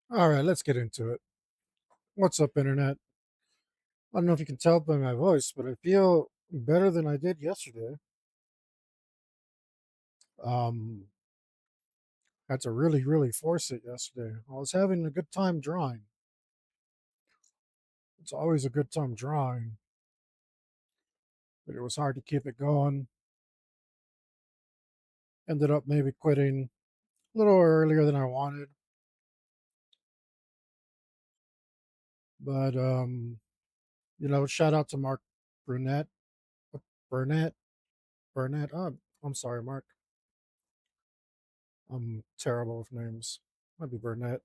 All right, let's get into it. What's up, Internet? I don't know if you can tell by my voice, but I feel better than I did yesterday. Um, had to really force it yesterday. I was having a good time drawing. It's always a good time drawing, but it was hard to keep it going. Ended up maybe quitting a little earlier than I wanted, but shout out to Mark Burnett, Burnett, Burnett. Oh, I'm sorry, Mark. I'm terrible with names. Might be Burnett.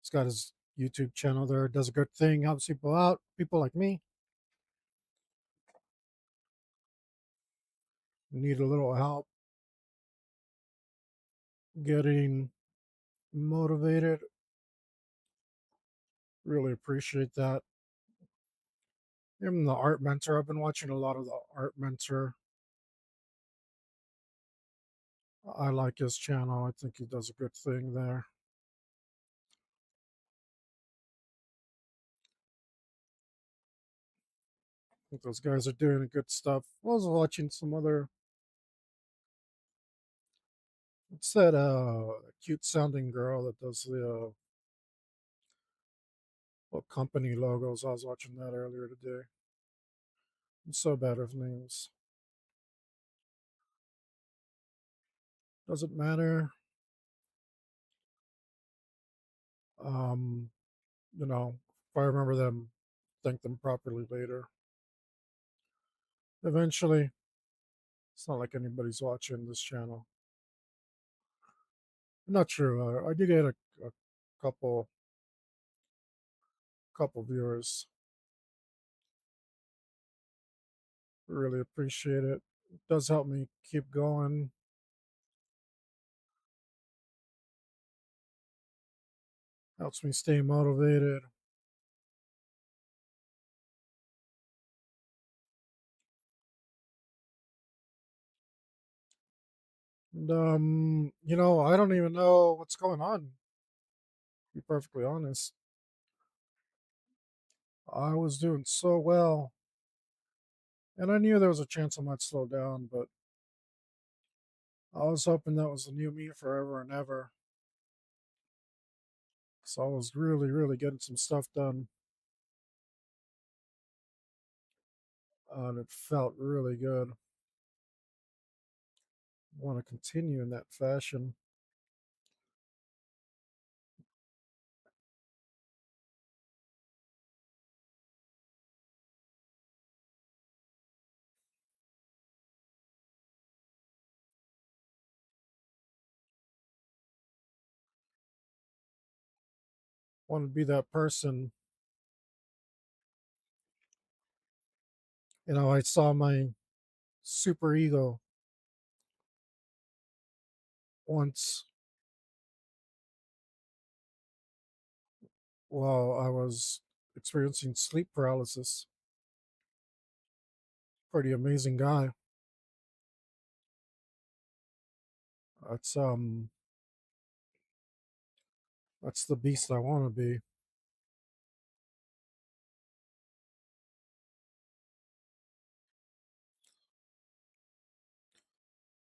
He's got his YouTube channel there, does a good thing, helps people out, people like me who need a little help getting motivated. Really appreciate that. Him, the art mentor. I've been watching a lot of the art mentor. I like his channel. I think he does a good thing there. I think those guys are doing good stuff. I was watching some other. What's that? Cute sounding girl that does the company logos. I was watching that earlier today. I'm so bad with names. Doesn't matter. Um, if I remember them, thank them properly later. Eventually, it's not like anybody's watching this channel. I'm not sure. I did get a couple couple viewers. Really appreciate it. It does help me keep going. Helps me stay motivated. And I don't even know what's going on. To be perfectly honest, I was doing so well, and I knew there was a chance I might slow down, but I was hoping that was the new me forever and ever. So I was really getting some stuff done, and it felt really good. I want to continue in that fashion. Want to be that person. I saw my super ego once while I was experiencing sleep paralysis. Pretty amazing guy. That's um that's the beast I want to be.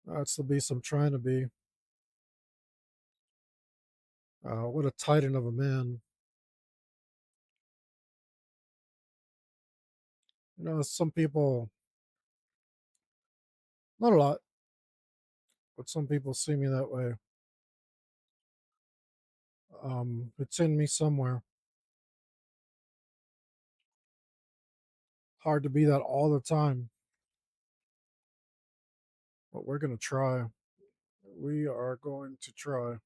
That's the beast I'm trying to be. What a titan of a man. Some people, not a lot, but some people see me that way. It's in me somewhere. Hard to be that all the time, but we're gonna try. We are going to try.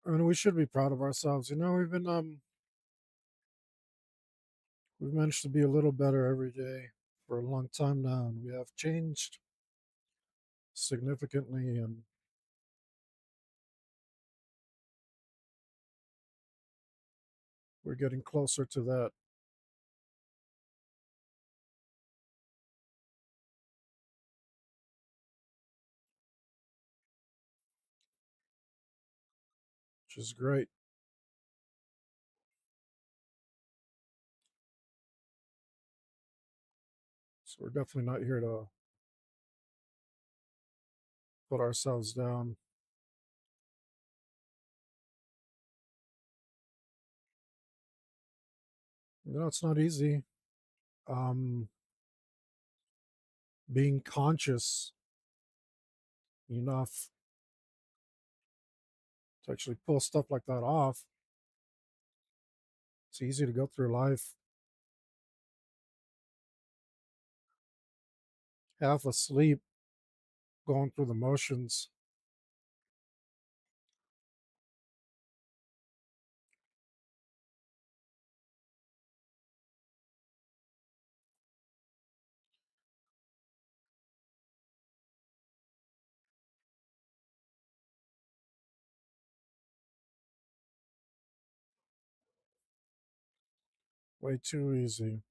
And we should be proud of ourselves. We've managed to be a little better every day for a long time now, and we have changed significantly, and we're getting closer to that. which is great. So we're definitely not here to put ourselves down. It's not easy. Um, being conscious enough to actually pull stuff like that off. It's easy to go through life half asleep, going through the motions. Way too easy.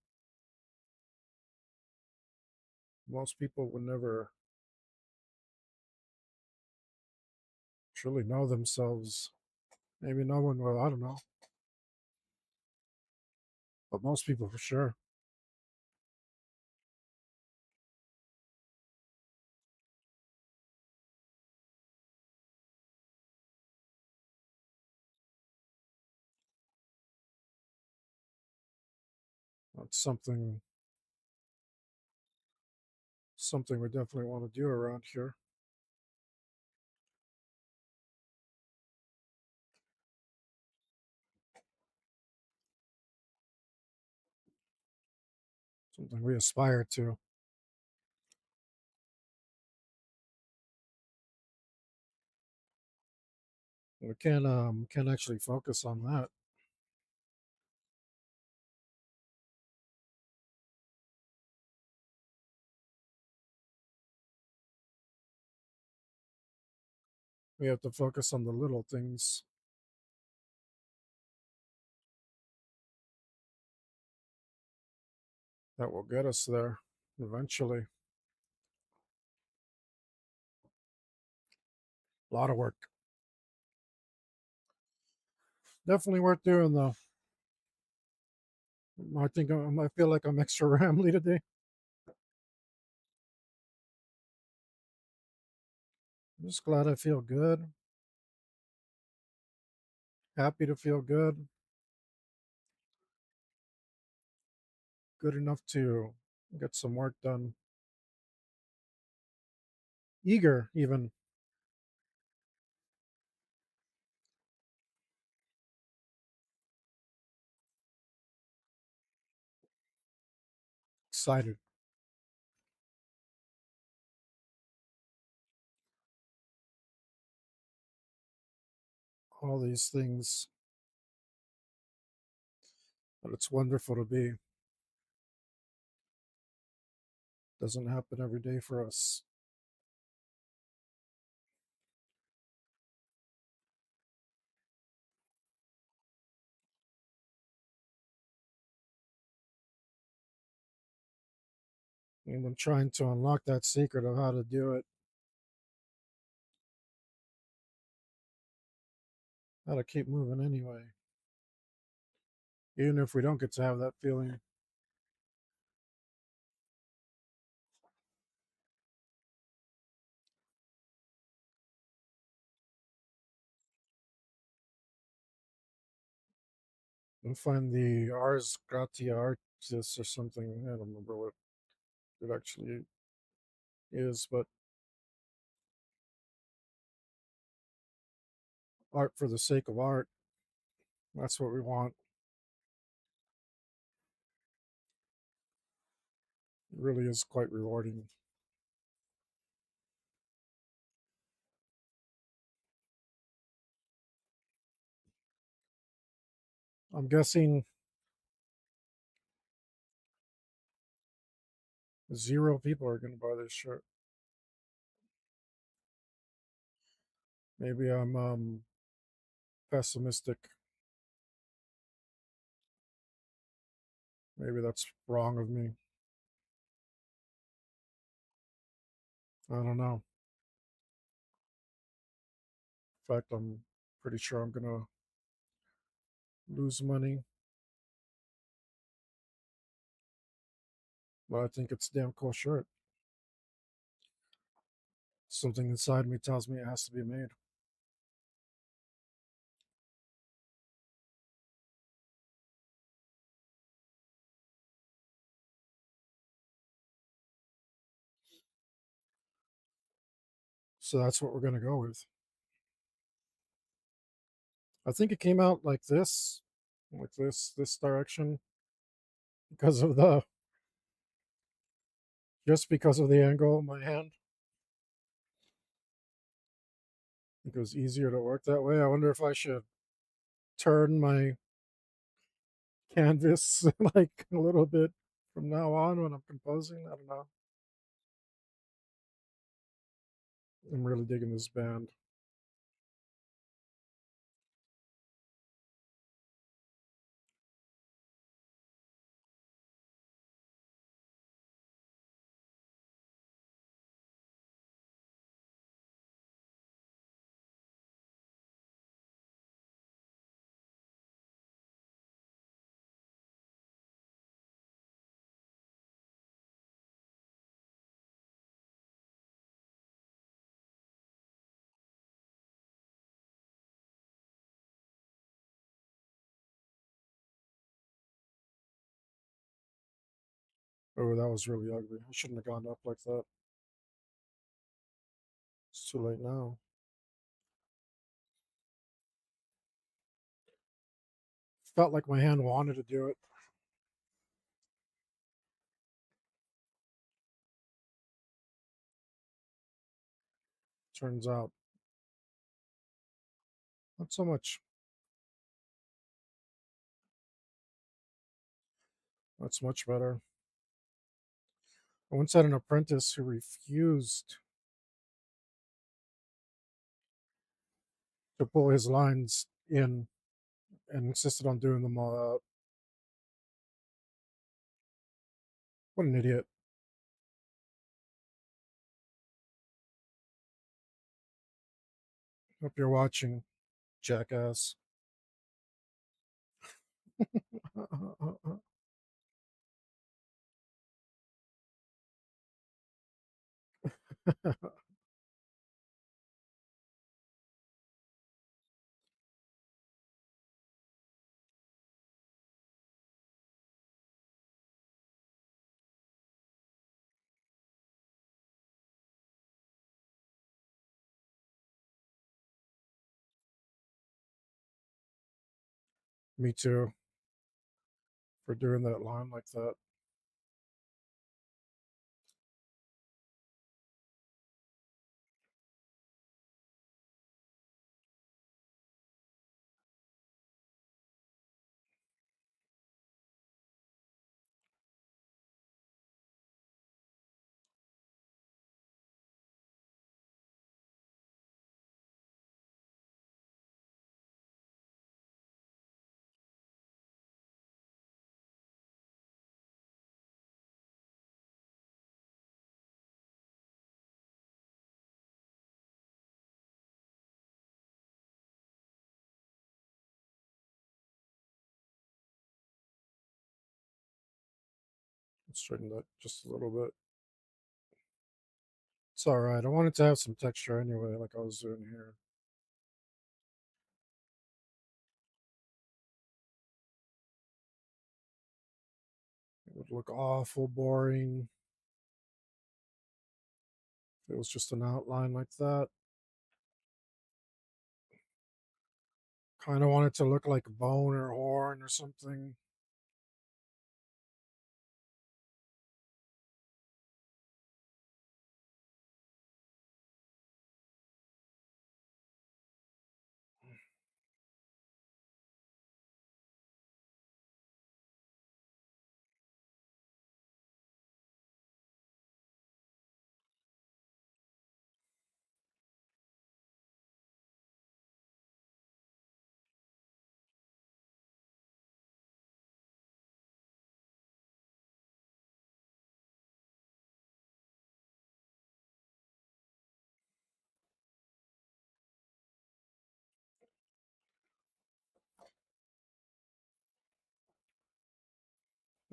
Most people would never truly know themselves. Maybe no one will, I don't know. But most people for sure. That's something we definitely want to do around here. Something we aspire to. We can't actually focus on that. We have to focus on the little things that will get us there eventually. A lot of work. Definitely worth doing though. I feel like I'm extra rambly today. I'm just glad I feel good. Happy to feel good. Good enough to get some work done. Eager, even excited. All these things. But it's wonderful to be. Doesn't happen every day for us. And I'm trying to unlock that secret of how to do it, how to keep moving anyway. Even if we don't get to have that feeling. And find the Ars Gratia Artis or something. I don't remember what it actually is, but art for the sake of art. That's what we want. It really is quite rewarding. I'm guessing zero people are going to buy this shirt. Maybe I'm pessimistic. Maybe that's wrong of me. I don't know. In fact, I'm pretty sure I'm gonna lose money, but I think it's a damn cool shirt. Something inside me tells me it has to be made. So that's what we're gonna go with. I think it came out like this direction because of the just because of the angle of my hand. It was easier to work that way. I wonder if I should turn my canvas like a little bit from now on when I'm composing. I don't know. I'm really digging this band. Oh, that was really ugly. I shouldn't have gone up like that. It's too late now. Felt like my hand wanted to do it. Turns out, not so much. That's much better. I once had an apprentice who refused to pull his lines in and insisted on doing them all out. What an idiot. Hope you're watching, jackass. Me too, for doing that line like that. Let's straighten that just a little bit. It's all right. I wanted to have some texture anyway, like I was doing here. It would look awful boring if it was just an outline like that. Kind of want it to look like a bone or horn or something.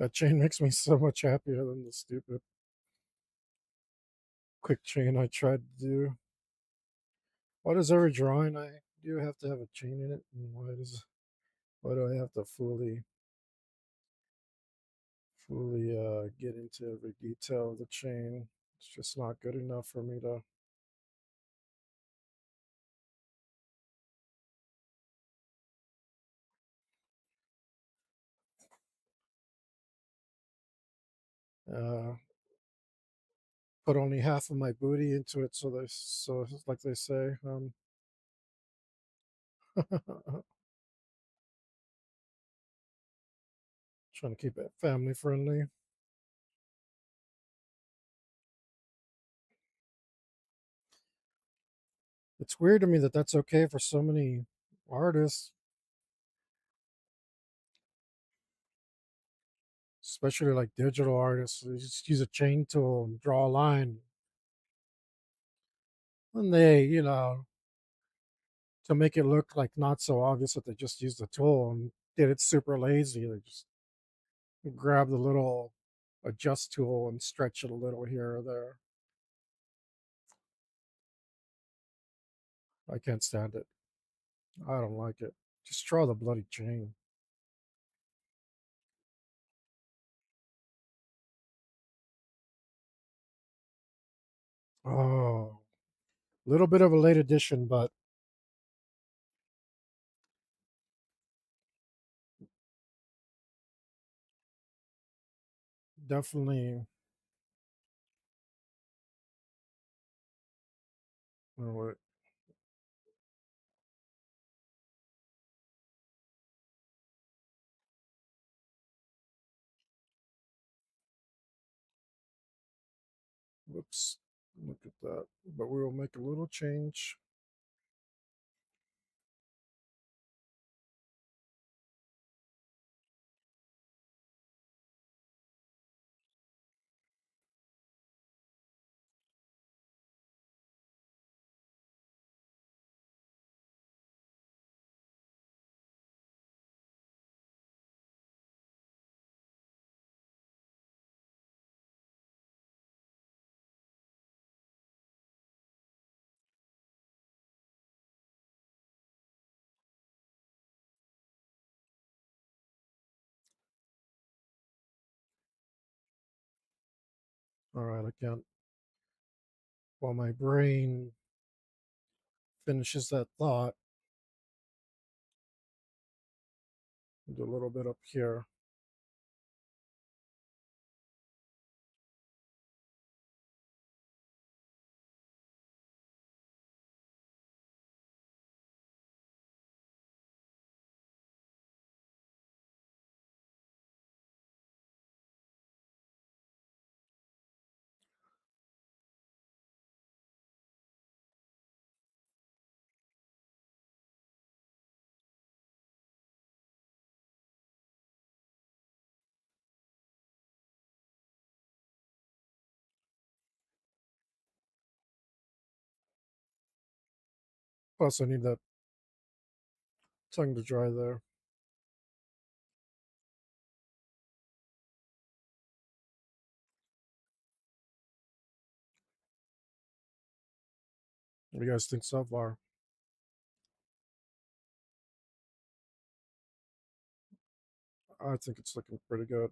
That chain makes me so much happier than the stupid quick chain I tried to do. Why does every drawing I do have to have a chain in it? And why do I have to fully get into every detail of the chain? It's just not good enough for me to uh, put only half of my booty into it. So like they say, trying to keep it family friendly. It's weird to me that that's okay for so many artists, especially like digital artists. They just use a chain tool and draw a line, and to make it look like not so obvious that they just used the tool and did it super lazy. They just grab the little adjust tool and stretch it a little here or there. I can't stand it. I don't like it. Just draw the bloody chain. Oh, little bit of a late addition, but definitely. Oh, whoops. Look at that. But we will make a little change. All right, I can't. While my brain finishes that thought, do a little bit up here. Plus, I need that tongue to dry there. What do you guys think so far? I think it's looking pretty good.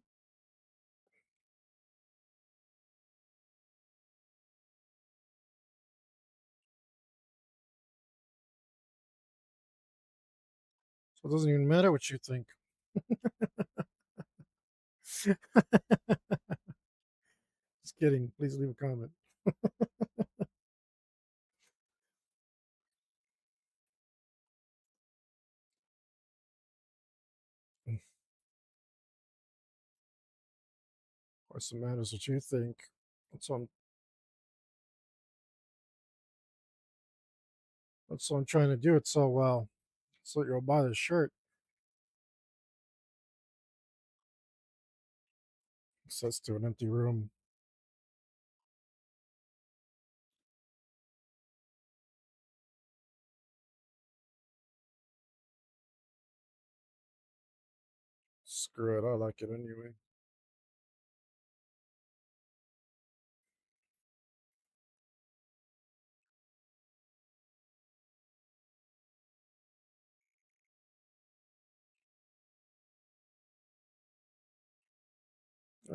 So it doesn't even matter what you think. Just kidding. Please leave a comment. Of course, it matters what you think. That's what I'm, that's what I'm trying to do it so well. So you'll buy the shirt. Access to an empty room. Screw it. I like it anyway.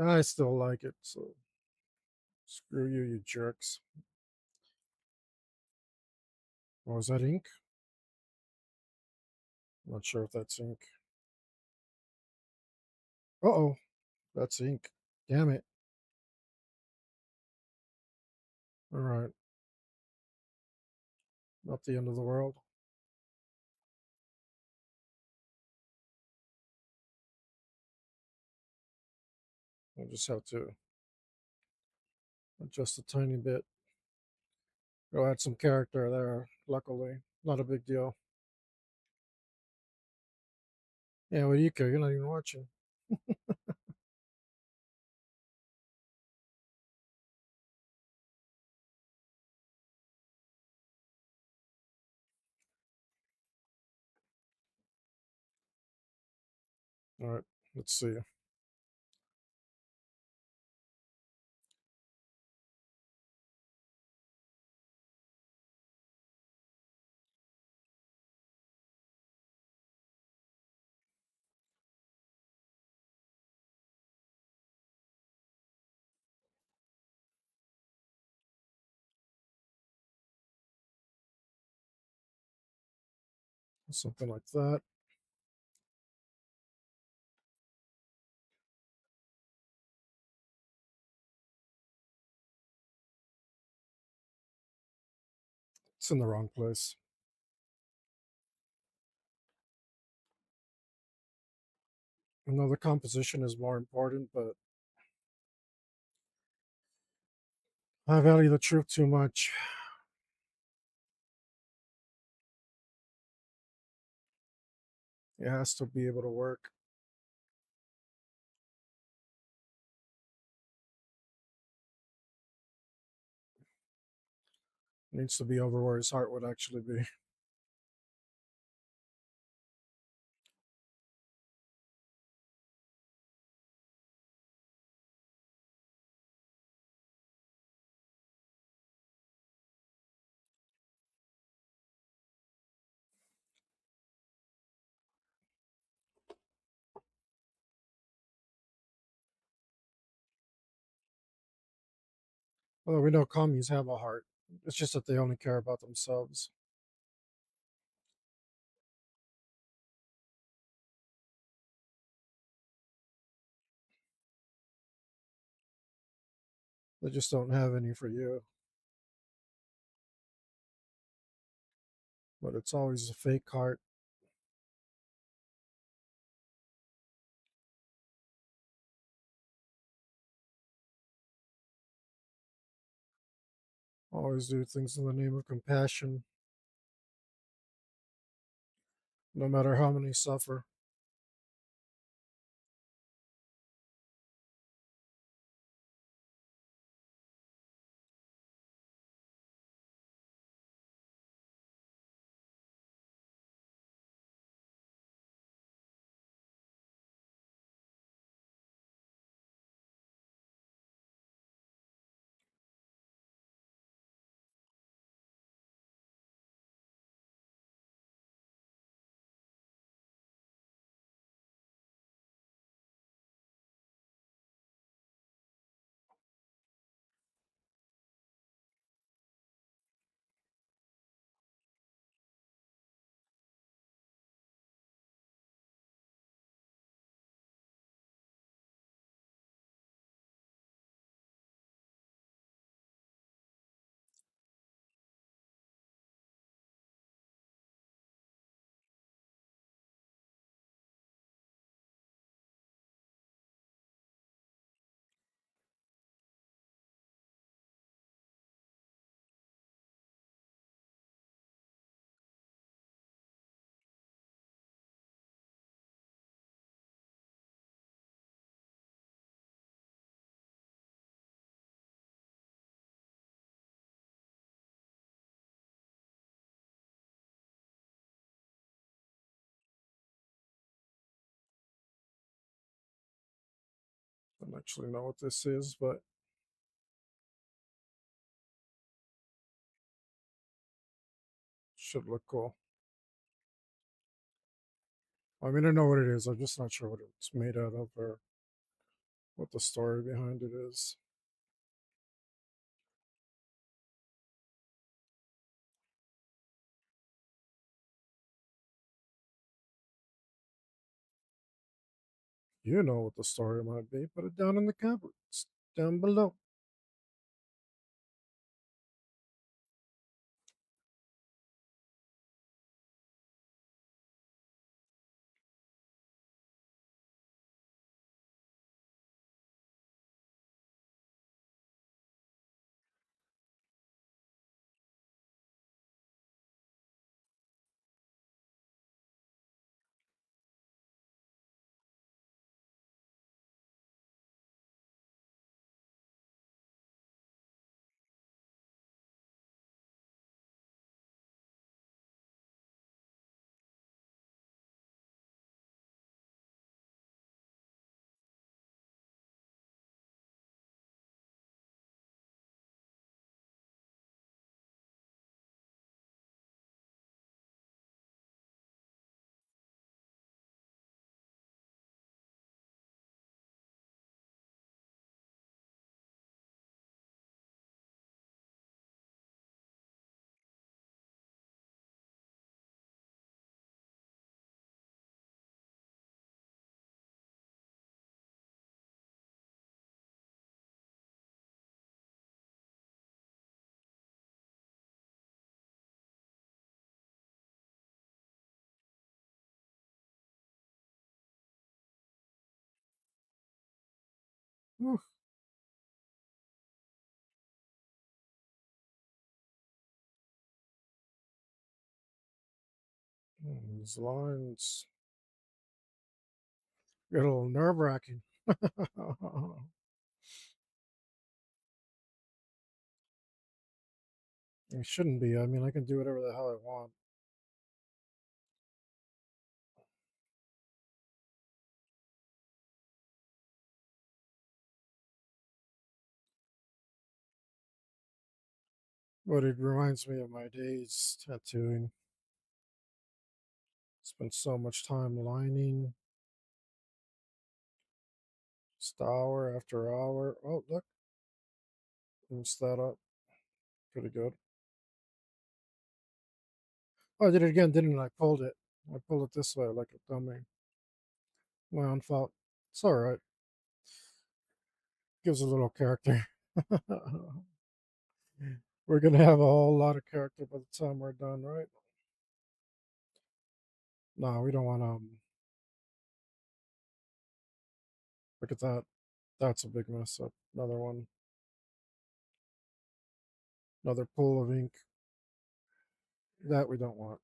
I still like it, so screw you, you jerks. Oh, is that ink? Not sure if that's ink. Uh-oh, that's ink. Damn it. All right, not the end of the world. I'll just have to adjust a tiny bit. Go add some character there, luckily. Not a big deal. Yeah, what do you care? You're not even watching. All right, let's see. Something like that. It's in the wrong place. I know the composition is more important, but I value the truth too much. It has to be able to work. It needs to be over where his heart would actually be. Although we know commies have a heart. It's just that they only care about themselves. They just don't have any for you. But it's always a fake heart. Always do things in the name of compassion, no matter how many suffer. I don't actually know what this is, but should look cool. I mean, I know what it is. I'm just not sure what it's made out of or what the story behind it is. You know what the story might be. Put it down in the comments down below. Whew, these lines get a little nerve wracking. It shouldn't be. I mean, I can do whatever the hell I want. But it reminds me of my days tattooing. Spent so much time lining, just hour after hour. Oh, look, messed that up. Pretty good. Oh, I did it again, didn't I? I pulled it. I pulled it this way like a dummy. My own fault. It's all right. Gives a little character. We're gonna have a whole lot of character by the time we're done, right? No, we don't want to. Look at that. That's a big mess up. Another one. Another pool of ink. That we don't want.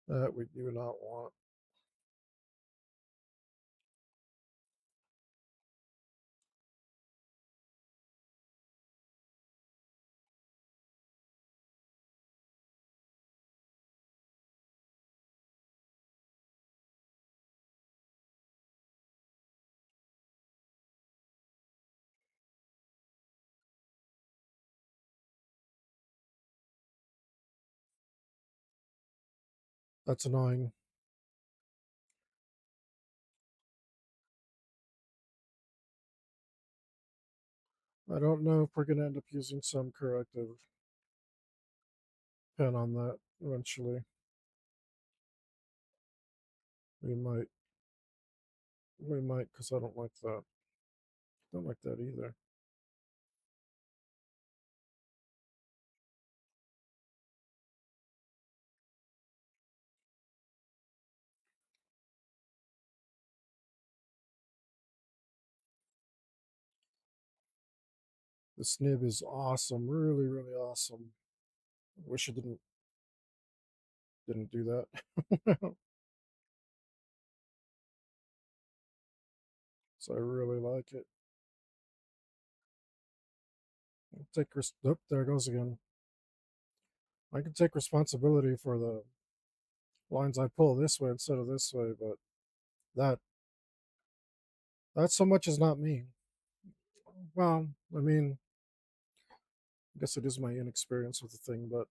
That we do not want. That's annoying. I don't know if we're gonna end up using some corrective pen on that eventually. We might. We might, because I don't like that. Don't like that either. This nib is awesome. Really, really awesome. Wish it didn't do that. So I really like it. Oh, there it goes again. I can take responsibility for the lines I pull this way instead of this way, but that that so much is not me. Well, I mean, I guess it is my inexperience with the thing, but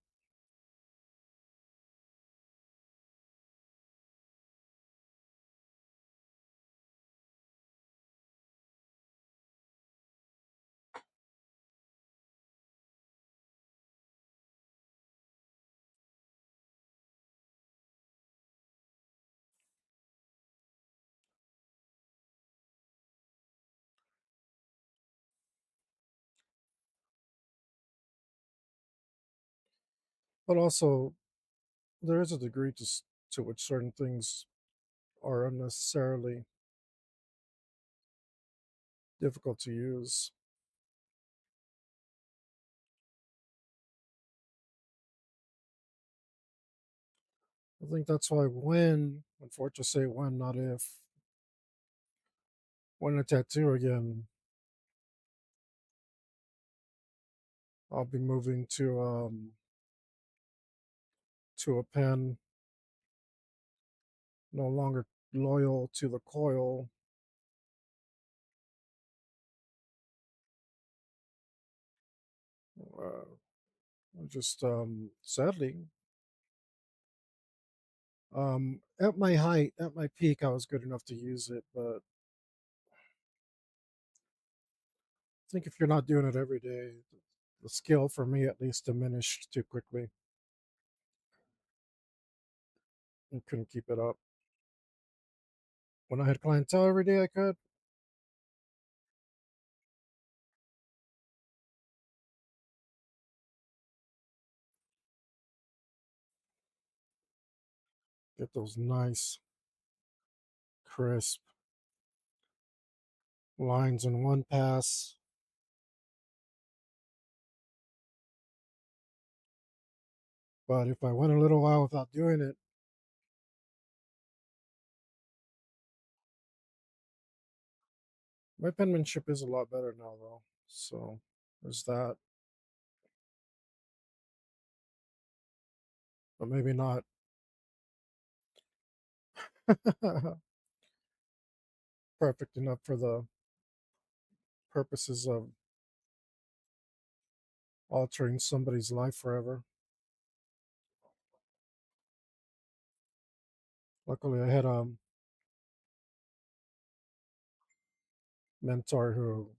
also there is a degree to which certain things are unnecessarily difficult to use. I think that's why unfortunately say when, not if, when a tattoo again, I'll be moving to a pen, no longer loyal to the coil. Just sadly, at my height, at my peak, I was good enough to use it, but I think if you're not doing it every day, the skill for me at least diminished too quickly. I couldn't keep it up. When I had clientele every day, I could get those nice, crisp lines in one pass. But if I went a little while without doing it, my penmanship is a lot better now, though. So there's that. But maybe not perfect enough for the purposes of altering somebody's life forever. Luckily, I had a mentor who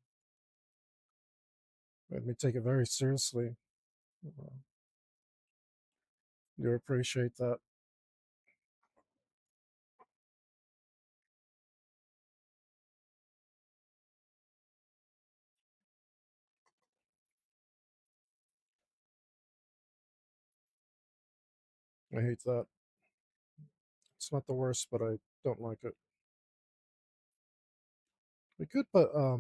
made me take it very seriously. You appreciate that. I hate that. It's not the worst, but I don't like it. We could put a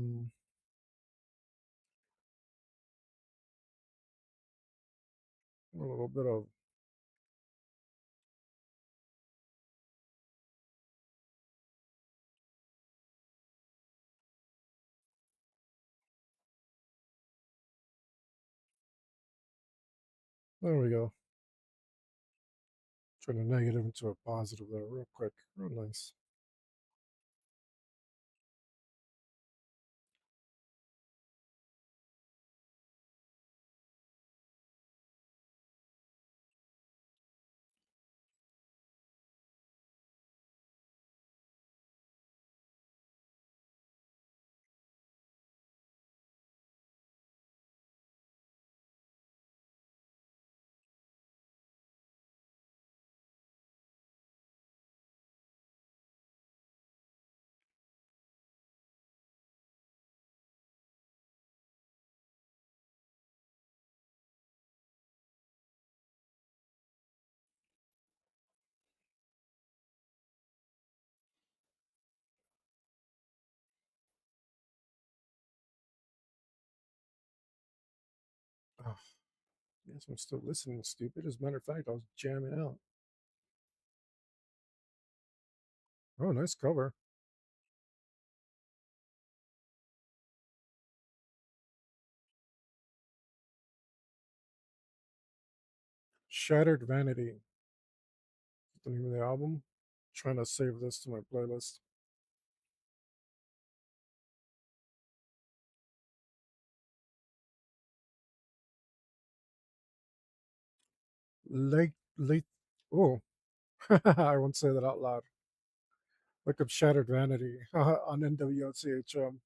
little bit of there we go. Turn a negative into a positive there, real quick, real nice. Oh, yes, I'm still listening, stupid. As a matter of fact, I was jamming out. Oh, nice cover. Shattered Vanity. The name of the album. Trying to save this to my playlist. Late. Oh, I won't say that out loud. Look up Shattered Vanity on NWOCHM.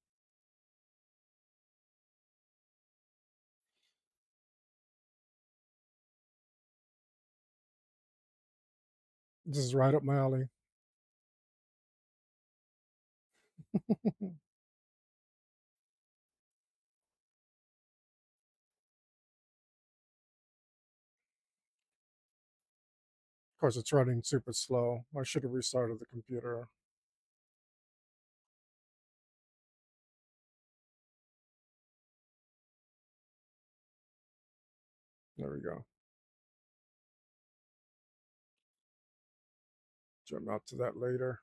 This is right up my alley. Of course, it's running super slow. I should have restarted the computer. There we go. Jump out to that later.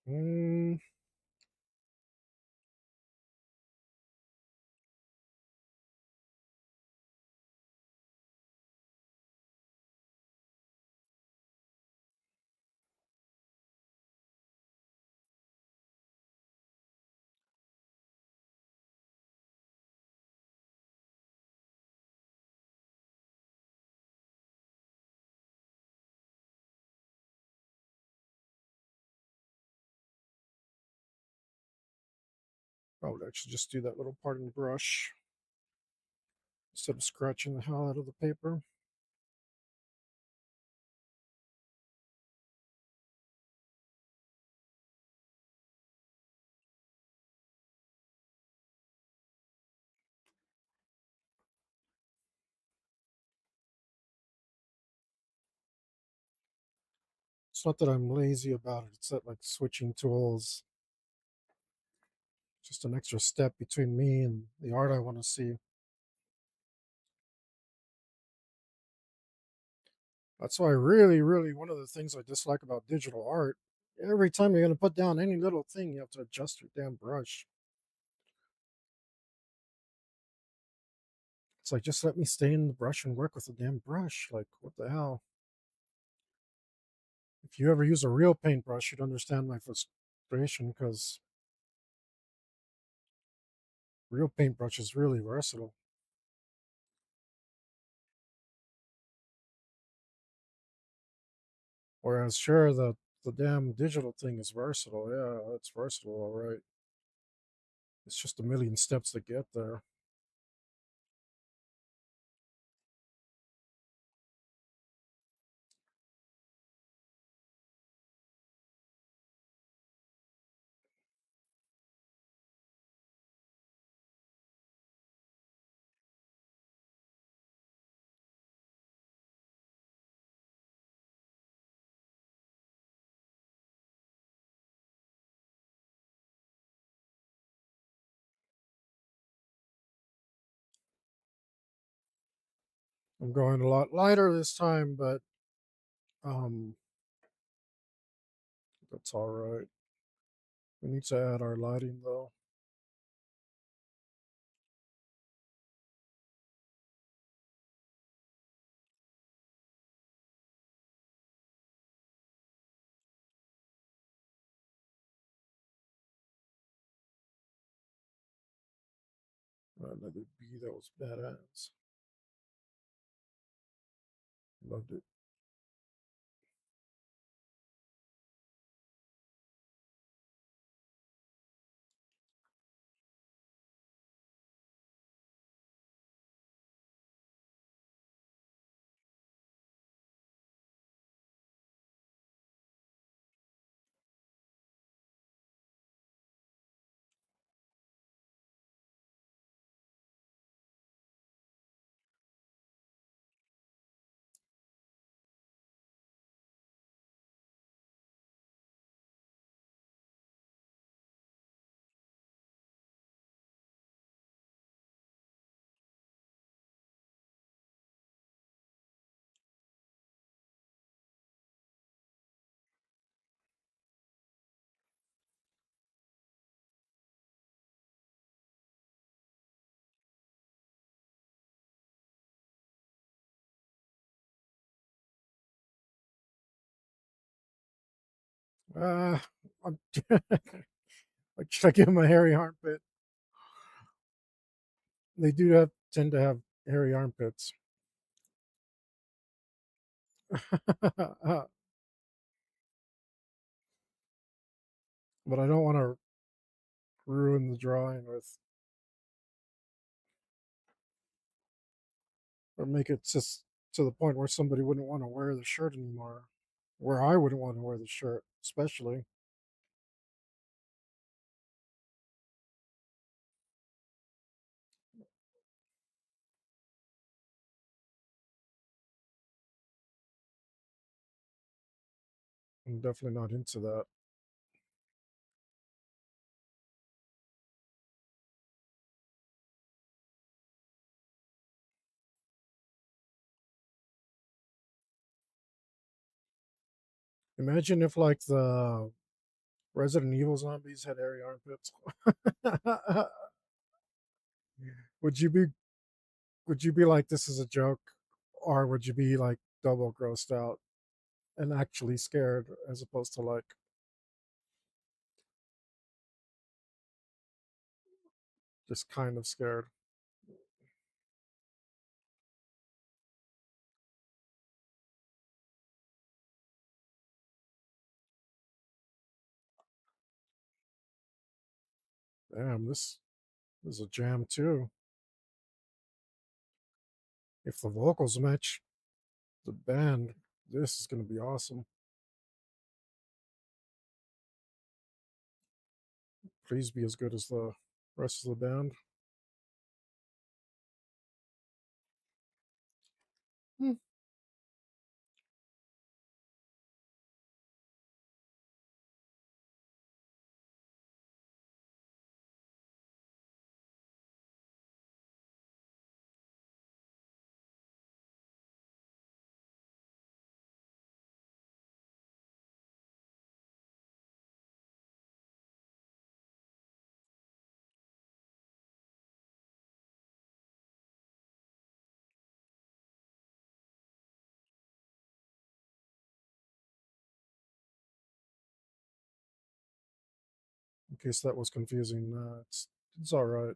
Mm, I would actually just do that little part in the brush instead of scratching the hell out of the paper. It's not that I'm lazy about it. It's that like switching tools, just an extra step between me and the art I want to see. That's why really one of the things I dislike about digital art, every time you're gonna put down any little thing, you have to adjust your damn brush. It's like just let me stay in the brush and work with the damn brush. Like what the hell? If you ever use a real paintbrush, you'd understand my frustration because real paintbrush is really versatile. Whereas sure the damn digital thing is versatile. Yeah, it's versatile, all right. It's just a million steps to get there. I'm going a lot lighter this time, but um that's all right. We need to add our lighting though. Another bee that was badass. Loved it. Uh, I'm like, should I give him a hairy armpit? They do have tend to have hairy armpits. But I don't want to ruin the drawing with, or make it just to the point where somebody wouldn't want to wear the shirt anymore. Where I wouldn't want to wear the shirt, especially. I'm definitely not into that. Imagine if like the Resident Evil zombies had hairy armpits. would you be would you be like, this is a joke, or would you be like double grossed out and actually scared, as opposed to like just kind of scared? Damn, this is a jam too. If the vocals match the band, this is gonna be awesome. Please be as good as the rest of the band. Hmm. In case that was confusing, it's all right.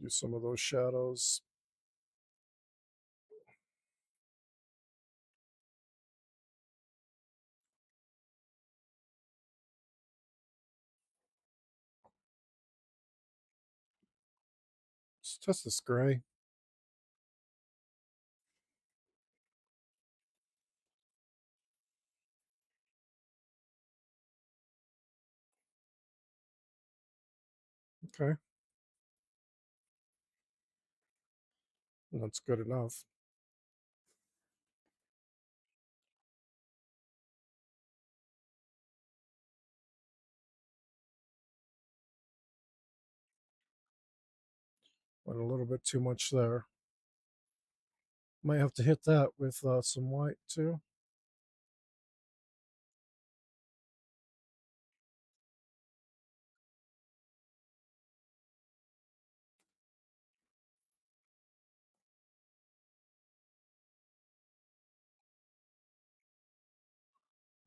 Do some of those shadows. It's just this gray. Okay, that's good enough. Went a little bit too much there. Might have to hit that with some white too.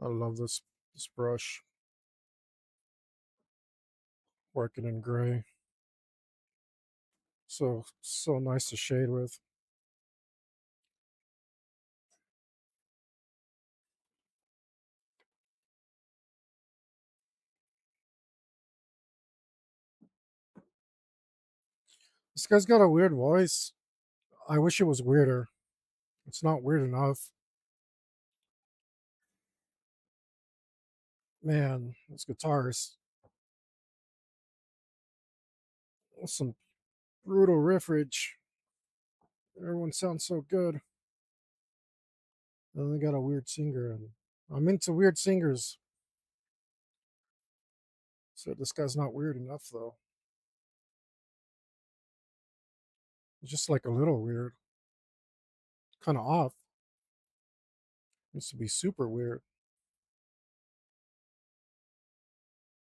I love this brush, working in gray. So nice to shade with. This guy's got a weird voice. I wish it was weirder. It's not weird enough. Man, those guitars. That's some brutal riffage. Everyone sounds so good. And they got a weird singer, and I'm into weird singers. So this guy's not weird enough though. It's just like a little weird, kind of off. Used to be super weird.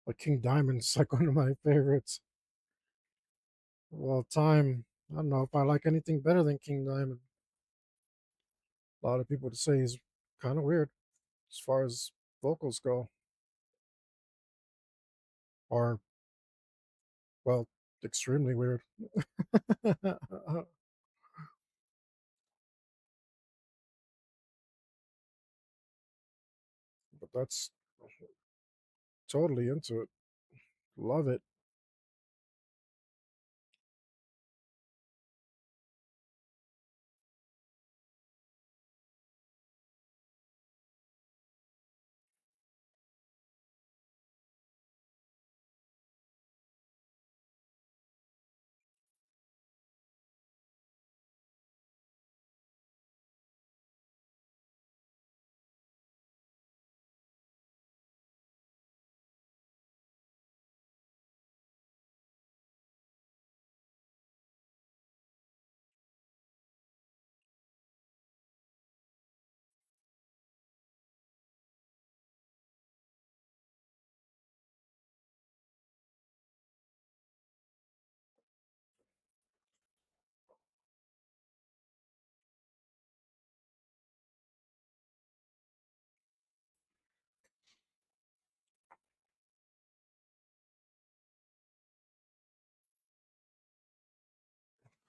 Like King Diamond's like one of my favorites of all time. I don't know if I like anything better than King Diamond. A lot of people would say he's kind of weird as far as vocals go, or well, extremely weird. But that's totally into it. Love it.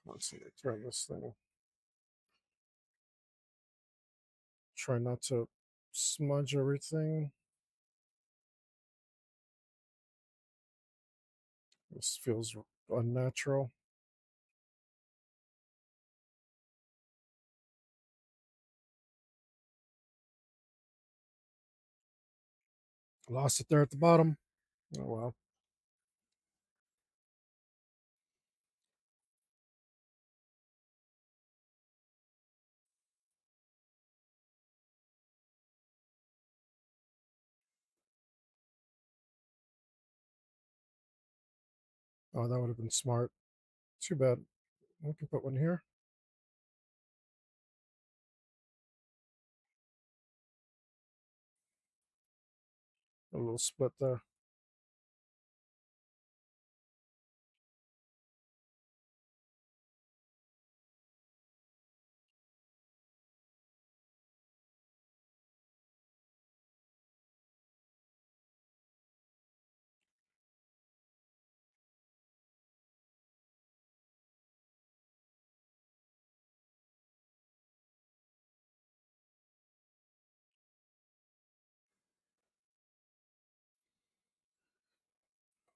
Let's see. Turn this thing. Try not to smudge everything. This feels unnatural. Lost it there at the bottom. Oh well. Oh, that would have been smart. Too bad. We can put one here. A little split there.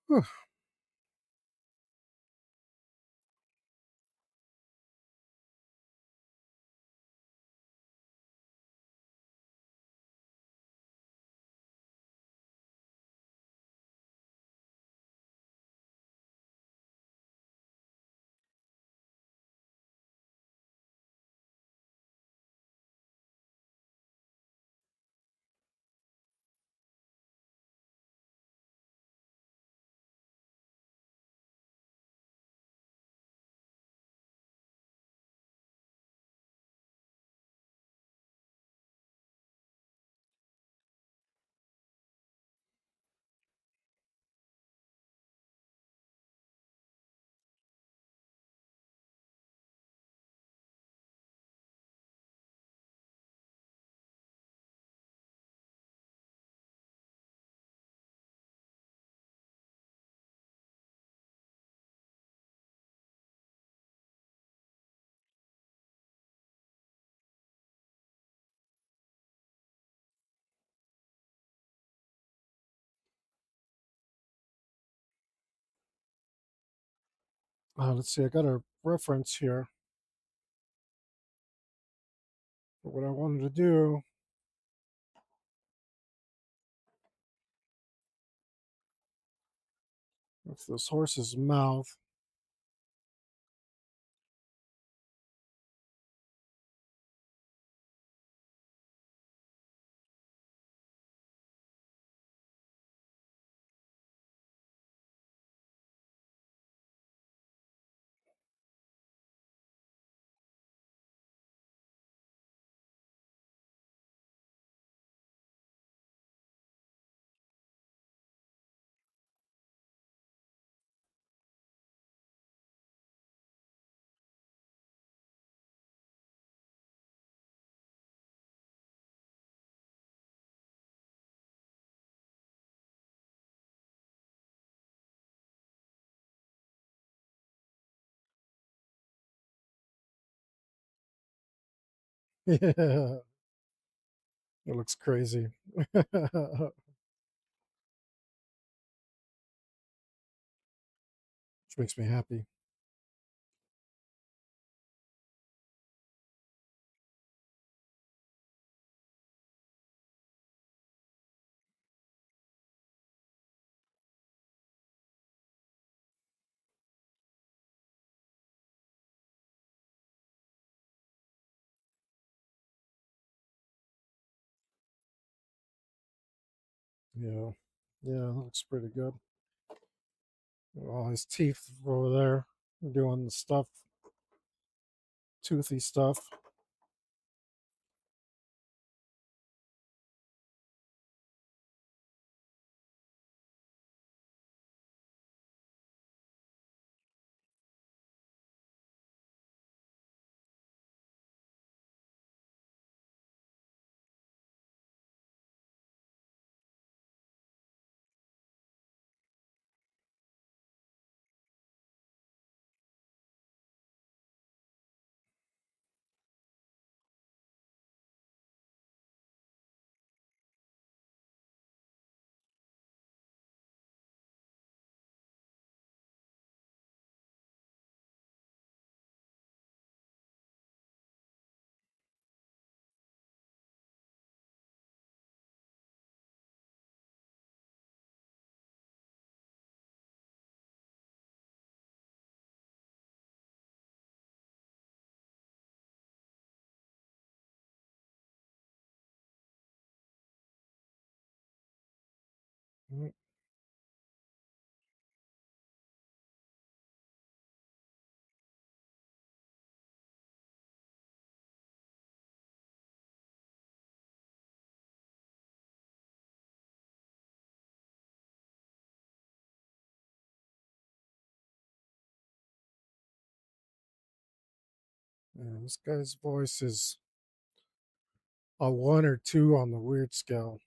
Whew. Let's see. I got a reference here. But what I wanted to do With this horse's mouth. Yeah, it looks crazy. Which makes me happy. Yeah, yeah, that looks pretty good. All his teeth over there doing the stuff, toothy stuff. Mm, yeah, this guy's voice is a 1 or 2 on the weird scale,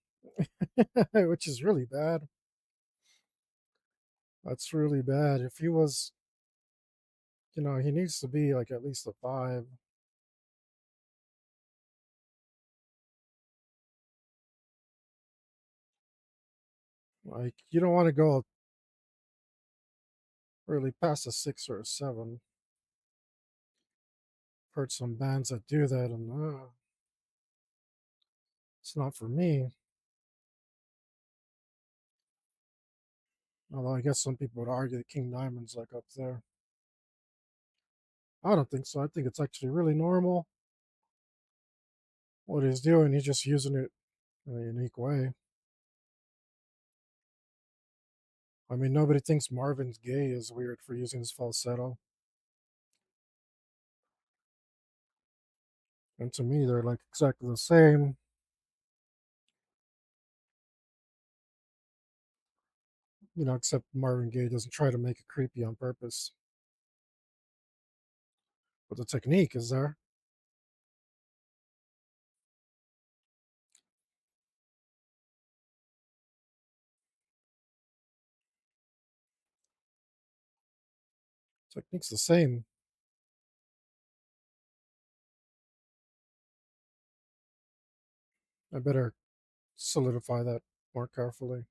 which is really bad. That's really bad. If he was, he needs to be like at least a 5. Like, you don't want to go really past a 6 or a 7. Heard some bands that do that, and it's not for me. Although I guess some people would argue that King Diamond's like up there. I don't think so. I think it's actually really normal what he's doing. He's just using it in a unique way. I mean, nobody thinks Marvin's Gaye is weird for using his falsetto. And to me, they're like exactly the same, except Marvin Gaye doesn't try to make it creepy on purpose. But the technique is there. Technique's the same. I better solidify that more carefully.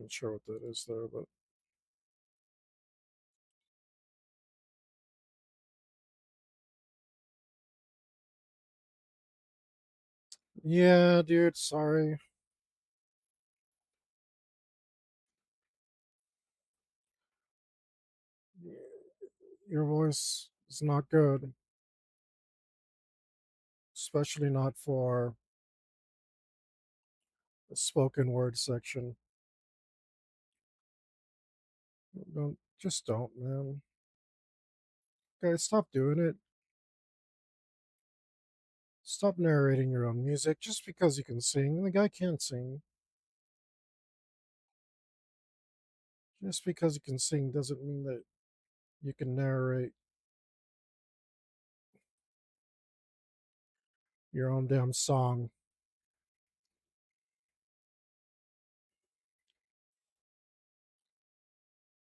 not sure what that is there, but yeah, dude. Sorry, your voice is not good, especially not for the spoken word section. Don't, man. Guys, stop doing it. Stop narrating your own music just because you can sing. The guy can't sing. Just because you can sing doesn't mean that you can narrate your own damn song.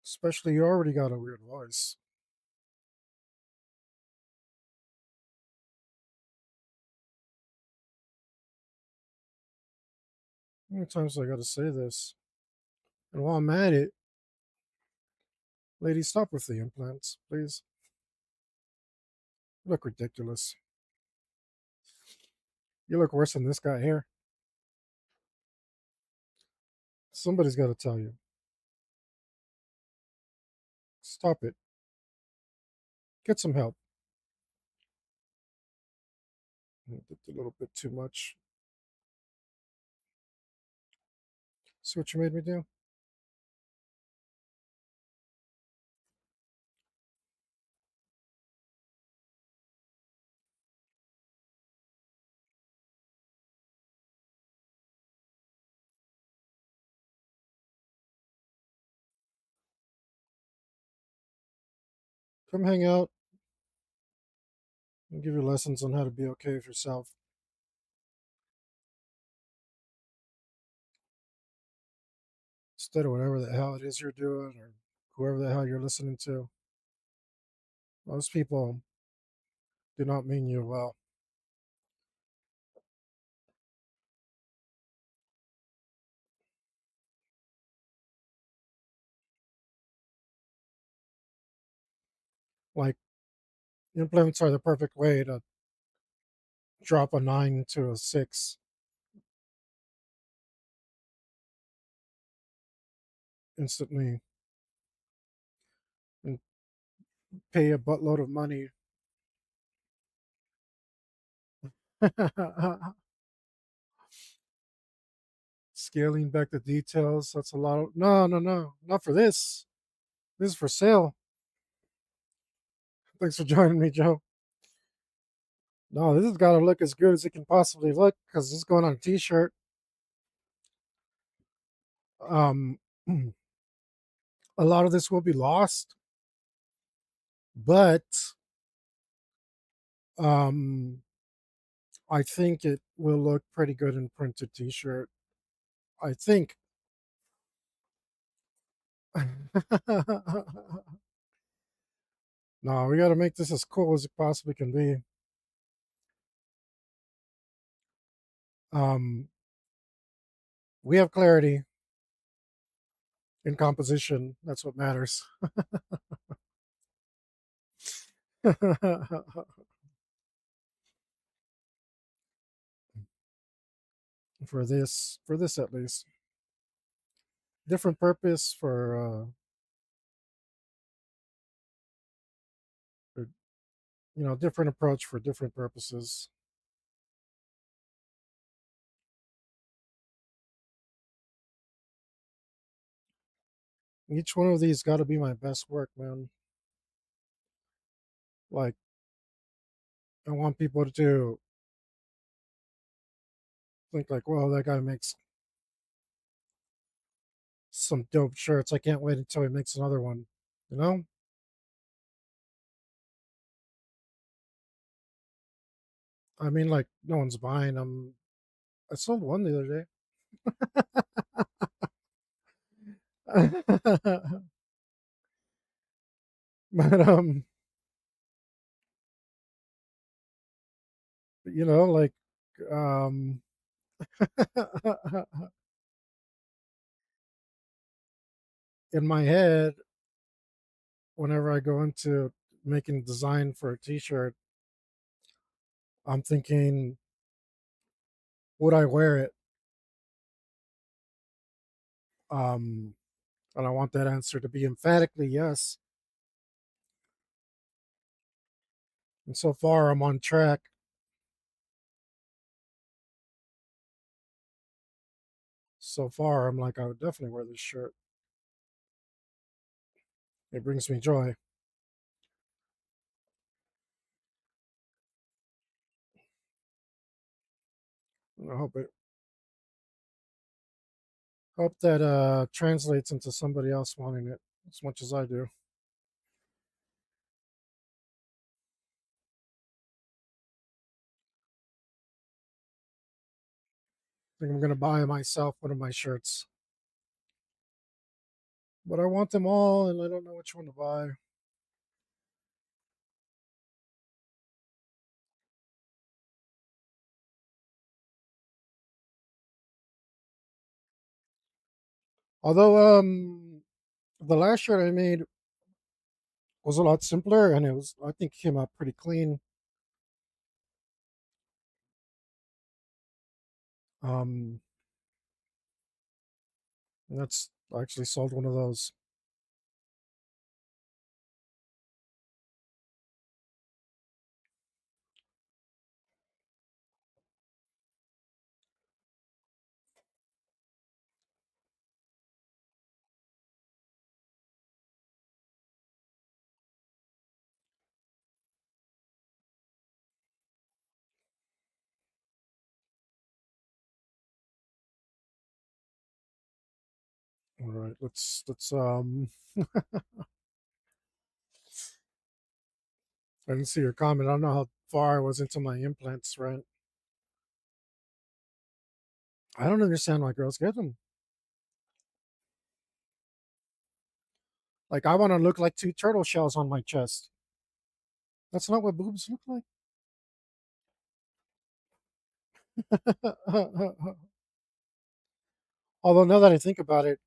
Especially you already got a weird voice. How many times do I gotta say this? And while I'm at it, ladies, stop with the implants, please. You look ridiculous. You look worse than this guy here. Somebody's gotta tell you. Stop it. Get some help. Did a little bit too much. See what you made me do? Come hang out and give you lessons on how to be okay with yourself. Instead of whatever the hell it is you're doing or whoever the hell you're listening to. Most people do not mean you well. Like, implements are the perfect way to drop a 9 to a 6 instantly and pay a buttload of money. Scaling back the details, that's a lot of. No, no, no. Not for this. This is for sale. Thanks for joining me, Joe. No, this has got to look as good as it can possibly look because this is going on a t shirt. Um, a lot of this will be lost, but um, I think it will look pretty good in printed t shirt. I think. No, we got to make this as cool as it possibly can be. Um, we have clarity in composition. That's what matters. For this at least, different purpose for different approach for different purposes. Each one of these got to be my best work, man. Like, I want people to think like, well, that guy makes some dope shirts. I can't wait until he makes another one. You know? I mean, like, no one's buying them. I sold one the other day. But like, um in my head, whenever I go into making design for a t-shirt, I'm thinking, would I wear it? Um, and I want that answer to be emphatically yes. And so far, I'm on track. So far, I'm like, I would definitely wear this shirt. It brings me joy. And I hope that translates into somebody else wanting it as much as I do. I think I'm gonna buy myself one of my shirts, but I want them all, and I don't know which one to buy. Although the last shirt I made was a lot simpler, and I think came out pretty clean. Um, and that's I actually sold one of those. All right, let's. I didn't see your comment. I don't know how far I was into my implants, right? I don't understand why girls get them. Like, I want to look like two turtle shells on my chest. That's not what boobs look like. Although now that I think about it,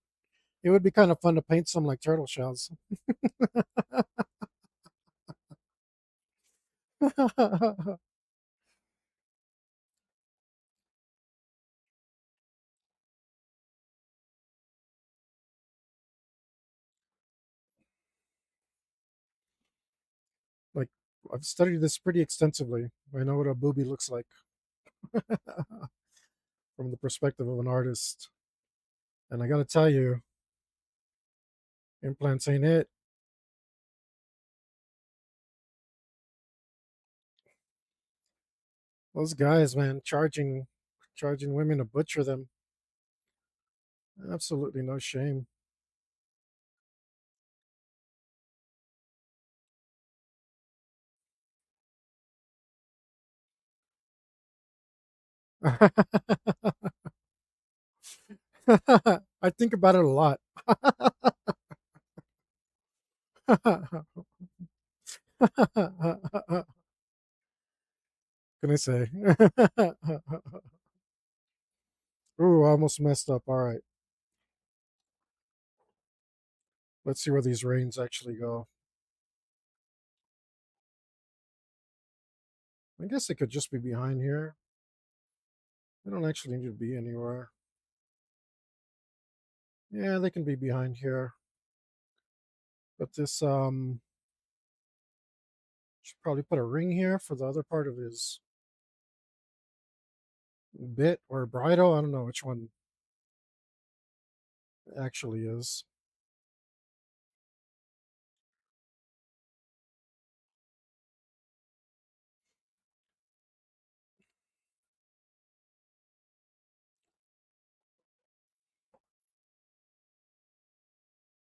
it would be kind of fun to paint some like turtle shells. Like, I've studied this pretty extensively. I know what a boobie looks like from the perspective of an artist. And I got to tell you, implants ain't it. Those guys, man, charging women to butcher them. Absolutely no shame. I think about it a lot. Can I say? Ooh, I almost messed up. All right. Let's see where these reins actually go. I guess it could just be behind here. They don't actually need to be anywhere. Yeah, they can be behind here. But this should probably put a ring here for the other part of his bit or bridle. I don't know which one it actually is.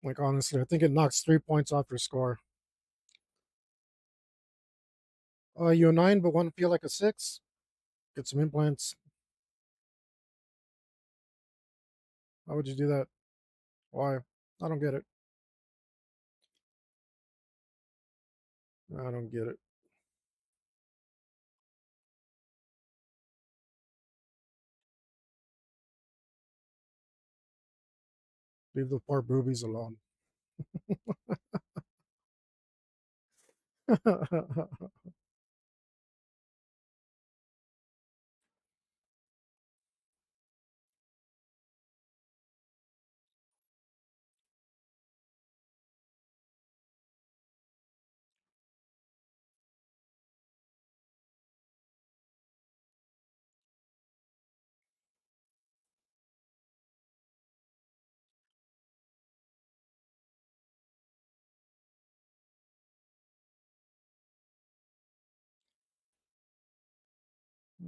Like honestly, I think it knocks 3 points off your score. You a nine, but want to feel like a six? Get some implants. How would you do that? Why? I don't get it. I don't get it. Leave the poor boobies alone.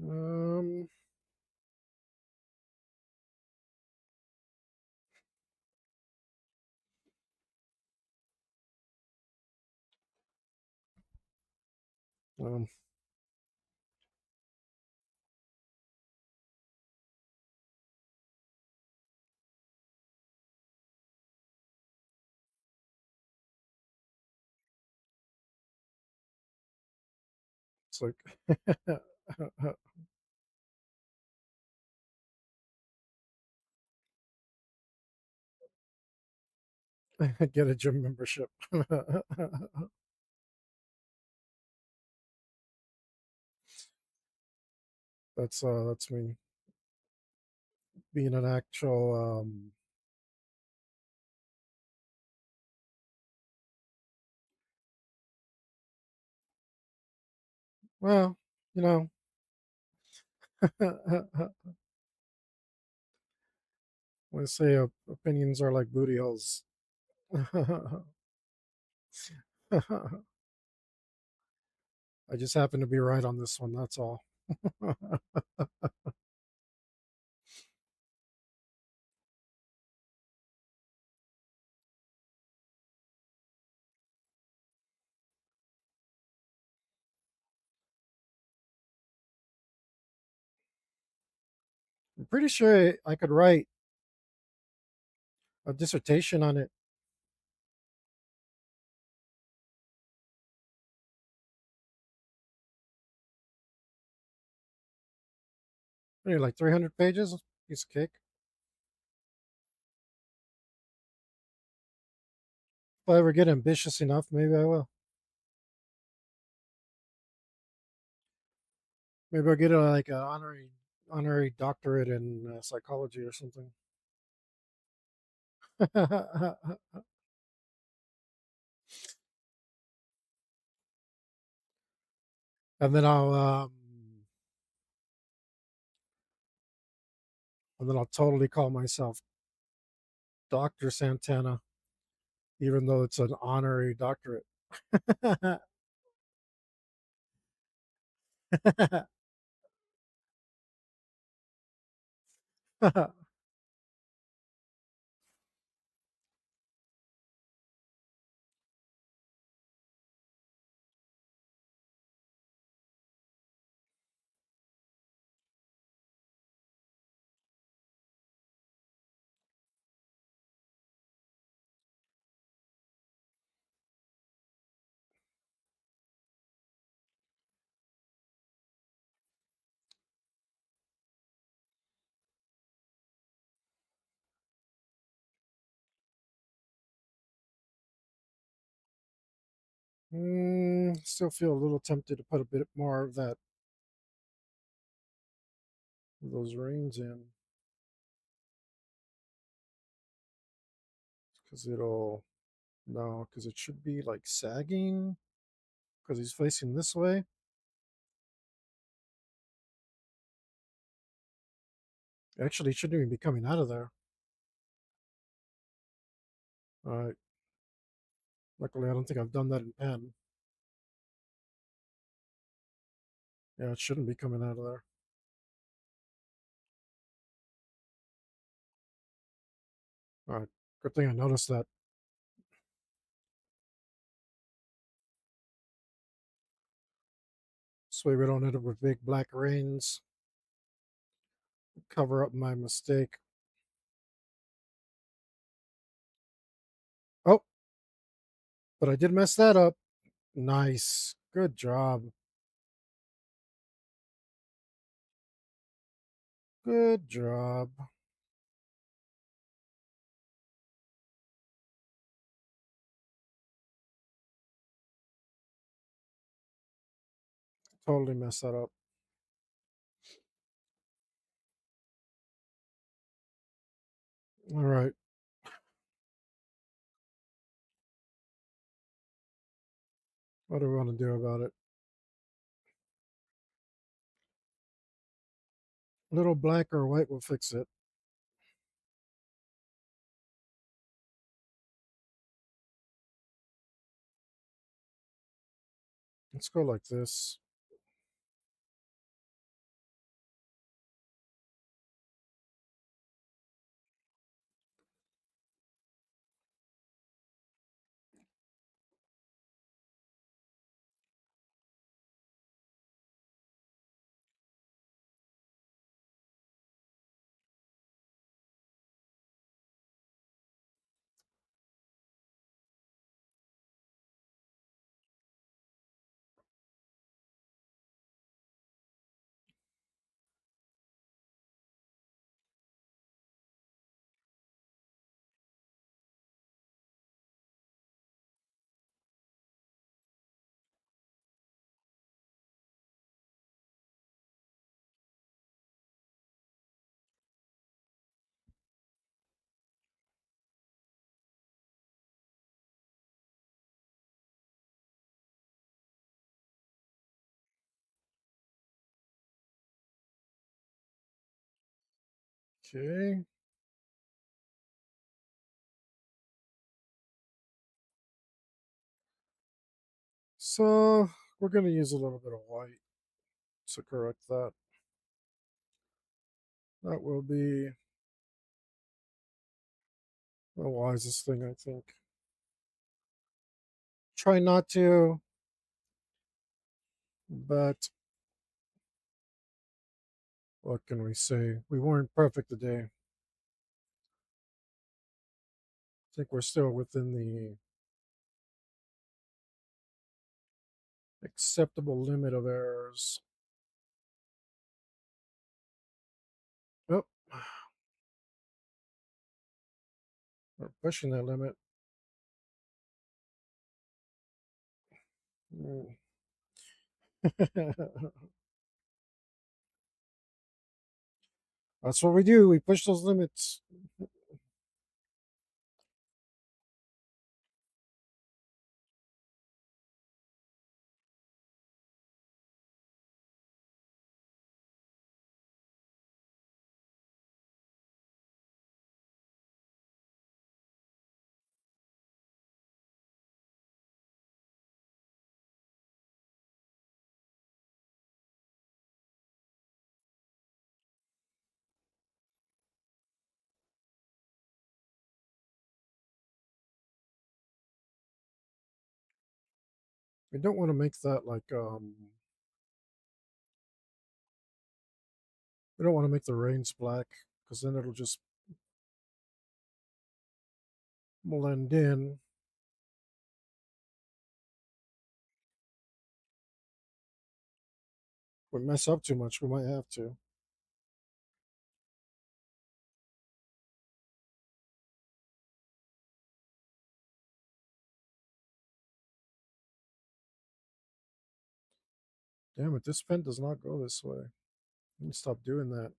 um, um, it's like get a gym membership. That's me being an actual well, you know, when I say opinions are like booty holes. I just happen to be right on this one. That's all. I'm pretty sure I could write a dissertation on it. Maybe like 300 pages. Piece of cake. If I ever get ambitious enough, maybe I will. Maybe I'll get a, like an honorary doctorate in psychology or something. and then I'll um, and then I'll totally call myself Doctor Santana, even though it's an honorary doctorate. Still feel a little tempted to put a bit more of that those reins in because it'll no because it should be like sagging because he's facing this way. Actually, it shouldn't even be coming out of there. All right. Luckily, I don't think I've done that in pen. Yeah, it shouldn't be coming out of there. All right. Good thing I noticed that. This way we don't end up with big black reins. Cover up my mistake. Oh, but I did mess that up. Nice. Good job. Good job. Totally messed that up. All right. What do we want to do about it? Little black or white will fix it. Let's go like this. Okay. So we're going to use a little bit of white to correct that. That will be the wisest thing, I think. Try not to, but what can we say? We weren't perfect today. I think we're still within the acceptable limit of errors. Oh, we're pushing that limit. Mm. That's what we do. We push those limits. We don't want to make that like we don't want to make the reins black because then it'll just blend in. If we mess up too much, we might have to. Damn it, this pen does not go this way. Let me stop doing that.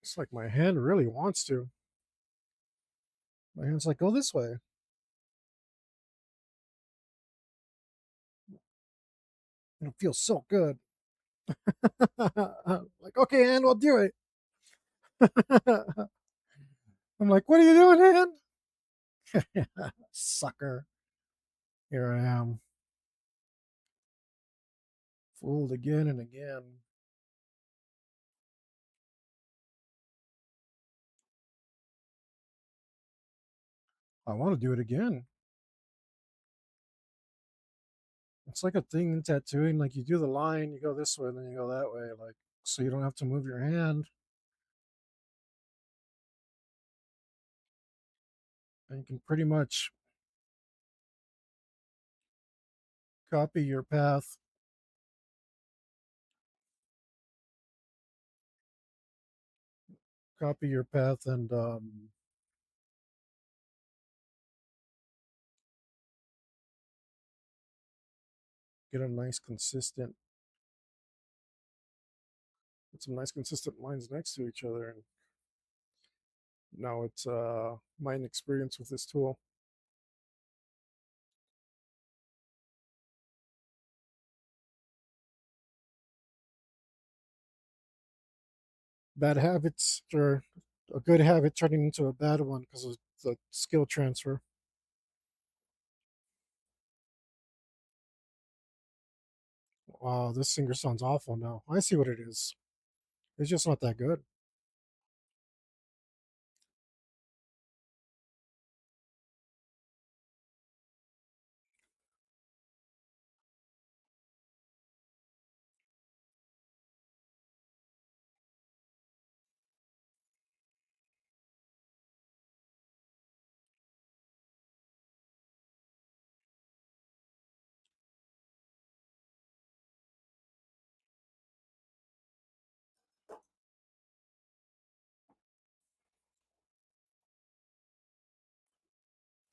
It's like my hand really wants to. My hand's like, go this way. It feels so good. Like, okay, hand, we'll do it. I'm like, what are you doing, hand? Sucker. Here I am. Fooled again and again. I want to do it again. It's like a thing in tattooing. Like you do the line, you go this way, then you go that way. Like, so you don't have to move your hand. And you can pretty much copy your path. Copy your path and get a nice consistent, get some nice consistent lines next to each other. And now it's my inexperience with this tool. Bad habits, or a good habit turning into a bad one because of the skill transfer. Wow, this singer sounds awful now. I see what it is. It's just not that good.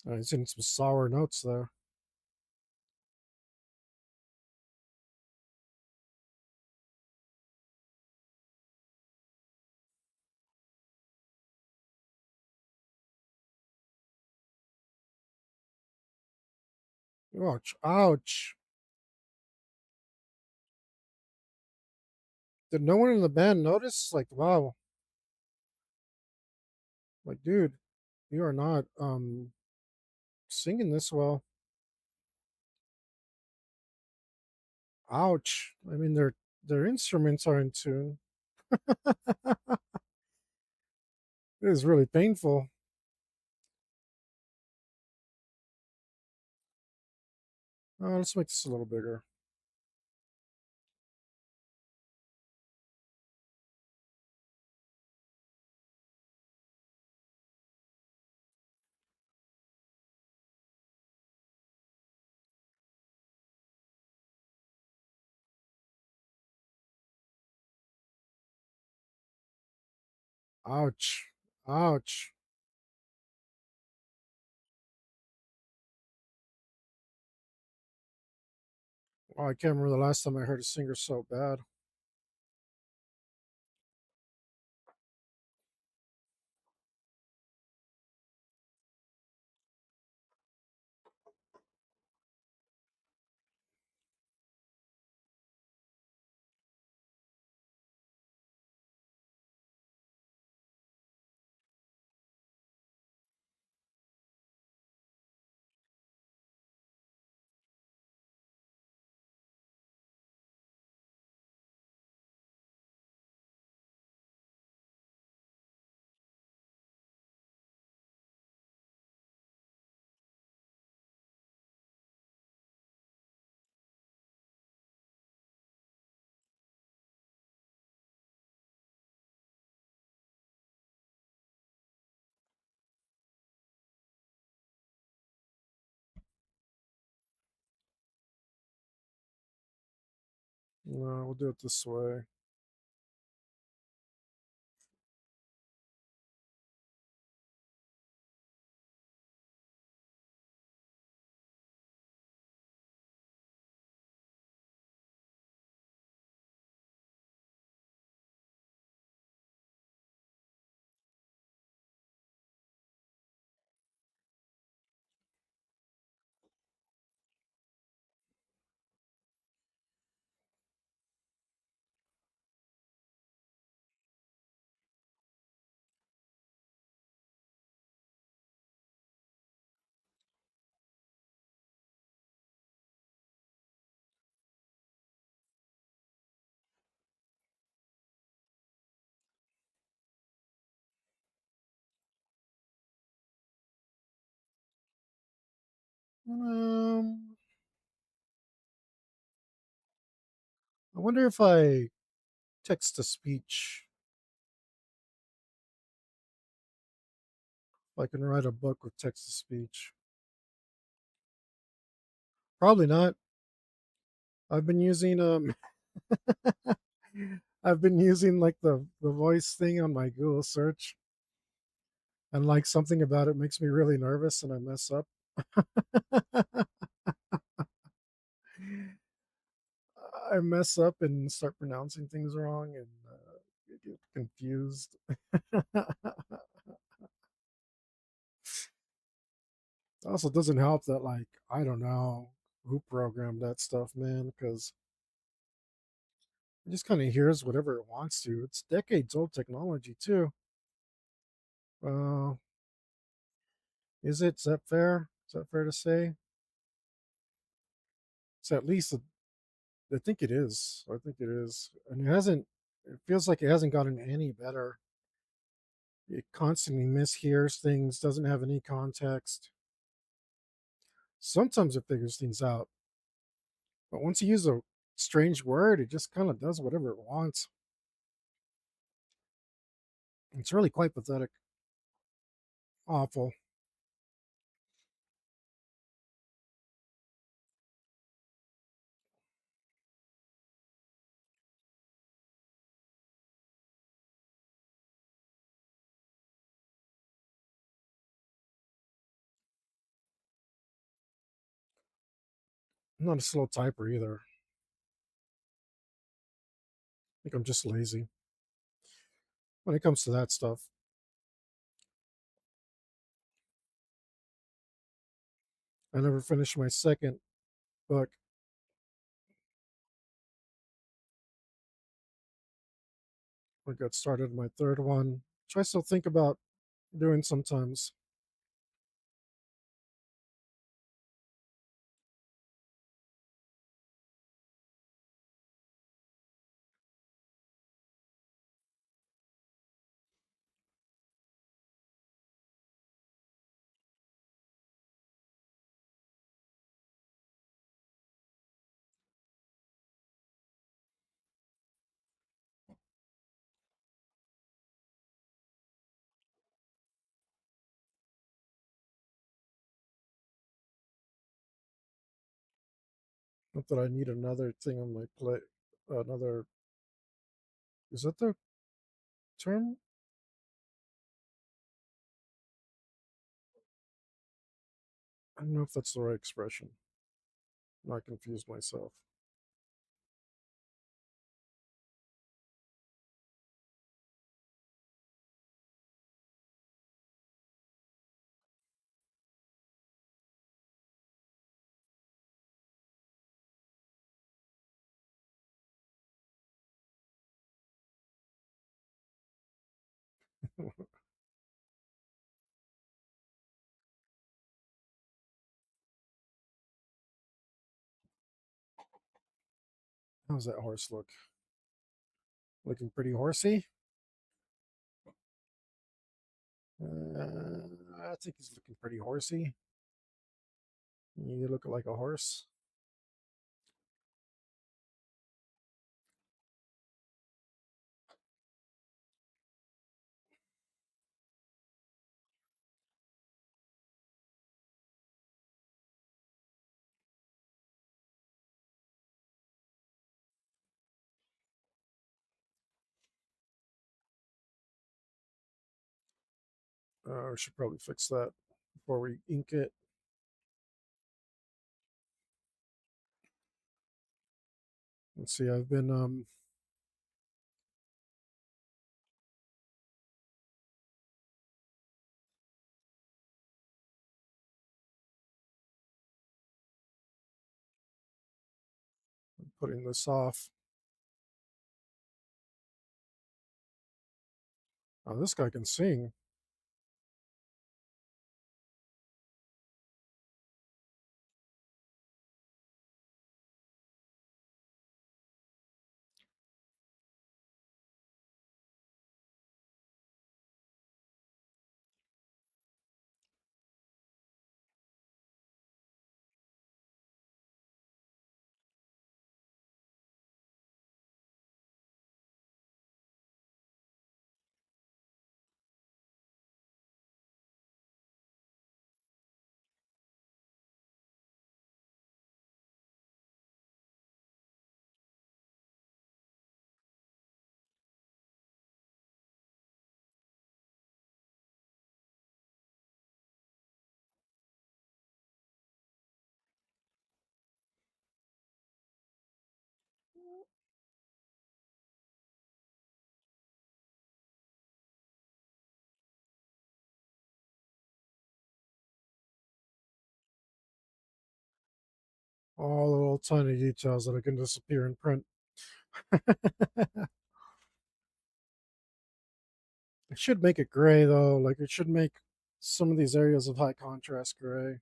It's in some sour notes there. Ouch! Ouch! Did no one in the band notice? Like, wow, like, dude, you are not singing this well. Ouch! I mean, their instruments are in tune. It is really painful. Let's make this a little bigger. Ouch! Ouch! Oh, I can't remember the last time I heard a singer so bad. No, we'll do it this way. I wonder if I text to speech, if I can write a book with text to speech. Probably not. I've been using I've been using like the voice thing on my Google search, and like something about it makes me really nervous and I mess up. I mess up and start pronouncing things wrong and get confused. Also, doesn't help that, like, I don't know who programmed that stuff, man, because it just kind of hears whatever it wants to. It's decades old technology, too. Uh, is it? Is that fair? Is that fair to say? It's at least, I think it is. I think it is. And it hasn't, it feels like it hasn't gotten any better. It constantly mishears things, doesn't have any context. Sometimes it figures things out, but once you use a strange word, it just kind of does whatever it wants. It's really quite pathetic. Awful. I'm not a slow typer either. I think I'm just lazy when it comes to that stuff. I never finished my second book. I got started my third one, which I still think about doing sometimes. Not that I need another thing on my plate. Another, is that the term? I don't know if that's the right expression. Not confused myself. How's that horse look? Looking pretty horsey. I think he's looking pretty horsey. You look like a horse. We should probably fix that before we ink it. Let's see. I've been putting this off. Oh, this guy can sing. All the little tiny details that can disappear in print. It should make it gray though. Like it should make some of these areas of high contrast gray.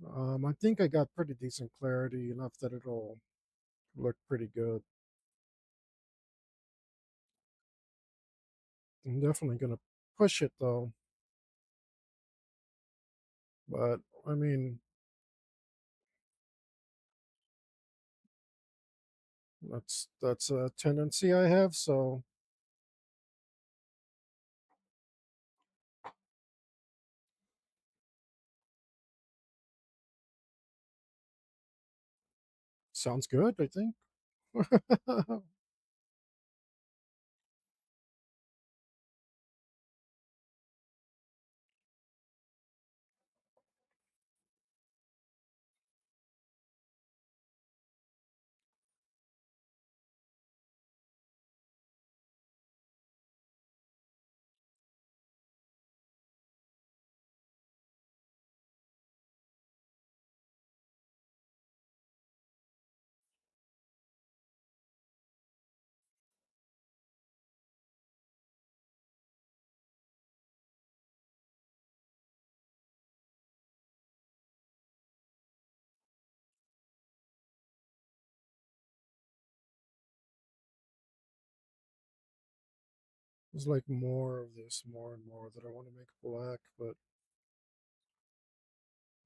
I think I got pretty decent clarity, enough that it'll look pretty good. I'm definitely gonna push it though. But I mean, that's a tendency I have. So sounds good, I think. There's like more of this, more and more that I want to make black, but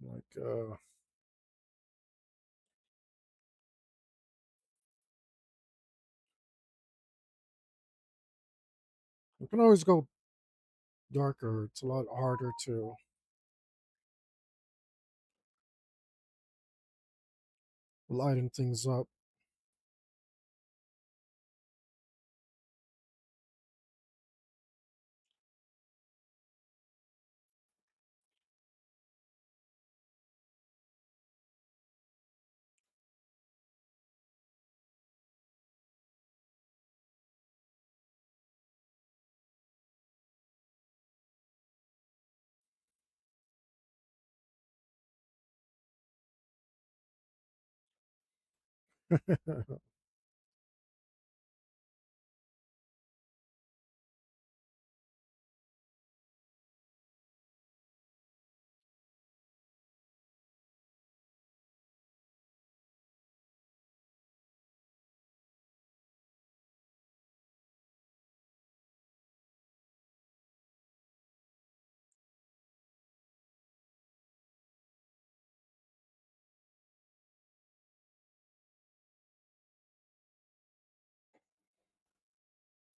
like you can always go darker. It's a lot harder to lighten things up.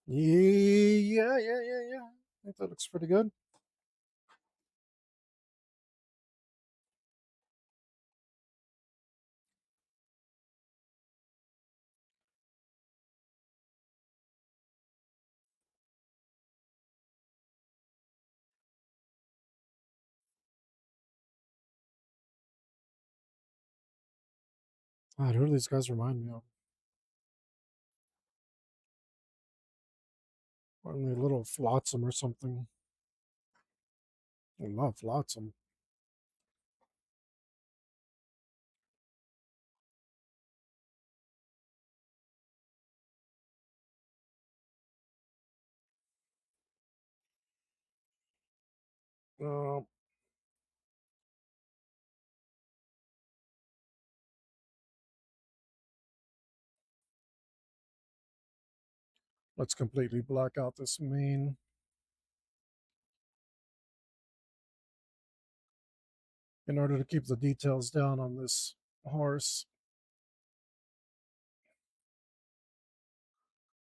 Yeah. I think that looks pretty good. God, who do these guys remind me of? I mean, little flotsam or something. I love flotsam. Uh, let's completely black out this mane in order to keep the details down on this horse.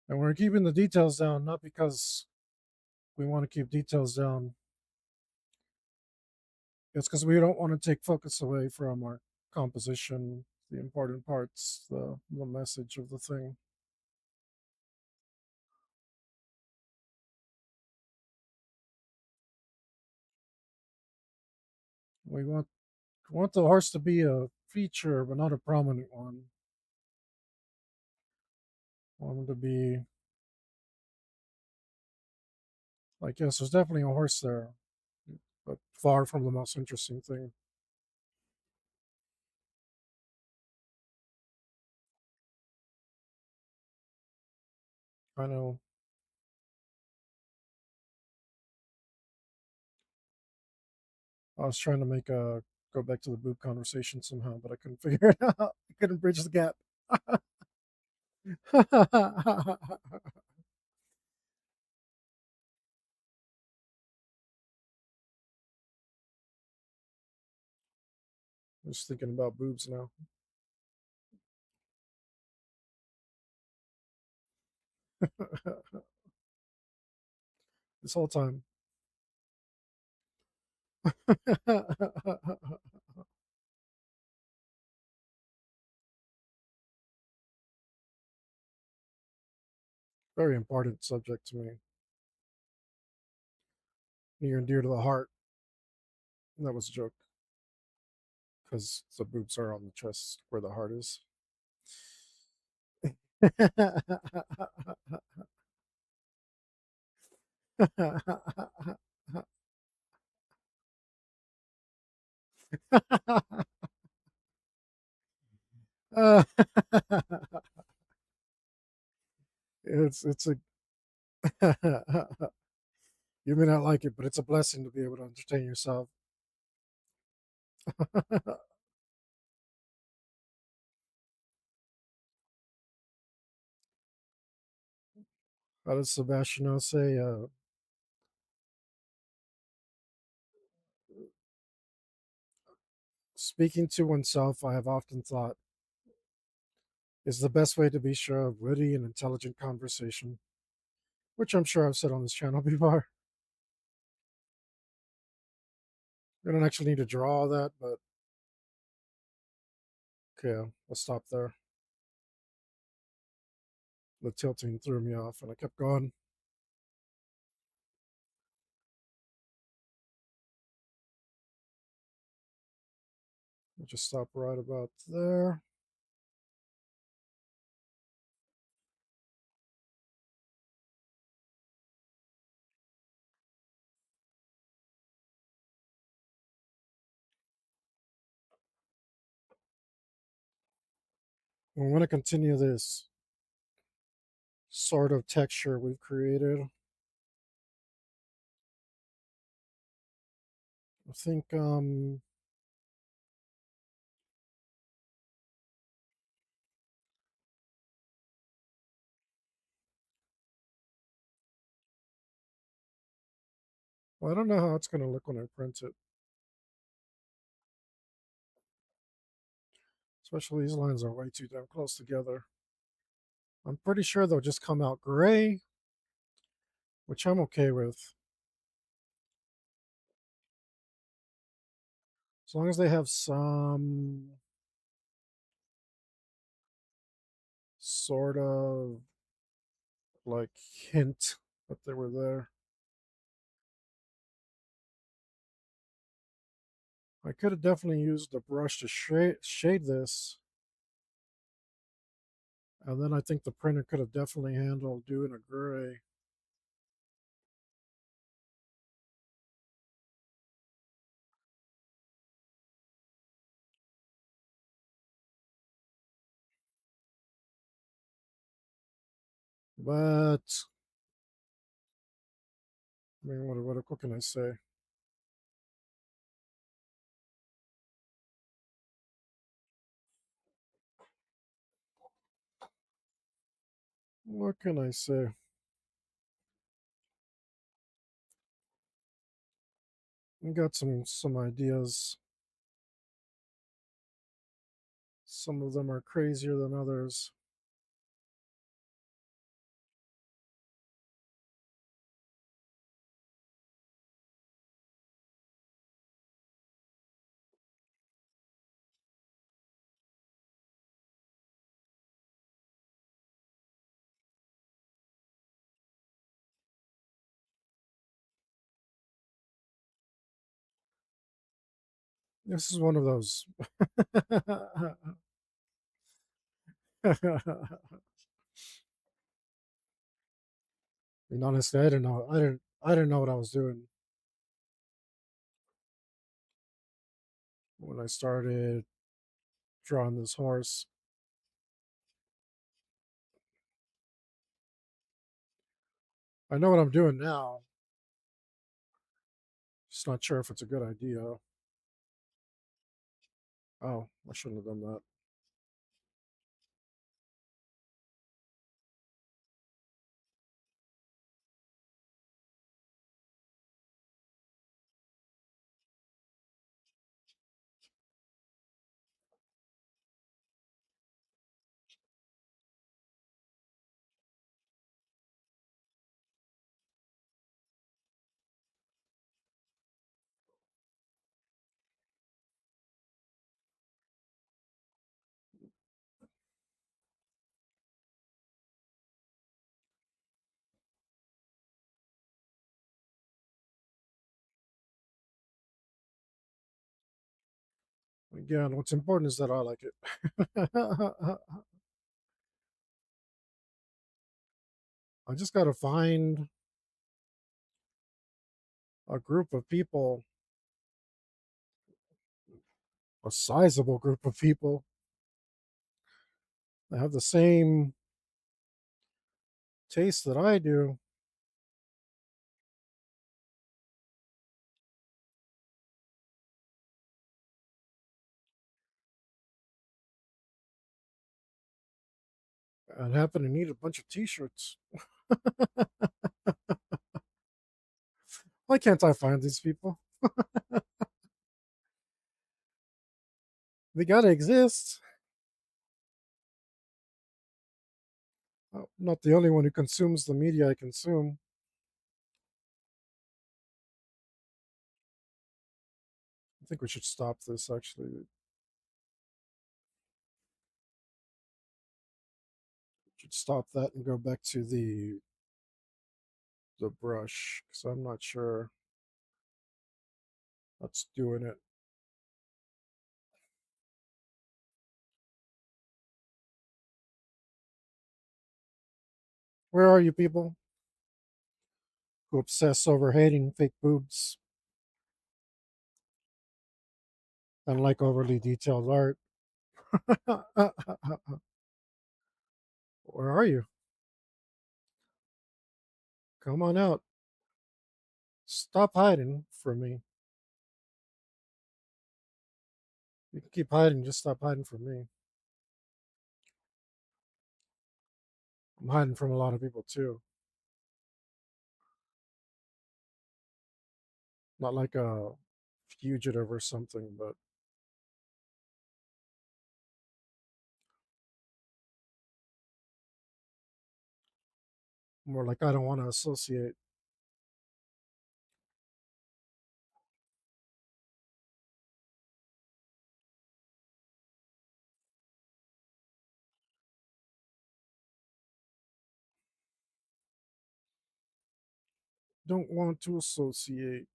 And we're keeping the details down not because we want to keep details down. It's because we don't want to take focus away from our composition, the important parts, the message of the thing. We want the horse to be a feature, but not a prominent one. We want him to be like, yes, there's definitely a horse there, but far from the most interesting thing. I know. I was trying to make a go back to the boob conversation somehow, but I couldn't figure it out. I couldn't bridge the gap. Just thinking about boobs now. This whole time. Very important subject to me. Near and dear to the heart. That was a joke because the boobs are on the chest where the heart is. Uh, it's a you may not like it, but it's a blessing to be able to entertain yourself. How does Sebastian say? Speaking to oneself, I have often thought, is the best way to be sure of witty and intelligent conversation, which I'm sure I've said on this channel before. I don't actually need to draw all that, but okay, I'll stop there. The tilting threw me off, and I kept going. I'll just stop right about there. I'm going to continue this sort of texture we've created. I think well, I don't know how it's going to look when I print it. Especially these lines are way too damn close together. I'm pretty sure they'll just come out gray, which I'm okay with. As long as they have some sort of like hint that they were there. I could have definitely used a brush to shade this. And then I think the printer could have definitely handled doing a gray. But I mean, what can I say? What can I say? I got some ideas. Some of them are crazier than others. This is one of those. And honestly, I didn't know. I didn't know what I was doing when I started drawing this horse. I know what I'm doing now. Just not sure if it's a good idea. Oh, I shouldn't have done that. Again, what's important is that I like it. I just got to find a group of people, a sizable group of people that have the same taste that I do. And happen to need a bunch of t-shirts. Why can't I find these people? They gotta exist. I'm not the only one who consumes the media I consume. I think we should stop this actually. We should stop that and go back to the brush because I'm not sure that's doing it. Where are you people who obsess over hating fake boobs and like overly detailed art? Where are you? Come on out. Stop hiding from me. You can keep hiding, just stop hiding from me. I'm hiding from a lot of people too. Not like a fugitive or something, but more like I don't want to associate. Don't want to associate.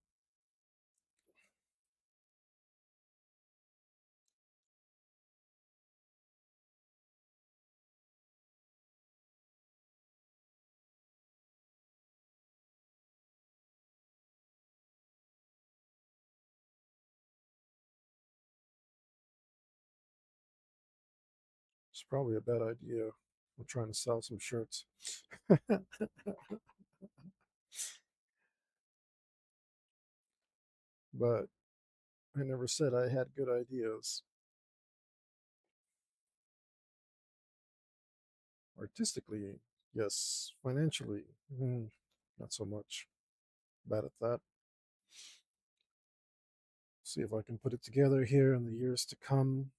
It's probably a bad idea. I'm trying to sell some shirts. But I never said I had good ideas. Artistically, yes. Financially, not so much. Bad at that. See if I can put it together here in the years to come.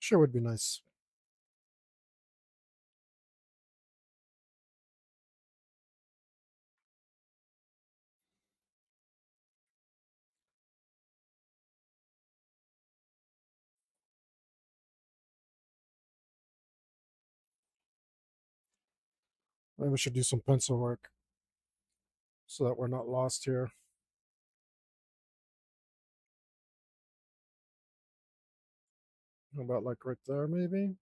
Sure would be nice. Maybe we should do some pencil work so that we're not lost here. How about like right there, maybe?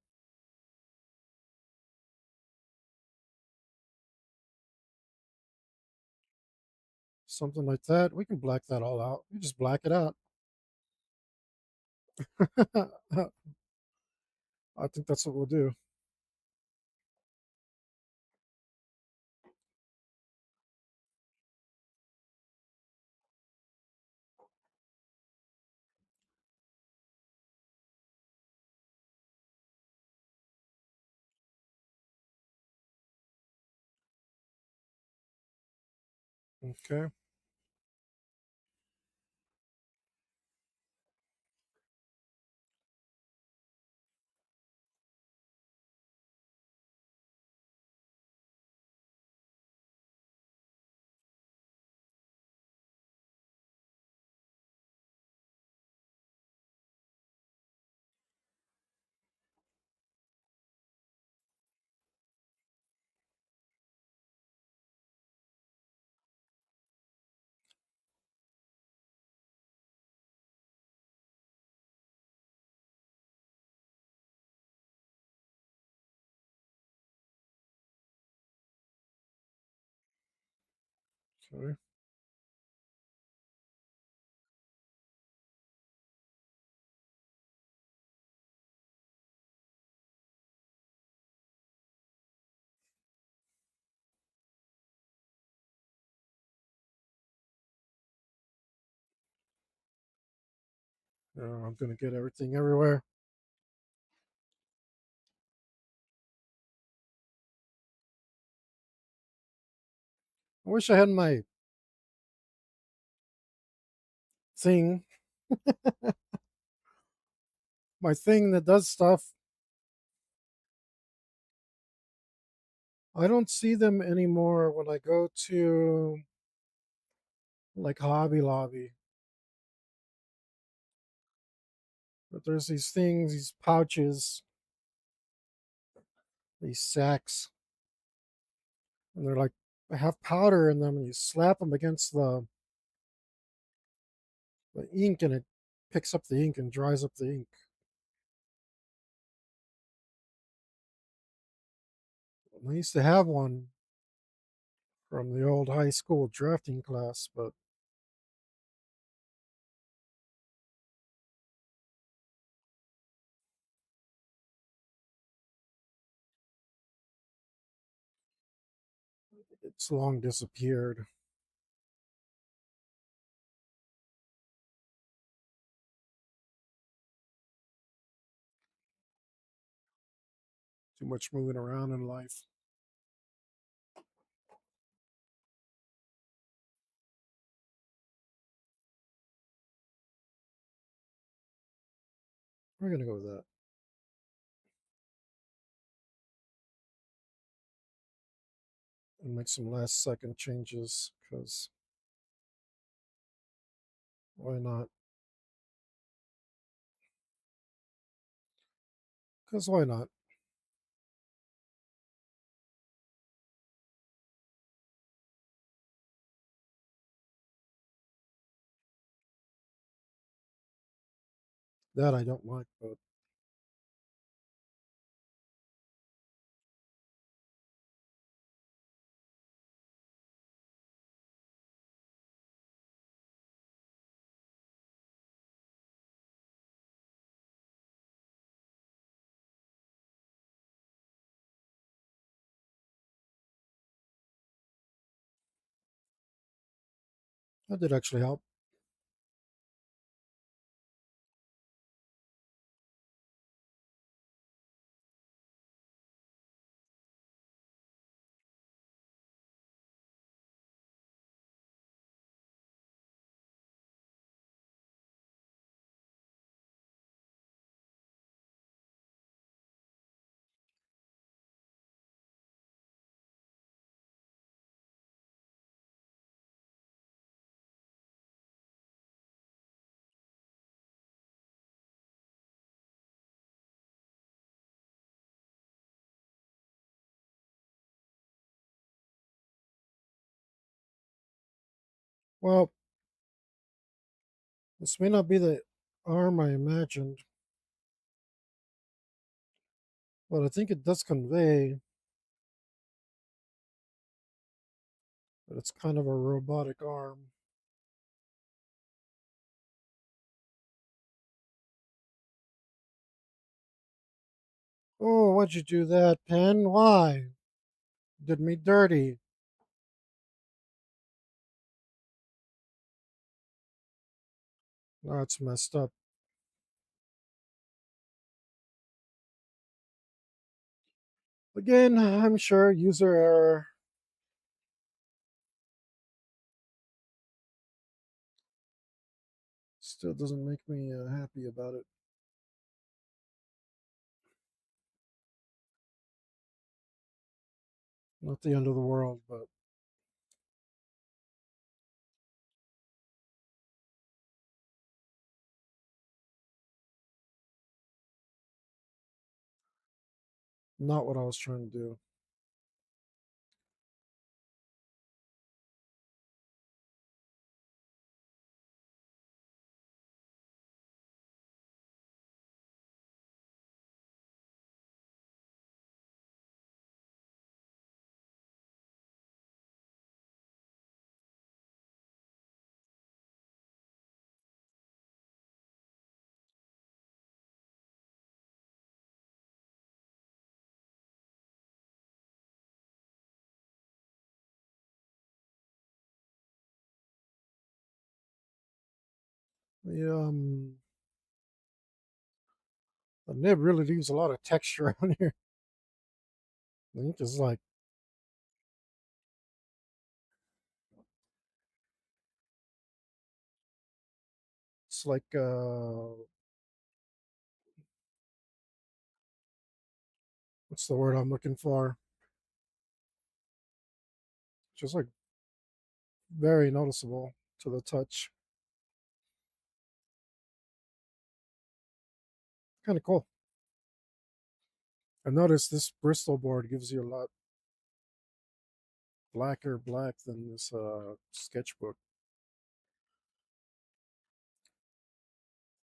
something like that. We can black that all out. We just black it out. I think that's what we'll do. Okay. Okay. I'm gonna get everything everywhere. I wish I had thing, my thing that does stuff. I don't see them anymore when I go to like Hobby Lobby. But there's these things, these pouches, these sacks, and they're like they have powder in them, and you slap them against the ink, and it picks up the ink and dries up the ink. I used to have one from the old high school drafting class, but it's long disappeared. Too much moving around in life. We're gonna go with that and make some last second changes because why not? Because why not? That I don't like, but that did actually help. Well, this may not be the arm I imagined, but I think it does convey but it's kind of a robotic arm. Oh, why'd you do that, pen? Why? Did me dirty. That's messed up. Again, I'm sure user error. Still doesn't make me happy about it. Not the end of the world, but not what I was trying to do. The the nib really leaves a lot of texture on here. The ink is like it's like what's the word I'm looking for? Just like very noticeable to the touch. Kind of cool. I noticed this Bristol board gives you a lot blacker black than this sketchbook,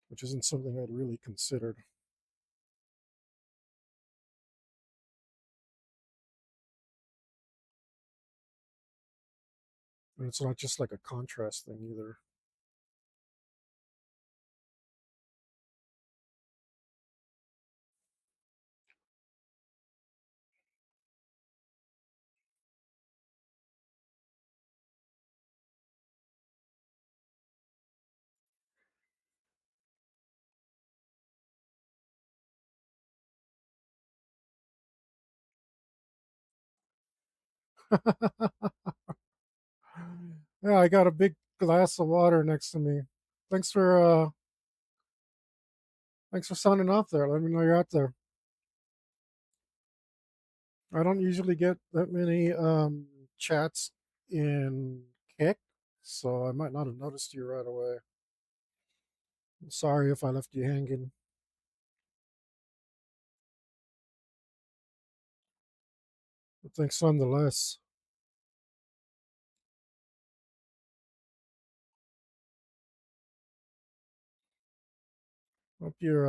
which isn't something I'd really considered. And it's not just like a contrast thing either. Yeah, I got a big glass of water next to me. Thanks for uh thanks for signing off there. Let me know you're out there. I don't usually get that many chats in Kick, so I might not have noticed you right away. Sorry if I left you hanging. But thanks nonetheless. Hope you're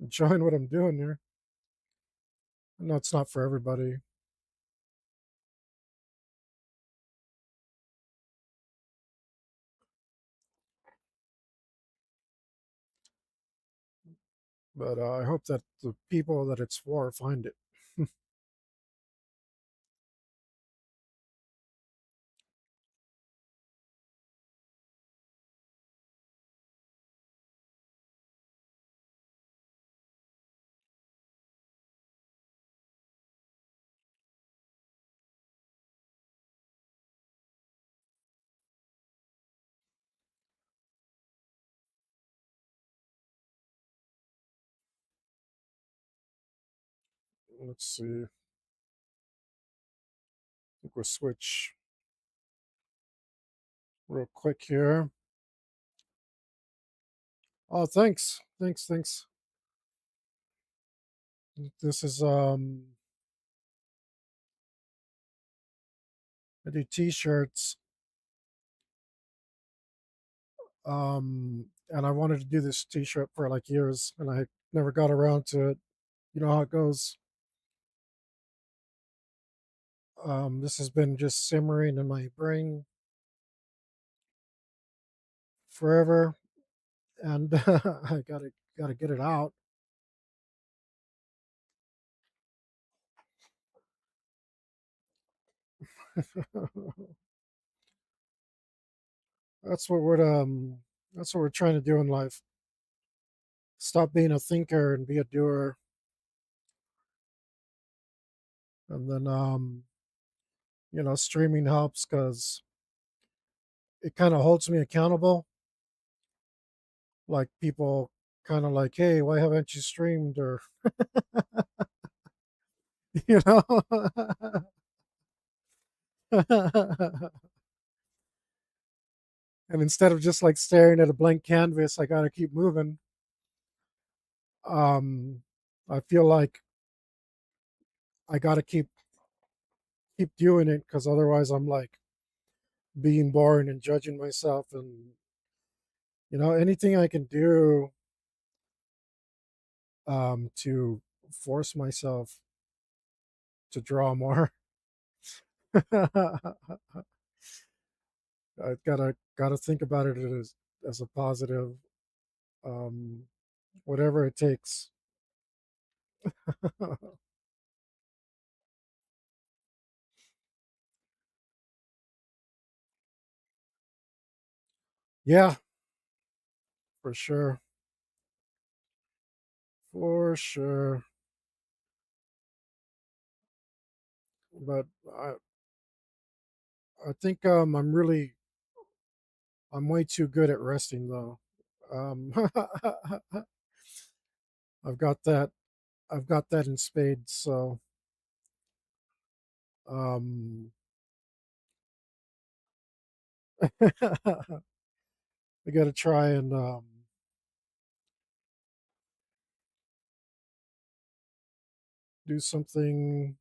enjoying what I'm doing here. I know it's not for everybody, but I hope that the people that it's for find it. Let's see. I think we'll switch real quick here. Oh, thanks. Thanks. This is I do t-shirts. And I wanted to do this t-shirt for like years and I never got around to it. You know how it goes. This has been just simmering in my brain forever, and I gotta get it out. That's what we're that's what we're trying to do in life. Stop being a thinker and be a doer. And then streaming helps because it kind of holds me accountable. Like people kind of like, hey, why haven't you streamed? Or you know. And instead of just like staring at a blank canvas, I gotta keep moving. Um, I feel like I gotta keep doing it because otherwise I'm like being boring and judging myself, and anything I can do to force myself to draw more. I gotta think about it as a positive, um, whatever it takes. Yeah, for sure, for sure. But I think I'm way too good at resting though. I've got that I've got that in spades. So um, I got to try and do something.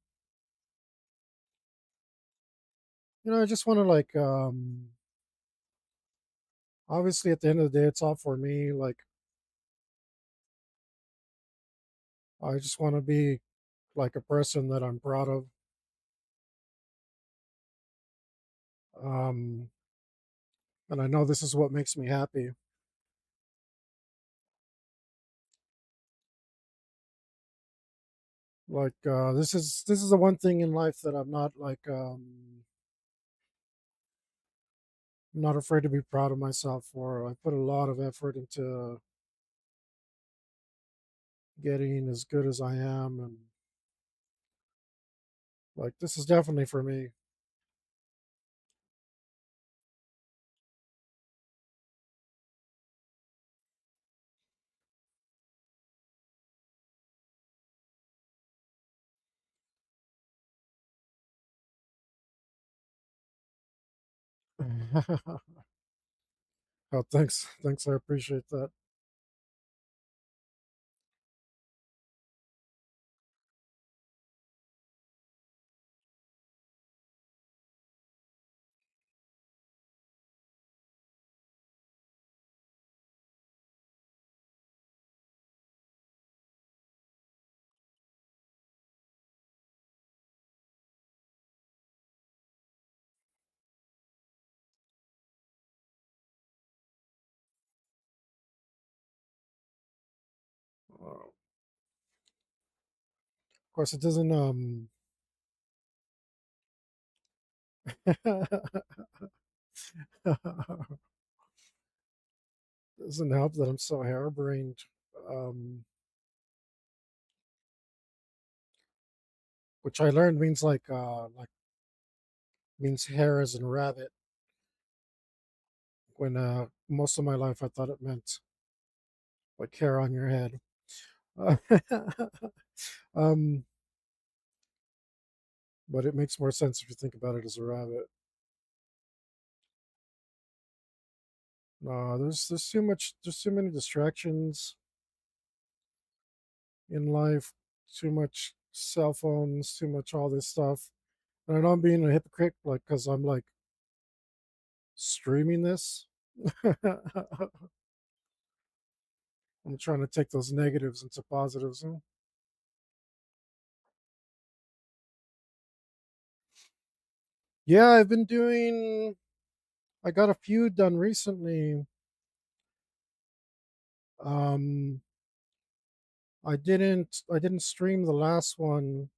I just want to like obviously at the end of the day, it's all for me. Like I just want to be like a person that I'm proud of. Um, and I know this is what makes me happy. Like this is the one thing in life that I'm not like I'm not afraid to be proud of myself for. I put a lot of effort into getting as good as I am, and like this is definitely for me. Oh, thanks. I appreciate that. Of course, it doesn't doesn't help that I'm so harebrained. Um, which I learned means like means hair as in rabbit. When most of my life I thought it meant like hair on your head. Uh, um, but it makes more sense if you think about it as a rabbit. No, there's too many distractions in life, too much cell phones, too much all this stuff. And I know I'm being a hypocrite, like because I'm like streaming this. I'm trying to take those negatives into positives. Yeah, I've been doing. I got a few done recently. Um, I didn't stream the last one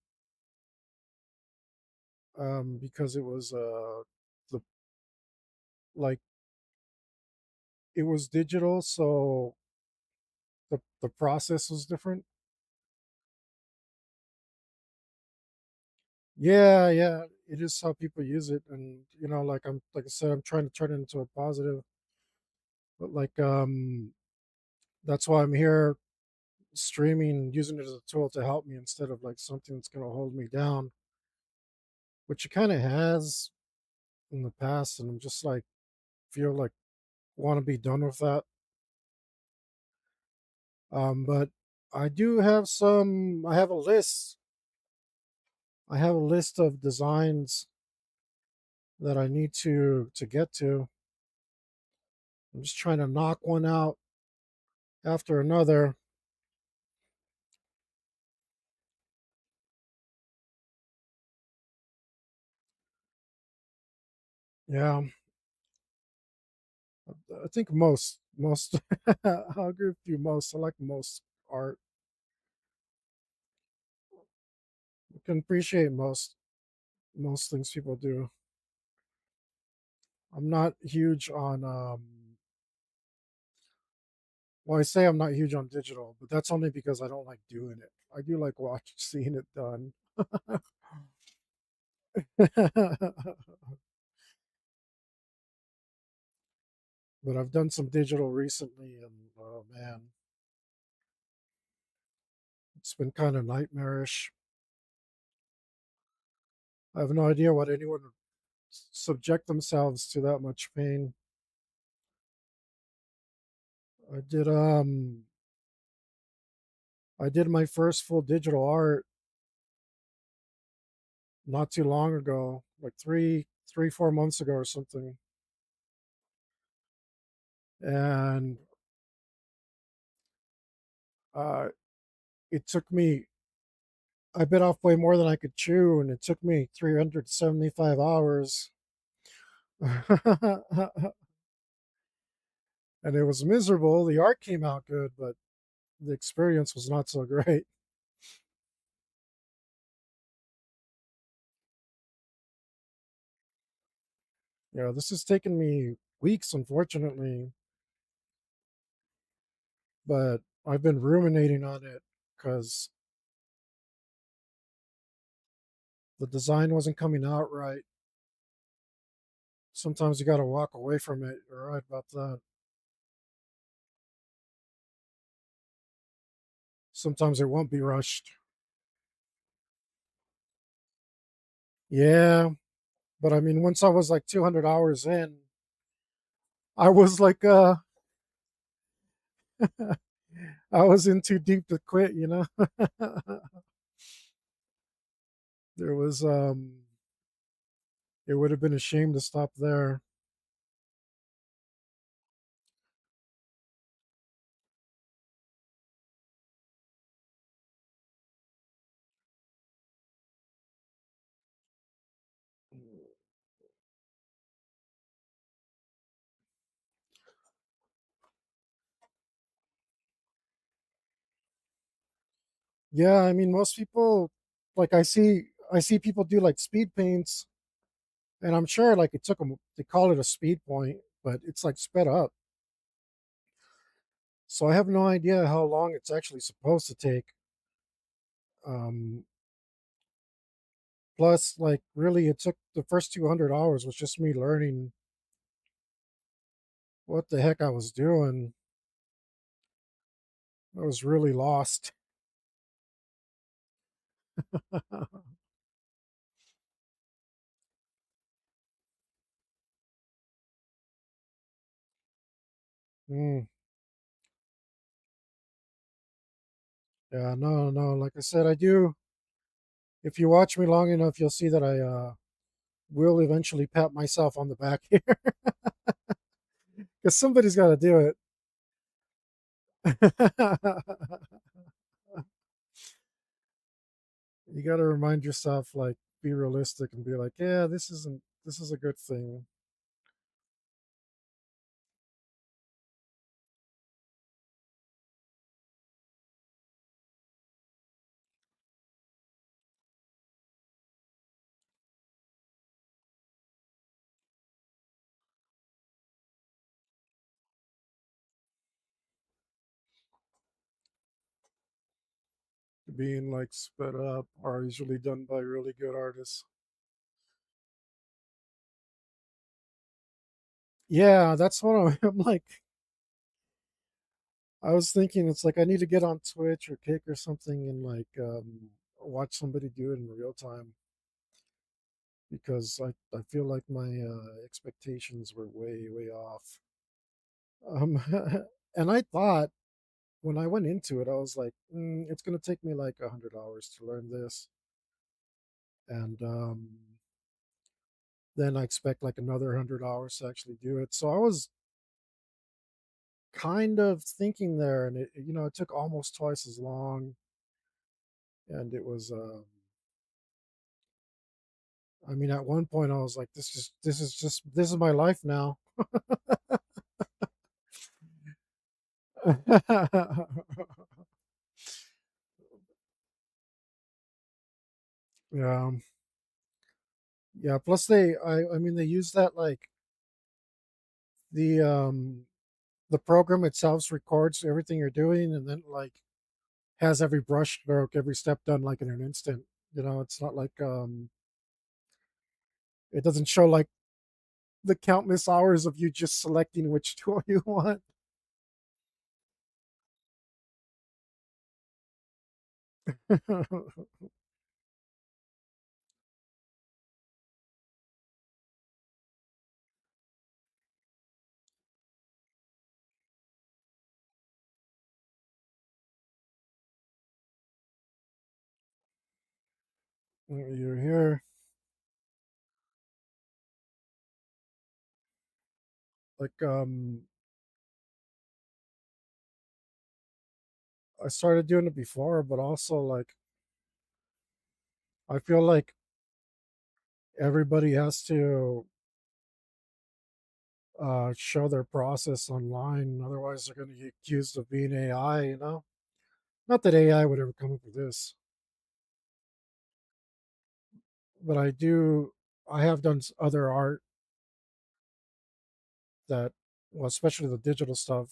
because it was the like it was digital, so the process was different. Yeah, yeah, it is how people use it, and like I said, I'm trying to turn it into a positive. But that's why I'm here streaming, using it as a tool to help me instead of like something that's gonna hold me down, which it kind of has in the past, and I'm just like feel like want to be done with that. But I do have some. I have a list. I have a list of designs that I need to get to. I'm just trying to knock one out after another. Yeah, I think most. I'll agree with you. Most I like most art. I can appreciate most things people do. I'm not huge on. Well, I say I'm not huge on digital, but that's only because I don't like doing it. I do like watching, seeing it done. But I've done some digital recently, and oh man, it's been kind of nightmarish. I have no idea what anyone would subject themselves to that much pain. I did I did my first full digital art not too long ago, like 4 months ago or something. And uh it took me I bit off way more than I could chew, and it took me 375 hours. And it was miserable. The art came out good, but the experience was not so great. Yeah, this has taken me weeks, unfortunately, but I've been ruminating on it because the design wasn't coming out right. Sometimes you got to walk away from it. You're right about that. Sometimes it won't be rushed. Yeah, but I mean, once I was like 200 hours in, I was like, I was in too deep to quit. There was, it would have been a shame to stop there. Yeah, I mean, most people, like I see people do like speed paints, and I'm sure like it took them, they call it a speed point, but it's like sped up. So I have no idea how long it's actually supposed to take. Um, Plus, like, really, it took the first 200 hours was just me learning what the heck I was doing. I was really lost. Mm, yeah, no, no. Like I said, I do. If you watch me long enough, you'll see that I will eventually pat myself on the back here because somebody's got to do it. You got to remind yourself, like, be realistic and be like, yeah, this isn't. this is a good thing. Being like sped up are usually done by really good artists. Yeah, that's what I'm like. I was thinking it's like I need to get on Twitch or Kick or something and like watch somebody do it in real time because I feel like my expectations were way off. Um, and I thought when I went into it, I was like, it's gonna take me like 100 hours to learn this, and then I expect like another 100 hours to actually do it. So I was kind of thinking there, and it took almost twice as long, and it was I mean, at one point I was like, this is my life now. Yeah, yeah. Plus, I mean, they use that like the um the program itself records everything you're doing, and then like has every brush stroke, every step done like in an instant. It's not like it doesn't show like the countless hours of you just selecting which tool you want. You're here. Like I started doing it before, but also like I feel like everybody has to show their process online, otherwise they're going to get accused of being AI. Not that AI would ever come up with this, but I have done other art that, well, especially the digital stuff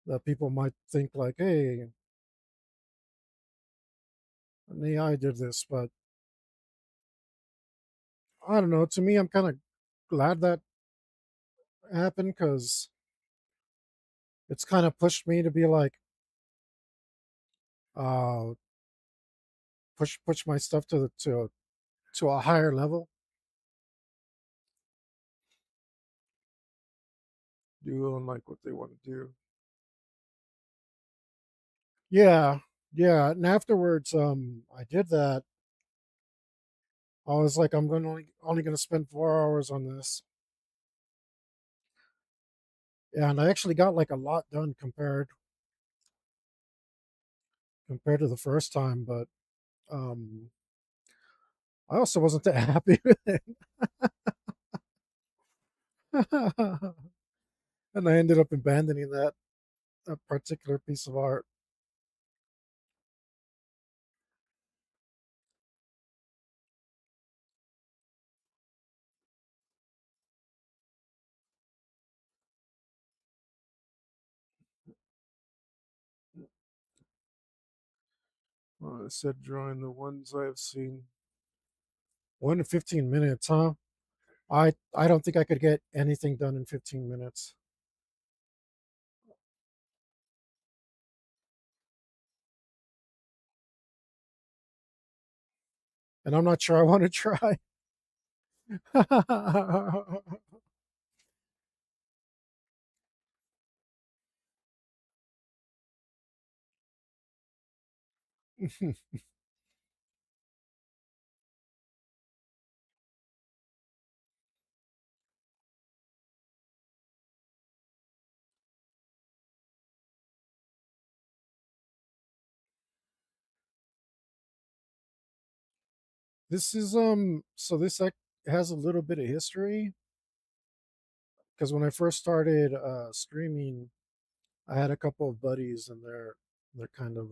that people might think like, hey, an AI did this, but I don't know. To me, I'm kind of glad that happened because it's kind of pushed me to be like, uh, push my stuff to a higher level, doing like what they want to do. Yeah, yeah. And afterwards, I did that. I was like, I'm going to only going to spend 4 hours on this, and I actually got like a lot done compared to the first time. But um, I also wasn't that happy with it, and I ended up abandoning that particular piece of art. I said drawing the ones I've seen. 1 to 15 minutes, huh? I don't think I could get anything done in 15 minutes, and I'm not sure I want to try. This is so this has a little bit of history because when I first started streaming, I had a couple of buddies and they're kind of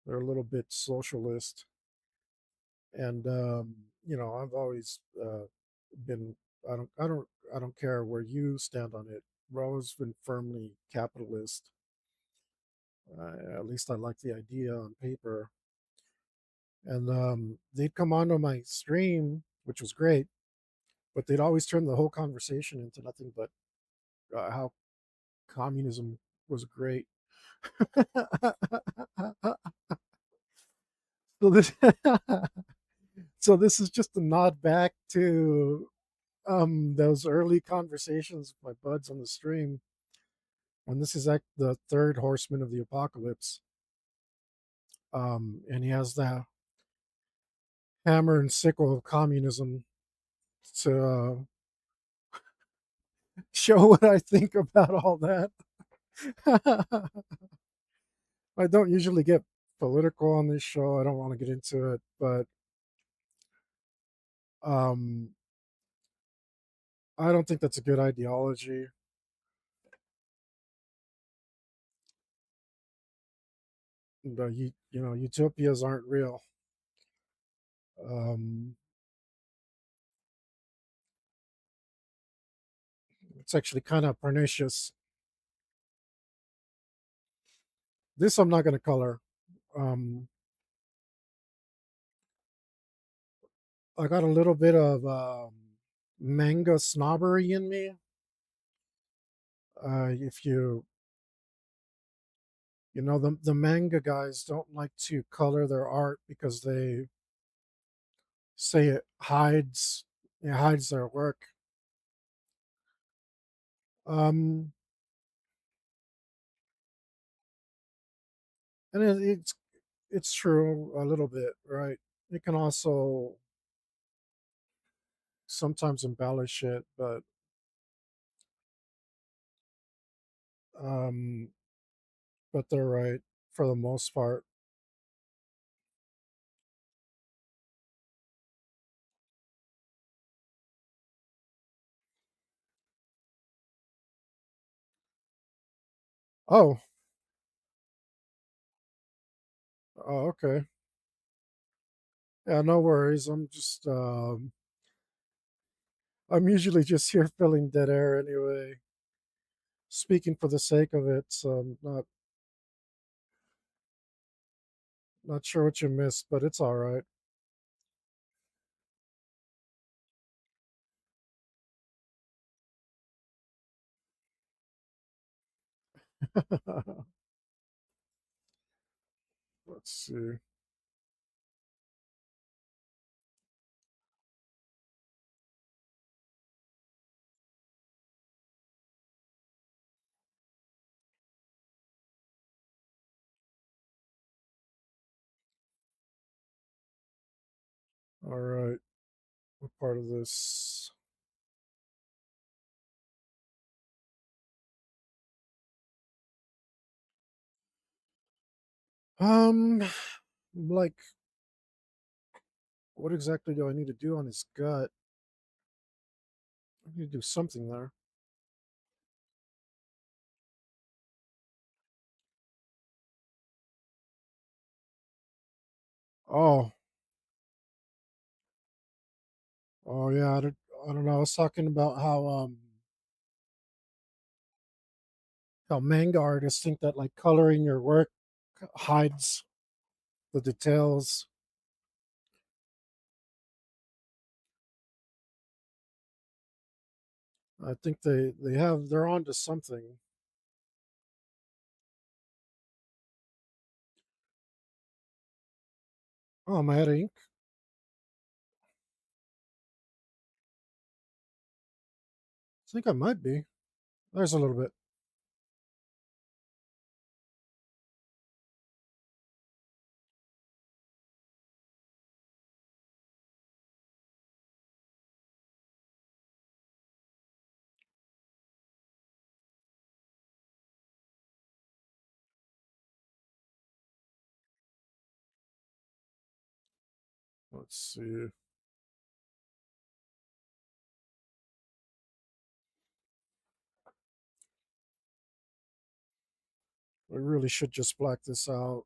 they're a little bit socialist, and I've always been I don't care where you stand on it. I've always been firmly capitalist. At least I like the idea on paper. And they'd come onto my stream, which was great, but they'd always turn the whole conversation into nothing but how communism was great. so this, so this is just a nod back to those early conversations with my buds on the stream, and this is like the third horseman of the apocalypse. And he has the hammer and sickle of communism to show what I think about all that. I don't usually get political on this show. I don't want to get into it, but um, I don't think that's a good ideology. Utopias aren't real. Um, it's actually kind of pernicious. This I'm not going to color. Um, I got a little bit of manga snobbery in me. If the manga guys don't like to color their art because they say it hides their work. Um, and it's true a little bit, right? It can also sometimes embellish it, um, but they're right for the most part. Oh, okay. Yeah, no worries. I'm usually just here filling dead air anyway, speaking for the sake of it. So I'm not sure what you missed, but it's all right. Let's see. All right. What part of this? Um, like, what exactly do I need to do on his gut? I need to do something there. Oh, oh yeah. I don't know. I was talking about how manga artists think that like coloring your work hides the details. I think they're onto something. Oh, am I out of ink? I think I might be. There's a little bit. Let's see. We really should just black this out.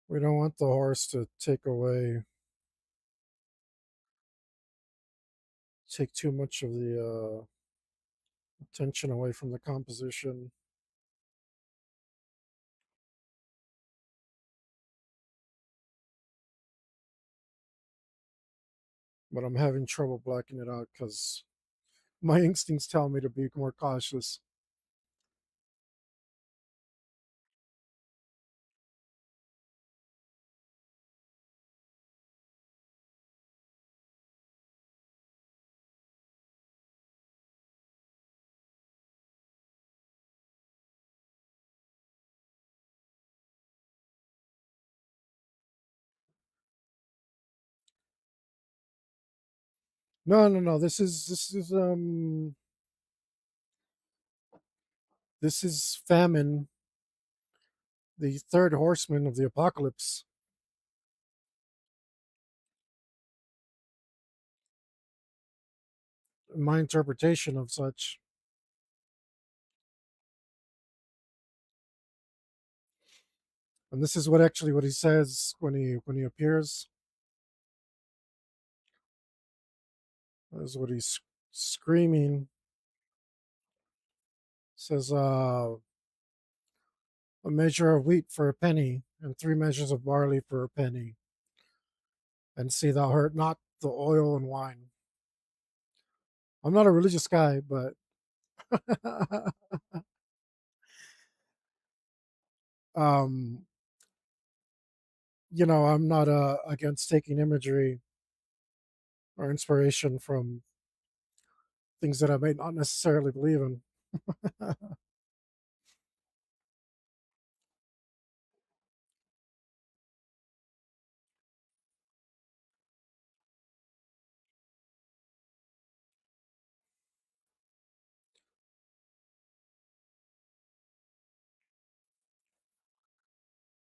We don't want the horse to take too much of the attention away from the composition. But I'm having trouble blacking it out because my instincts tell me to be more cautious. No, no, no. This is Famine, the third horseman of the apocalypse. My interpretation of such. And this is what he says when he appears. This is what he's screaming. Says a measure of wheat for a penny, and 3 measures of barley for a penny. And see thou hurt not the oil and wine. I'm not a religious guy, but um, I'm not against taking imagery or inspiration from things that I may not necessarily believe in.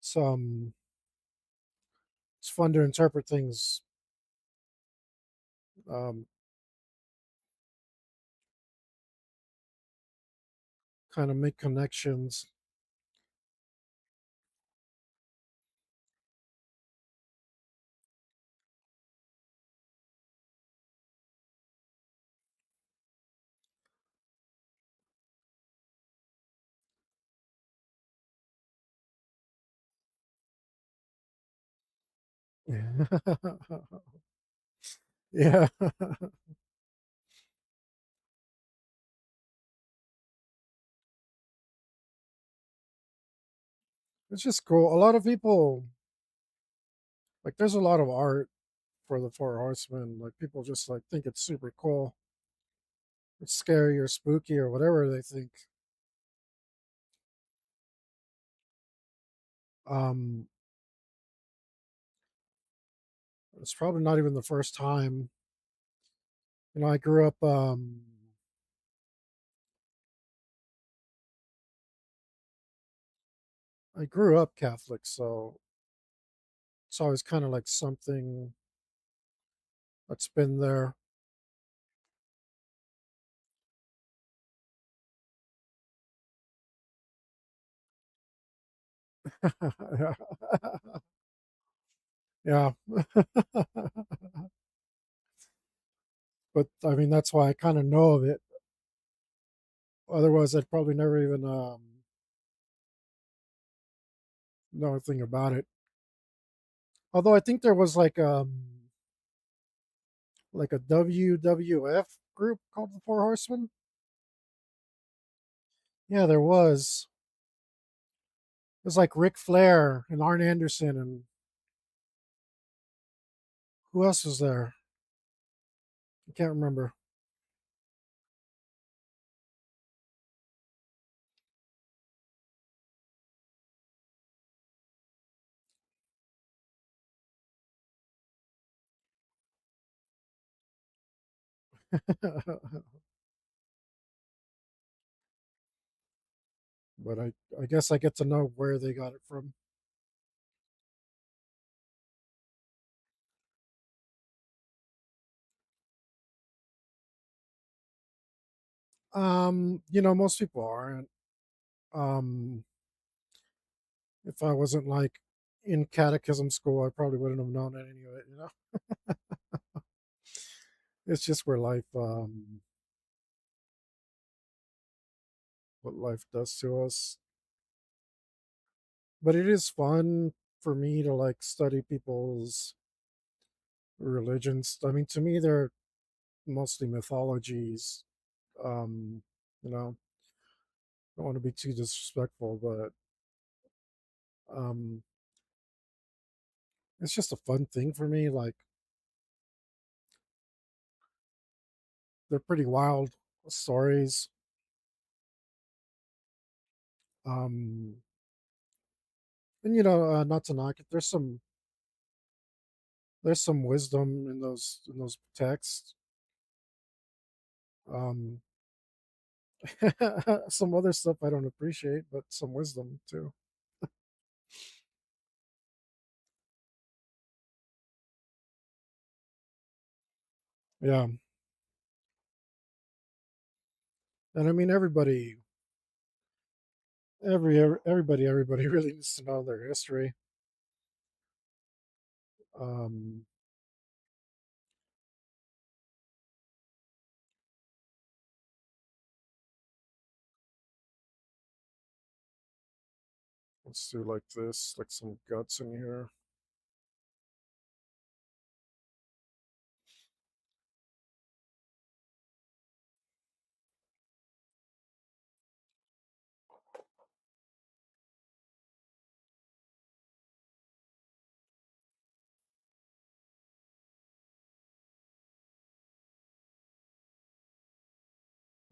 So it's fun to interpret things, um, kind of make connections. Yeah, it's just cool. A lot of people like there's a lot of art for the Four Horsemen. Like people just like think it's super cool. It's scary or spooky or whatever they think. Um, it's probably not even the first time. I grew up. I grew up Catholic, so it's always kind of like something that's been there. Yeah, but I mean that's why I kind of know of it. Otherwise, I'd probably never even know anything about it. Although I think there was like a WWF group called the Four Horsemen. Yeah, there was. It was like Ric Flair and Arn Anderson and who else was there? I can't remember. But I guess I get to know where they got it from. Most people aren't. Um, if I wasn't like in catechism school, I probably wouldn't have known any of it. It's just where life, what life does to us. But it is fun for me to like study people's religions. I mean, to me, they're mostly mythologies. Um, you know, I don't want to be too disrespectful, but um, it's just a fun thing for me. Like, they're pretty wild stories. Um, and not to knock it, there's some wisdom in those texts. Um, some other stuff I don't appreciate, but some wisdom too. Yeah, and I mean everybody really needs to know their history. Um, let's do like this, like some guts in here.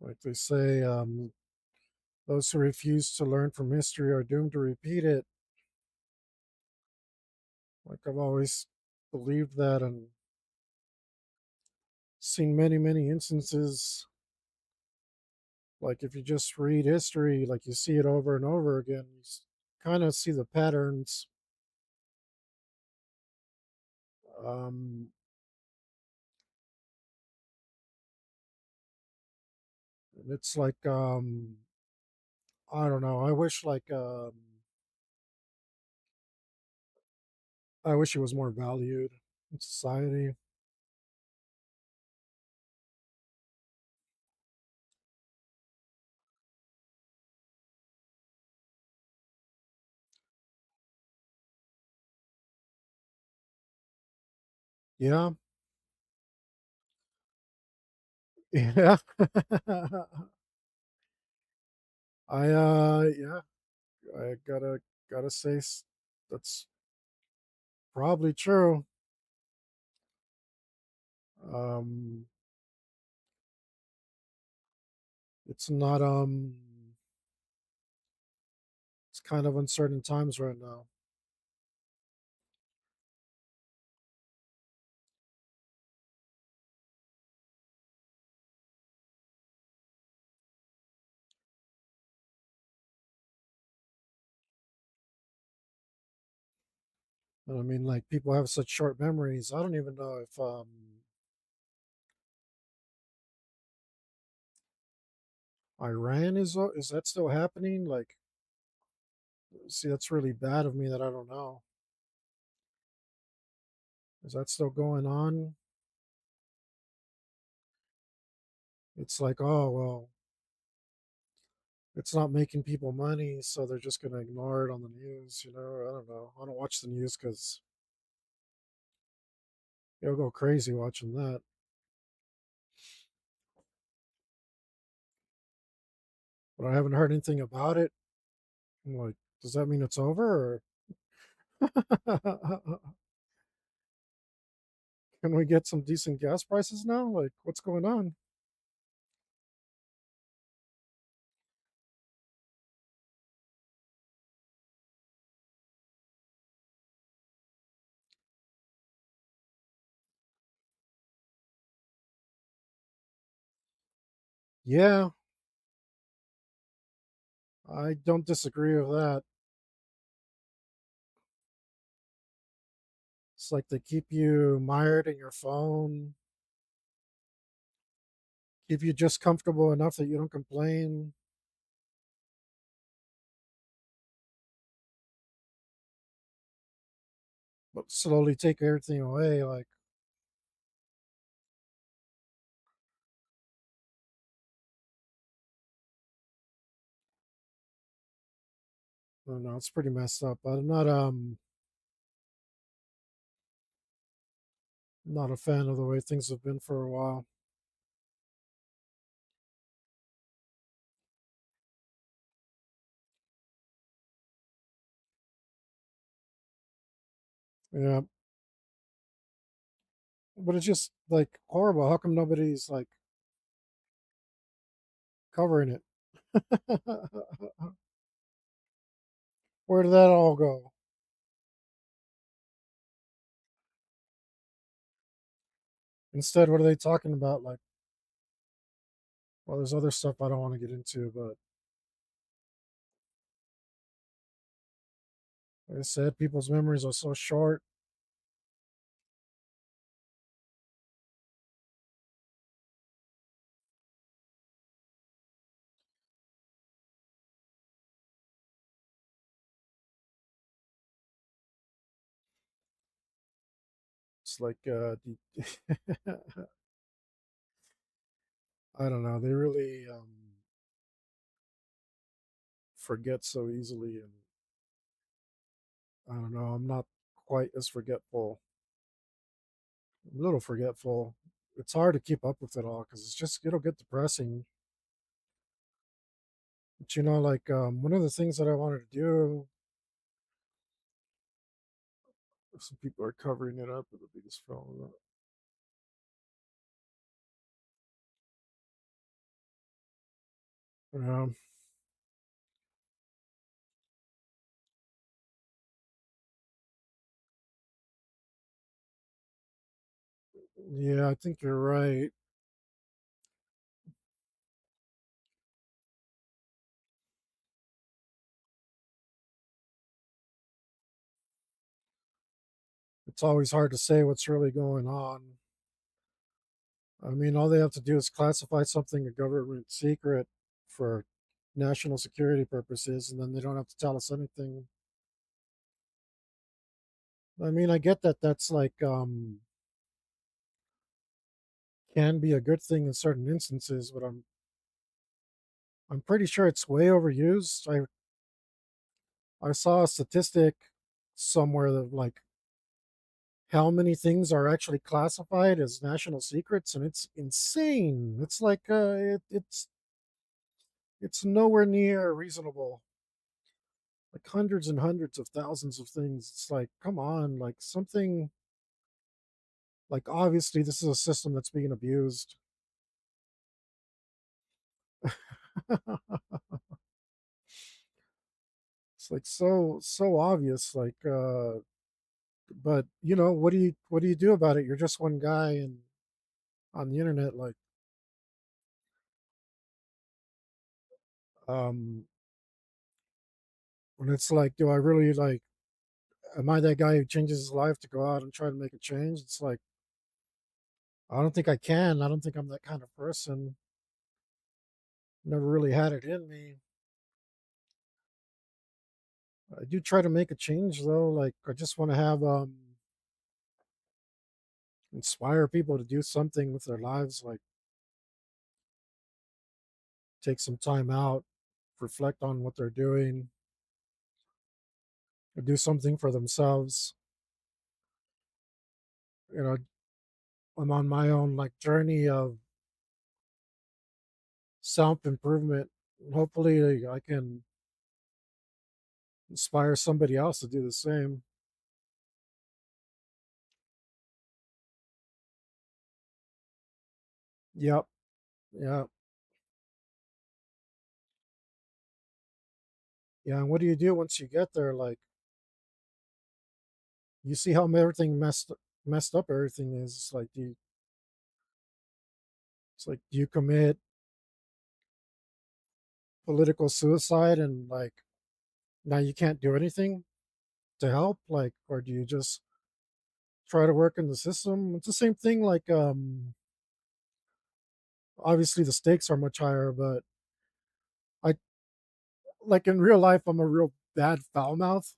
Like they say, those who refuse to learn from history are doomed to repeat it. Like I've always believed that and seen many, many instances. Like if you just read history, like you see it over and over again, you kind of see the patterns. Um, and it's like I don't know. I wish it was more valued in society. Yeah, yeah. Yeah, I gotta say that's probably true. Um, it's not it's kind of uncertain times right now. And I mean, like people have such short memories. I don't even know if Iran is that still happening? Like, see, that's really bad of me that I don't know. Is that still going on? It's like, oh well, it's not making people money, so they're just gonna ignore it on the news. I don't know. I don't watch the news because you'll go crazy watching that. But I haven't heard anything about it. I'm like, does that mean it's over? Or can we get some decent gas prices now? Like, what's going on? Yeah, I don't disagree with that. It's like they keep you mired in your phone, keep you just comfortable enough that you don't complain, but slowly take everything away. Like, I don't know, it's pretty messed up. I'm not a fan of the way things have been for a while. Yeah, but it's just like horrible. How come nobody's like covering it? Where did that all go? Instead, what are they talking about? Like, well, there's other stuff I don't want to get into, but like I said, people's memories are so short. It's like, I don't know. They really forget so easily, and I don't know. I'm not quite as forgetful. I'm a little forgetful. It's hard to keep up with it all because it's just it'll get depressing. But like one of the things that I wanted to do, some people are covering it up with the biggest phone. Um, yeah, I think you're right. It's always hard to say what's really going on. I mean, all they have to do is classify something a government secret for national security purposes, and then they don't have to tell us anything. I mean, I get that that's like can be a good thing in certain instances, but I'm pretty sure it's way overused. I saw a statistic somewhere that like how many things are actually classified as national secrets, and it's insane. It's like it's nowhere near reasonable. Like hundreds and hundreds of thousands of things. It's like, come on, like something like obviously this is a system that's being abused. It's like so obvious. Like but what do you do about it? You're just one guy and on the internet, like um when it's like, do I really like am I that guy who changes his life to go out and try to make a change? It's like I don't think I can. I don't think I'm that kind of person. Never really had it in me. I do try to make a change though. Like I just want to have inspire people to do something with their lives, like take some time out, reflect on what they're doing, or do something for themselves. You know, I'm on my own like journey of self improvement. Hopefully, I can inspire somebody else to do the same. Yep. Yeah. Yeah. And what do you do once you get there? Like you see how everything messed up everything is. It's like do you commit? political suicide and like now you can't do anything to help? Like, or do you just try to work in the system? It's the same thing. Like, obviously the stakes are much higher, but I like in real life, I'm a real bad foul mouth.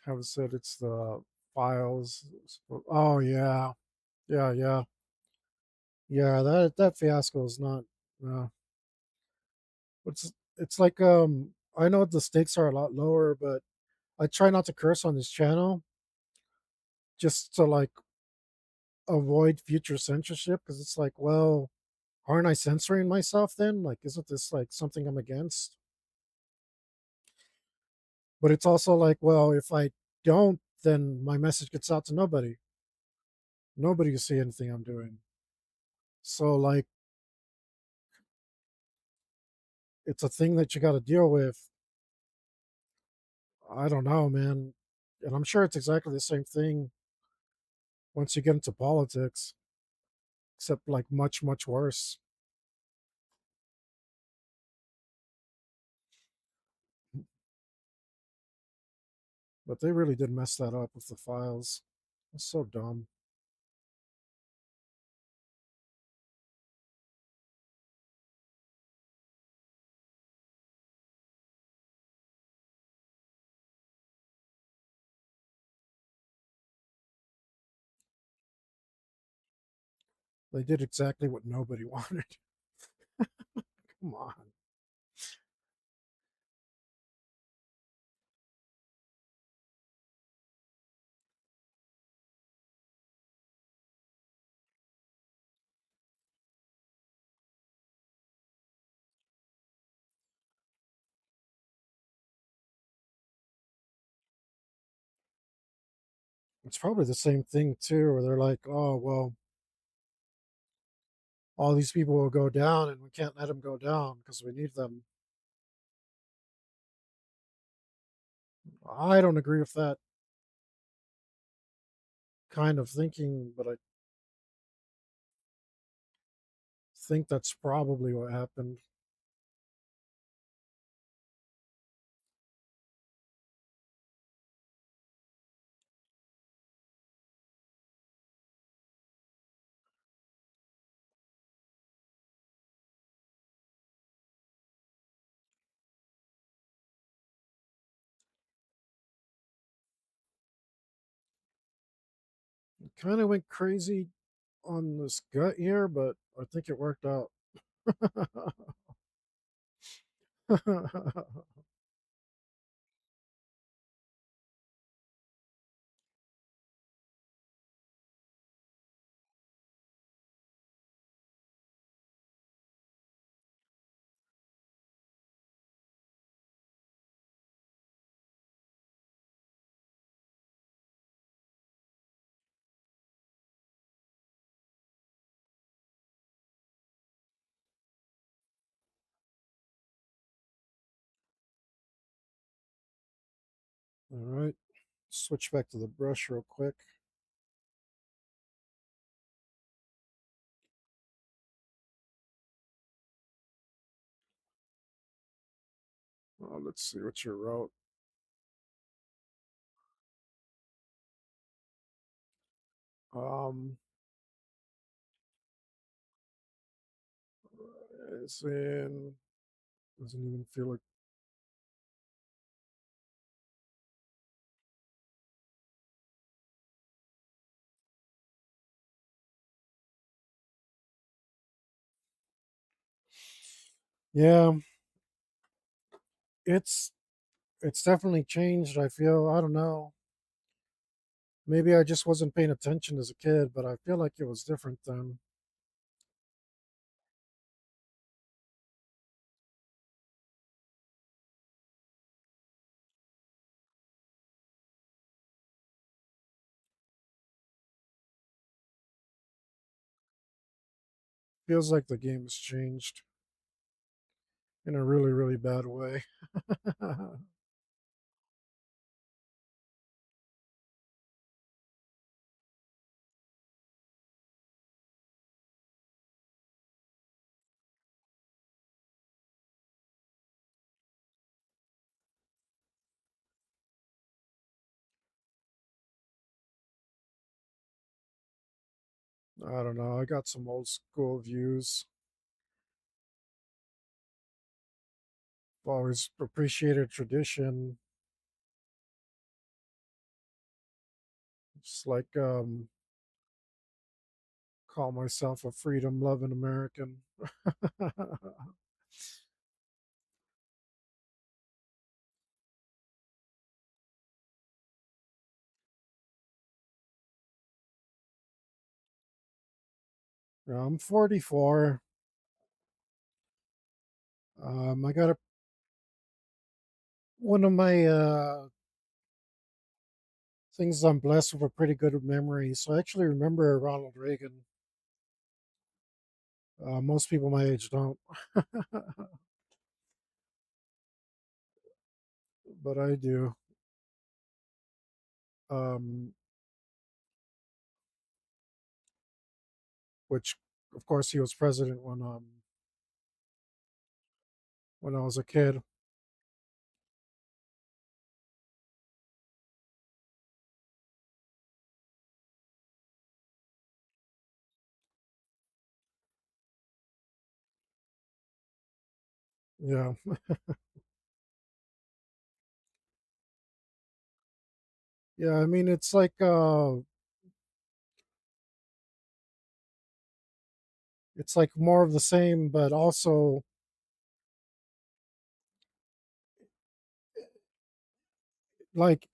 Have said it's the files. Oh yeah, yeah. Yeah, that fiasco is not. Uh, it's like I know the stakes are a lot lower, but I try not to curse on this channel just to like avoid future censorship because it's like, well, aren't I censoring myself then? Like, isn't this like something I'm against? But it's also like, well, if I don't, then my message gets out to nobody. Nobody can see anything I'm doing. So like, it's a thing that you got to deal with. I don't know, man. And I'm sure it's exactly the same thing once you get into politics, except like much, much worse. But they really did mess that up with the files. It's so dumb. They did exactly what nobody wanted. Come on. It's probably the same thing too, where they're like, oh, well, all these people will go down and we can't let them go down because we need them. I don't agree with that kind of thinking, but I think that's probably what happened. It kind of went crazy on this gut here, but I think it worked out. All right, switch back to the brush real quick. Let's see what you wrote. Um, it's in. Doesn't even feel like. Yeah, it's it's definitely changed. I feel. I don't know. Maybe I just wasn't paying attention as a kid, but I feel like it was different then. Feels like the game has changed in a really, really bad way. I don't know. I got some old school views. I've always appreciated tradition. It's like call myself a freedom loving American. I'm 44. I got one of my things I'm blessed with a pretty good memory. So I actually remember Ronald Reagan. Most people my age don't, but I do. Um, which, of course, he was president when I was a kid. Yeah, yeah. I mean, it's like more of the same, but also like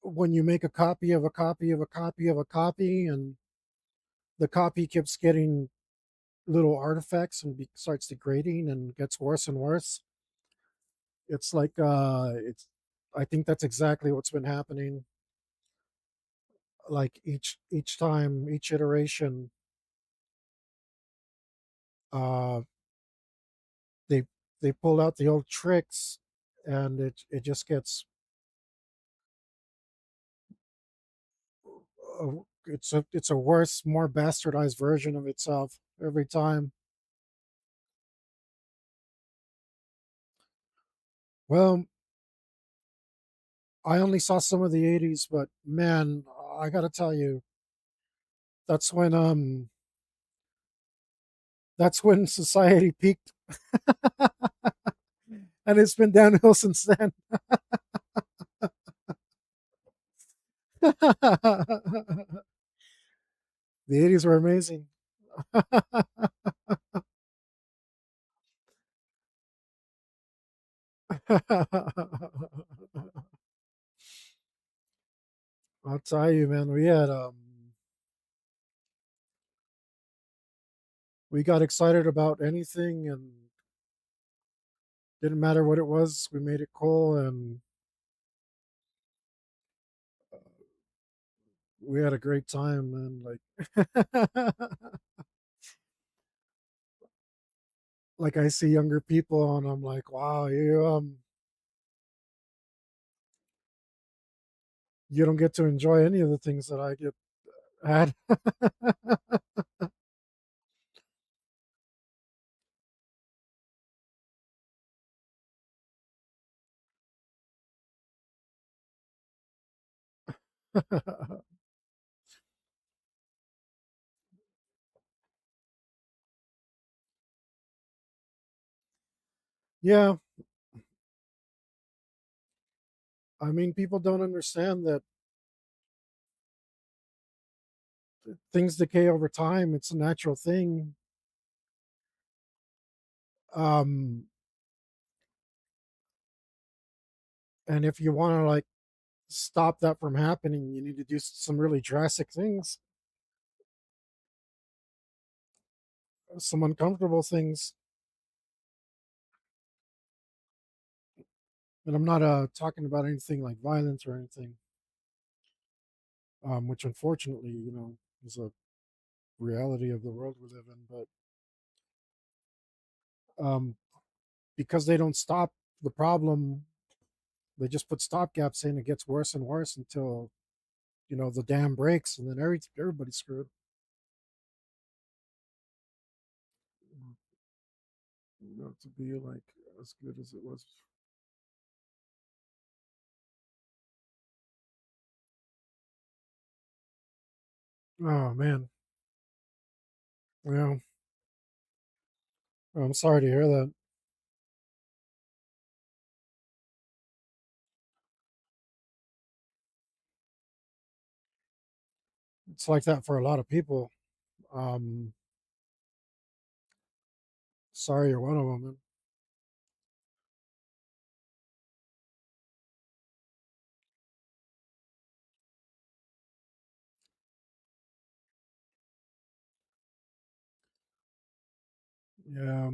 when you make a copy of a copy of a copy of a copy, and the copy keeps getting little artifacts and starts degrading and gets worse and worse. It's like it's. I think that's exactly what's been happening. Like each time, each iteration, uh, they they pull out the old tricks, and it just gets it's a worse, more bastardized version of itself every time. Well, I only saw some of the '80s, but man, I gotta tell you, that's when um that's when society peaked, and it's been downhill since then. The '80s were amazing. I'll tell you, man, we got excited about anything, and didn't matter what it was. We made it cool, and we had a great time, man. Like I see younger people, and I'm like, wow, you don't get to enjoy any of the things that I get had. Yeah, I mean, people don't understand that things decay over time. It's a natural thing. Um, and if you want to like stop that from happening, you need to do some really drastic things, some uncomfortable things. And I'm not talking about anything like violence or anything, which unfortunately, is a reality of the world we live in. But because they don't stop the problem, they just put stopgaps in. It gets worse and worse until the dam breaks, and then everybody's screwed. Not to be like as good as it was. Oh man, Yeah, I'm sorry to hear that. It's like that for a lot of people. Um, Sorry you're one of them. Yeah,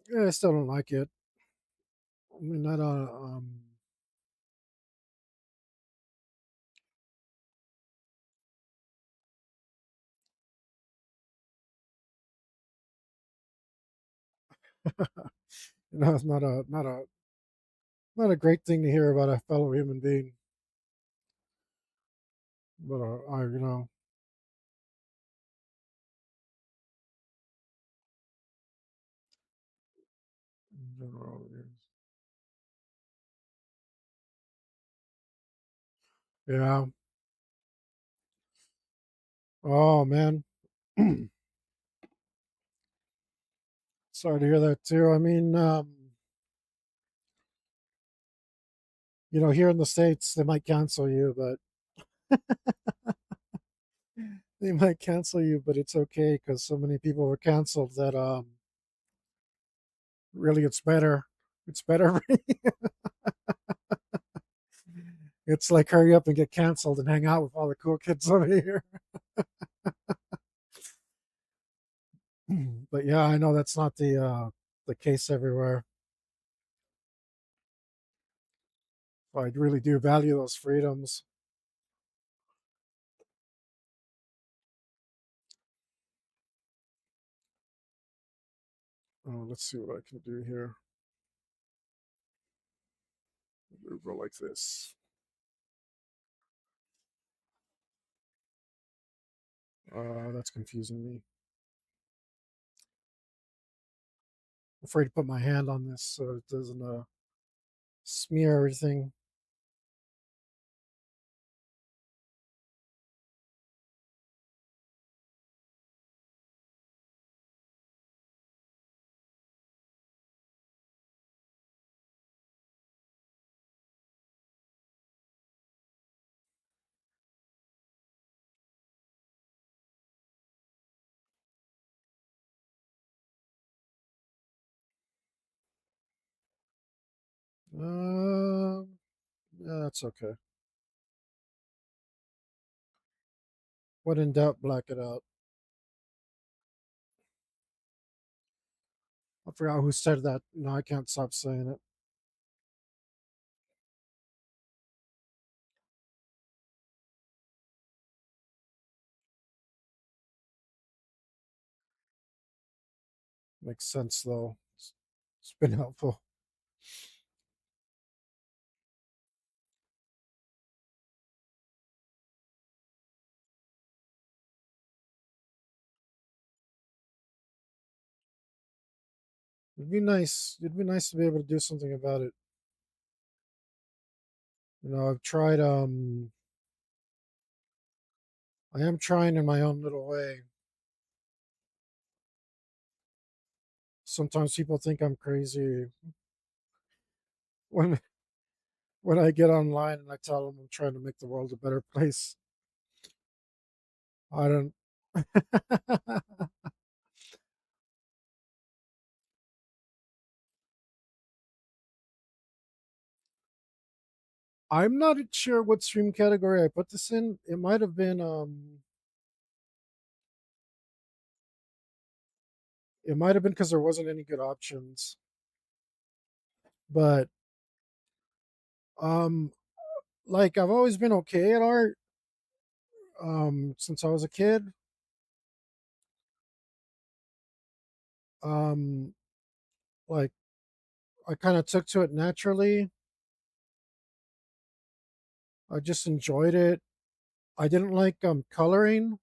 yeah, I still don't like it. I mean, not it's not a great thing to hear about a fellow human being. But in general, yeah. Oh man, sorry to hear that too. I mean, here in the states, they might cancel you, but it's okay because so many people were canceled that really it's better. It's better. It's like hurry up and get canceled and hang out with all the cool kids over here. But yeah, I know that's not the case everywhere. I really do value those freedoms. Oh, let's see what I can do here. We'll go like this. That's confusing me. I'm afraid to put my hand on this so it doesn't smear everything. Yeah, that's okay. When in doubt, black it out. I forgot who said that. No, I can't stop saying it. Makes sense though. It's been helpful. It'd be nice. It'd be nice to be able to do something about it. I've tried. I am trying in my own little way. Sometimes people think I'm crazy when I get online and I tell them I'm trying to make the world a better place. I don't. I'm not sure what stream category I put this in. It might have been. It might have been because there wasn't any good options. But um, like I've always been okay at art. Since I was a kid. Um, like I kind of took to it naturally. I just enjoyed it. I didn't like coloring.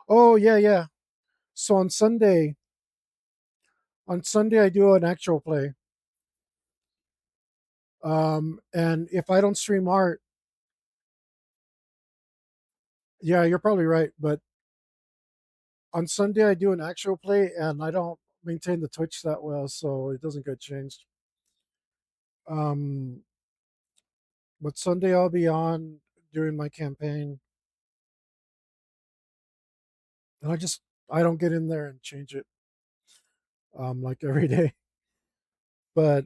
Oh yeah, yeah. So on Sunday I do an actual play. And if I don't stream art, yeah, you're probably right. But on Sunday, I do an actual play, and I don't maintain the Twitch that well, so it doesn't get changed. Um, but Sunday, I'll be on during my campaign, and I don't get in there and change it like every day. But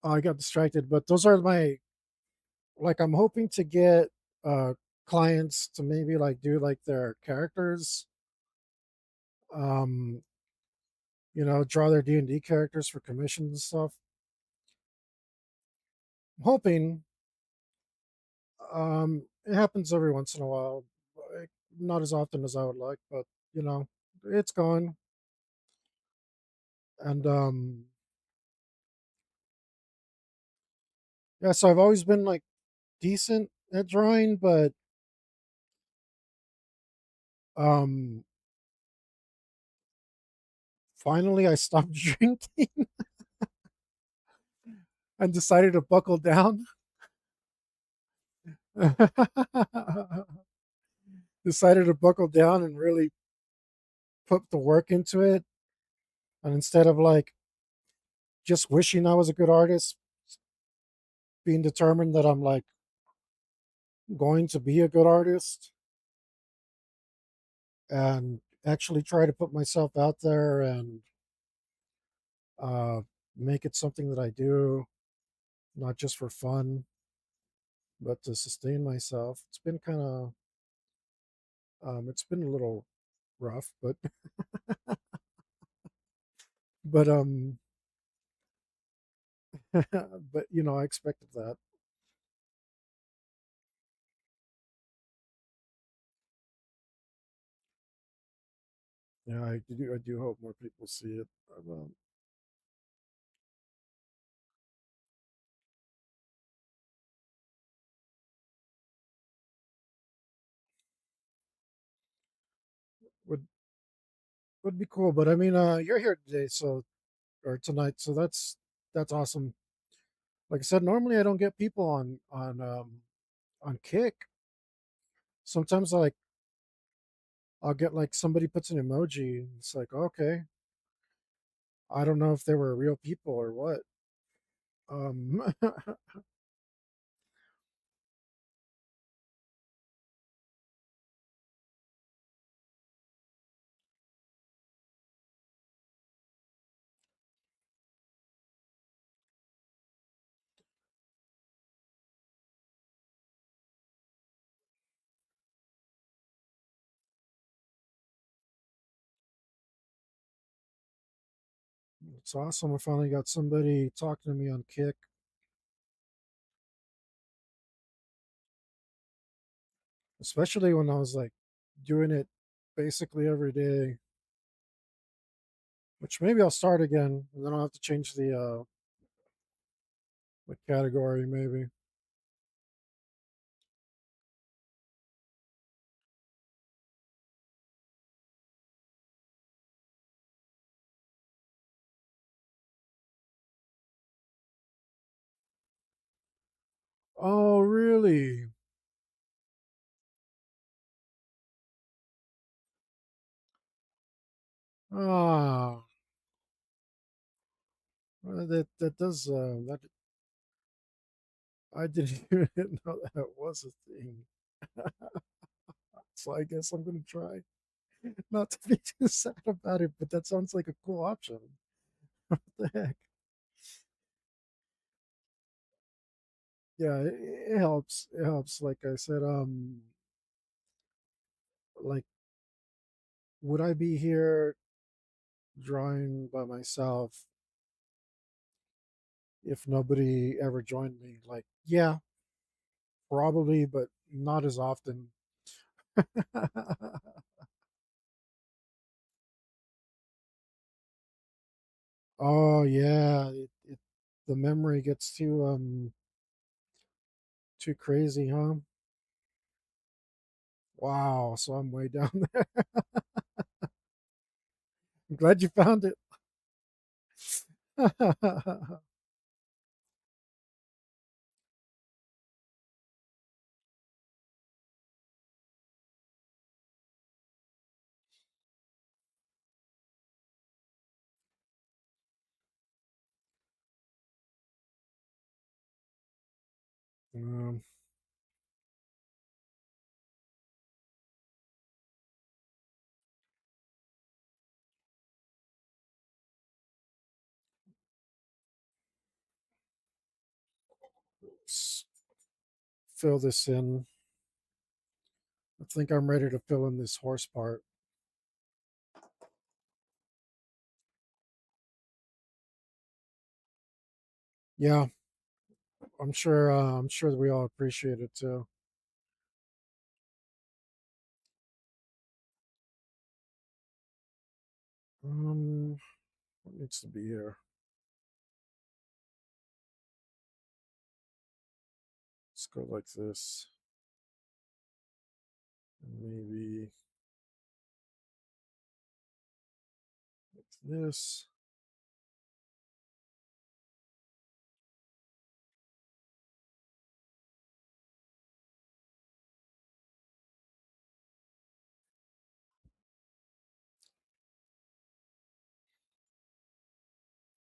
I got distracted. But those are my like I'm hoping to get uh clients to maybe like do like their characters, um, draw their D&D characters for commissions and stuff. I'm hoping it happens every once in a while, like, not as often as I would like, but you know, it's going. And yeah, so I've always been like decent at drawing, but um finally I stopped drinking and decided to buckle down. Decided to buckle down and really put the work into it. And instead of like just wishing I was a good artist, being determined that I'm like going to be a good artist and actually try to put myself out there and uh, make it something that I do, not just for fun, but to sustain myself. It's been a little rough, but but but I expected that. Yeah, I do hope more people see it. Would would be cool, but I mean, you're here today, so or tonight, so that's awesome. Like I said, normally I don't get people on Kick. Sometimes like I'll get like somebody puts an emoji. And it's like okay, I don't know if they were real people or what. Um, it's awesome. I finally got somebody talking to me on Kick, especially when I was like doing it basically every day. Which maybe I'll start again, and then I'll have to change the category maybe. Oh, really? Ah, that does that I didn't even know that was a thing. So I guess I'm gonna try not to be too sad about it, but that sounds like a cool option. What the heck? Yeah, it helps. It helps. Like I said, like would I be here drawing by myself if nobody ever joined me? Like, yeah, probably, but not as often. Oh yeah, the memory gets too crazy, huh? Wow, so I'm way down there. I'm glad you found it. Um, s- Fill this in. I think I'm ready to fill in this horse part. Yeah, I'm sure. I'm sure that we all appreciate it too. What needs to be here? Let's go like this. Maybe like this.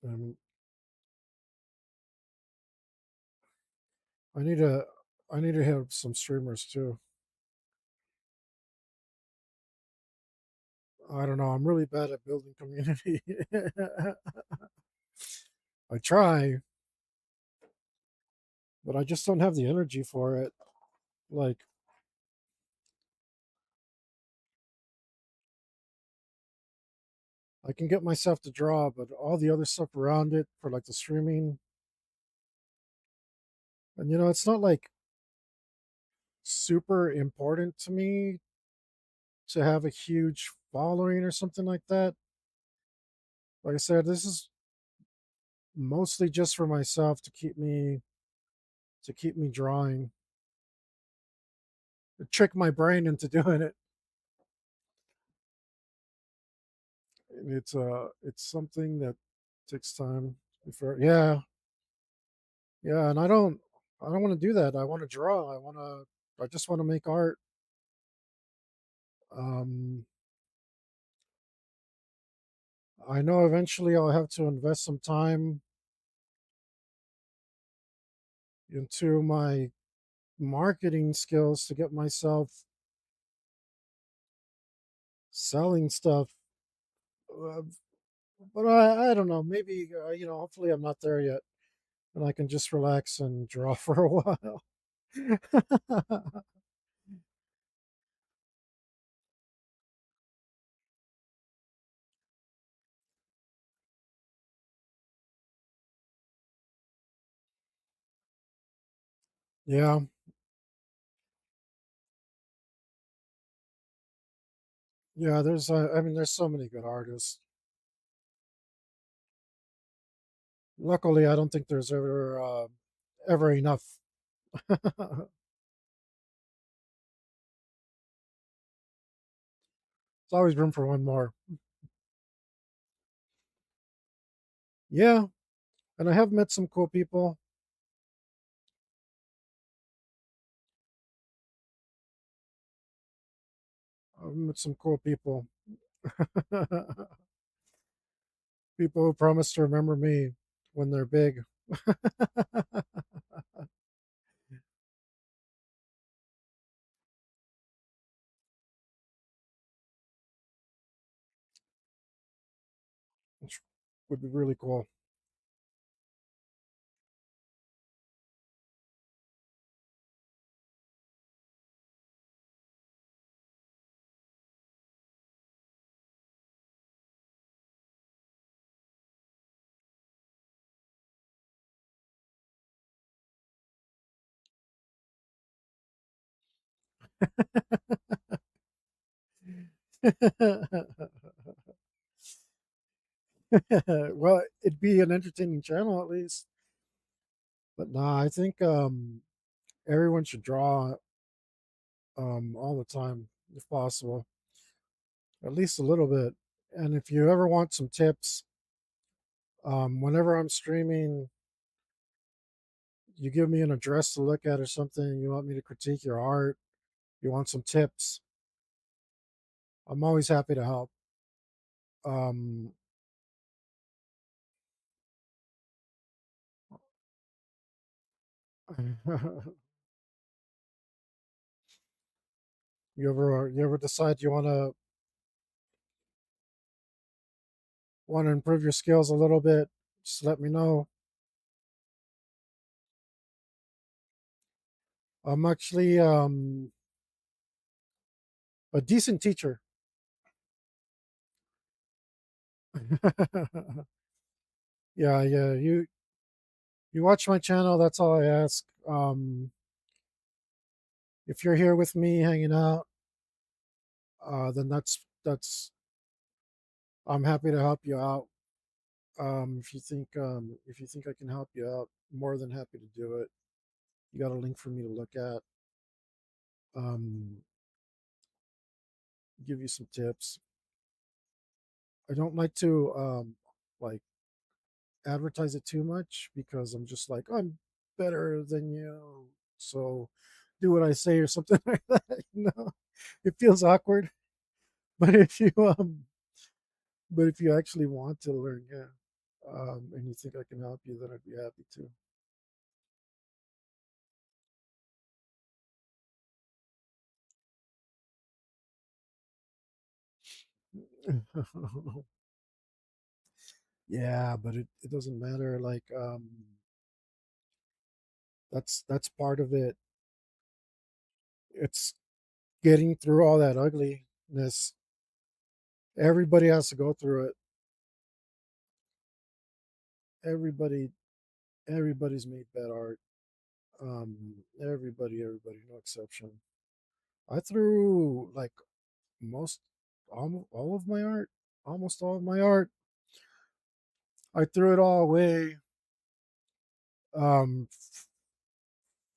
Um, I need to. I need to hit some streamers too. I don't know. I'm really bad at building community. I try, but I just don't have the energy for it. Like, I can get myself to draw, but all the other stuff around it for like the streaming, and it's not like super important to me to have a huge following or something like that. Like I said, this is mostly just for myself to keep me drawing, to trick my brain into doing it. And it's something that takes time. Before, yeah, yeah, and I don't want to do that. I want to draw. I just want to make art. Um, I know eventually I'll have to invest some time into my marketing skills to get myself selling stuff. Uh, but I don't know. Maybe hopefully I'm not there yet, and I can just relax and draw for a while. Yeah, yeah. I mean, there's so many good artists. Luckily, I don't think there's ever enough. There's always room for one more. Yeah, and I have met some cool people. I've met some cool people. People who promise to remember me when they're big. Which would be really cool. Well, it'd be an entertaining channel at least. But nah, I think everyone should draw all the time if possible, at least a little bit. And if you ever want some tips, whenever I'm streaming, you give me an address to look at or something, you want me to critique your art, you want some tips, I'm always happy to help. Um, You ever decide you wanna improve your skills a little bit? Just let me know. I'm actually a decent teacher. Yeah, yeah. You watch my channel, that's all I ask. If you're here with me hanging out, then that's I'm happy to help you out. If you think I can help you out, more than happy to do it. You got a link for me to look at. Um, give you some tips. I don't like to like advertise it too much because I'm just like I'm better than you, so do what I say or something like that. It feels awkward. But if you actually want to learn, yeah, and you think I can help you, then I'd be happy to. Yeah, but it doesn't matter. Like that's part of it. It's getting through all that ugliness. Everybody has to go through it. Everybody everybody's made bad art. Everybody, no exception. I threw like most all of my art, almost all of my art. I threw it all away from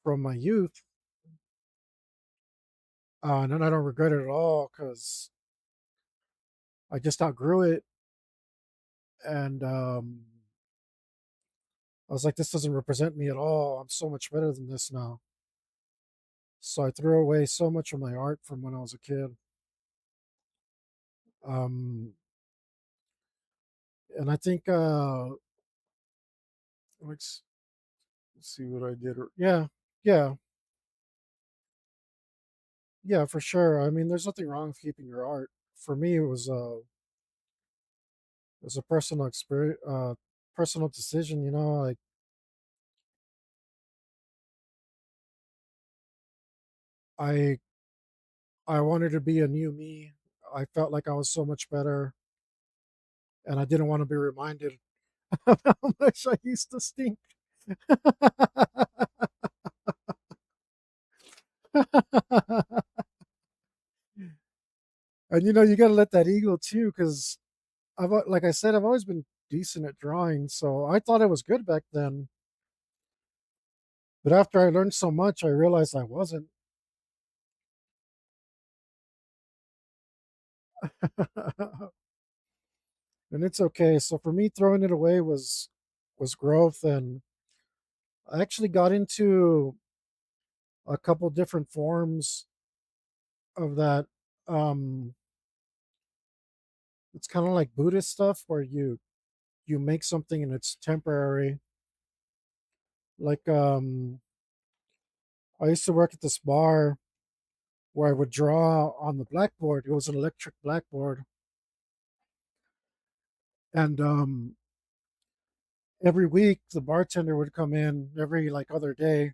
my youth, and then I don't regret it at all because I just outgrew it, and I was like, this doesn't represent me at all. I'm so much better than this now. So I threw away so much of my art from when I was a kid. Um, and I think let's, let's see what I did. Yeah, yeah, yeah, for sure. I mean, there's nothing wrong with keeping your art. For me, it was a personal experience, personal decision. Like I I wanted to be a new me. I felt like I was so much better, and I didn't want to be reminded of how much I used to stink. And you got to let that ego too, because like I said, I've always been decent at drawing, so I thought I was good back then. But after I learned so much, I realized I wasn't. And it's okay. So for me, throwing it away was growth, and I actually got into a couple different forms of that. Um, it's kind of like Buddhist stuff where you make something and it's temporary. Like I used to work at this bar where I would draw on the blackboard. It was an electric blackboard, and every week the bartender would come in every like other day,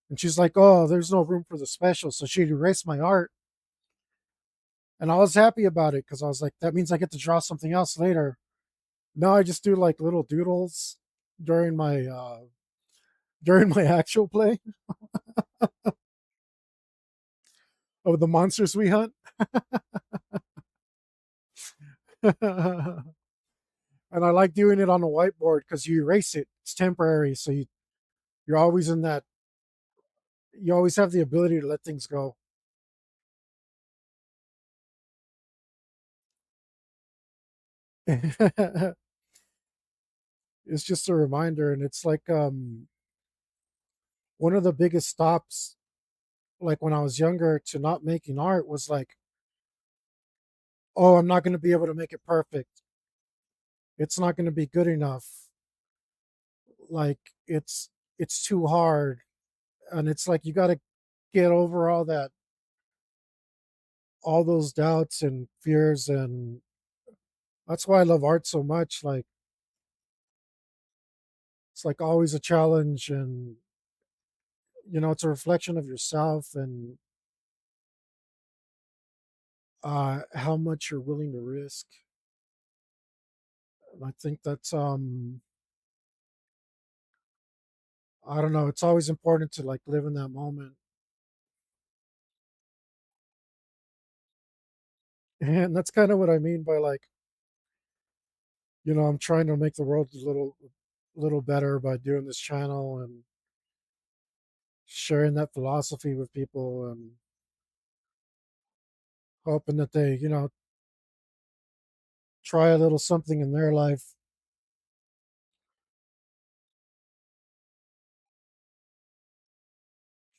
and she's like, "Oh, there's no room for the special," so she'd erase my art, and I was happy about it because I was like, "That means I get to draw something else later." Now I just do like little doodles during my uh during my actual play of the monsters we hunt. And I like doing it on the whiteboard because you erase it. It's temporary, so you're always in that. You always have the ability to let things go. It's just a reminder, and it's like one of the biggest stops. Like when I was younger, to not making art was like, oh, I'm not going to be able to make it perfect. It's not going to be good enough. Like it's it's too hard, and it's like you got to get over all those doubts and fears, and that's why I love art so much. Like it's like always a challenge, and it's a reflection of yourself and how much you're willing to risk. And I think that's I don't know, it's always important to like live in that moment. And that's kind of what I mean by like, I'm trying to make the world a little better by doing this channel and sharing that philosophy with people and hoping that they, try a little something in their life,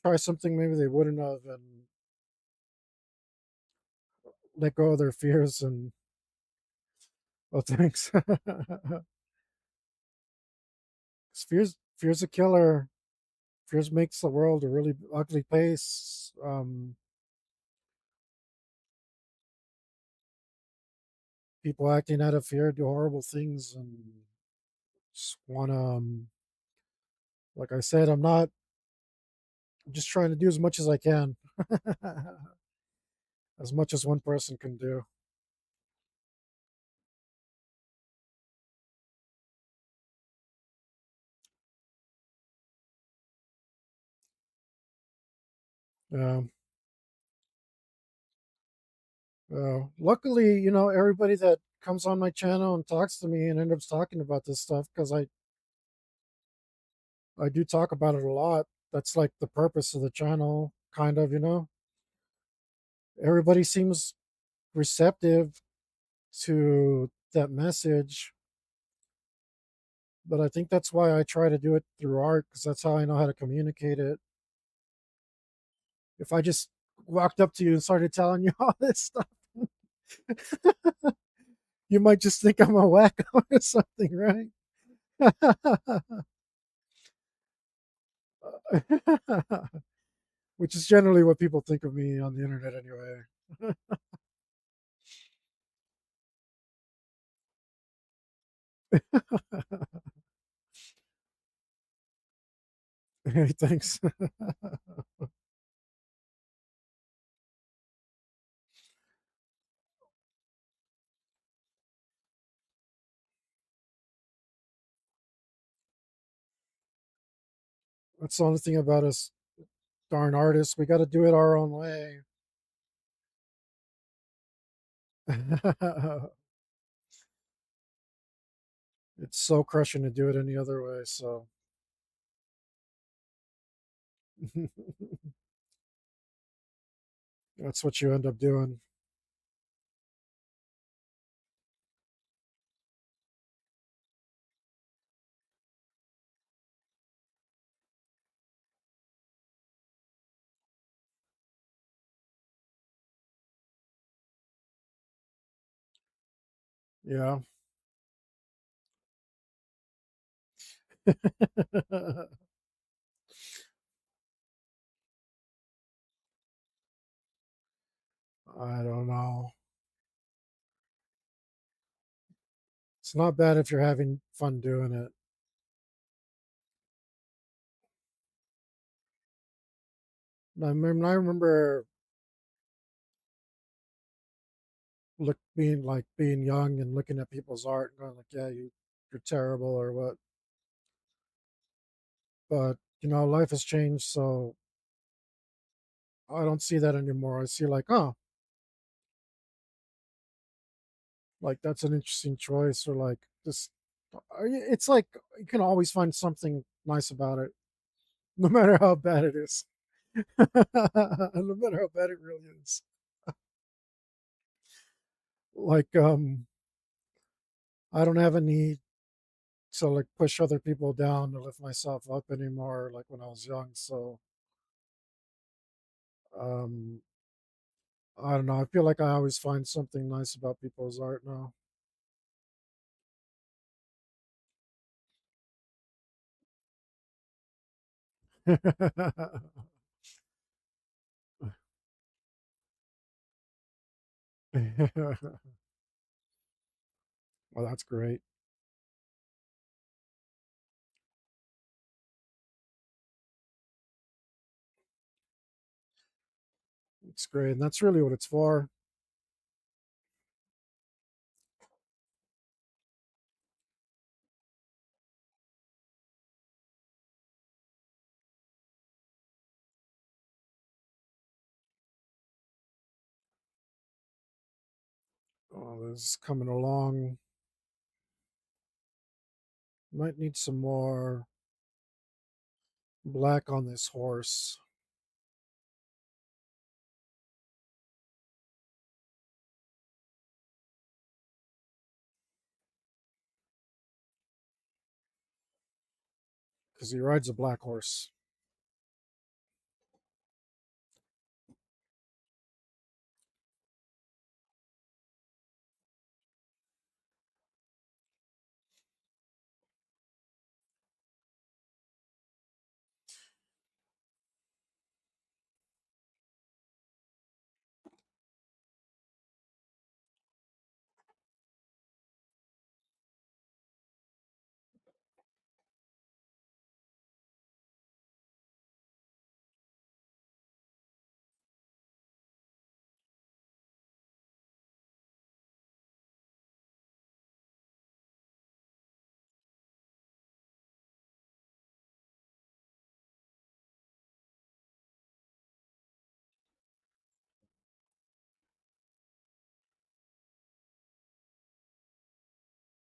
try something maybe they wouldn't have, and let go of their fears and well, thanks. 'Cause fear's a killer. Fears makes the world a really ugly place. People acting out of fear do horrible things, and just want to, like I said, I'm just trying to do as much as I can, as much as one person can do. Um, Luckily, everybody that comes on my channel and talks to me and ends up talking about this stuff because I do talk about it a lot. That's like the purpose of the channel, kind of. Everybody seems receptive to that message, but I think that's why I try to do it through art because that's how I know how to communicate it. If I just walked up to you and started telling you all this stuff, you might just think I'm a wacko or something, right? Which is generally what people think of me on the internet anyway. Hey, thanks. That's the only thing about us darn artists. We got to do it our own way. It's so crushing to do it any other way. So, that's what you end up doing. Yeah. I don't know. It's not bad if you're having fun doing it. I remember being young and looking at people's art and going like, "Yeah, you're terrible" or what. But life has changed, so I don't see that anymore. I see like, oh, like that's an interesting choice, or like this. It's like you can always find something nice about it, no matter how bad it is. No matter how bad it really is. Like, I don't have a need to like push other people down to lift myself up anymore, like when I was young. So, um, I don't know. I feel like I always find something nice about people's art now. Well, that's great. It's great, and that's really what it's for. Oh, this is coming along. Might need some more black on this horse. Because he rides a black horse.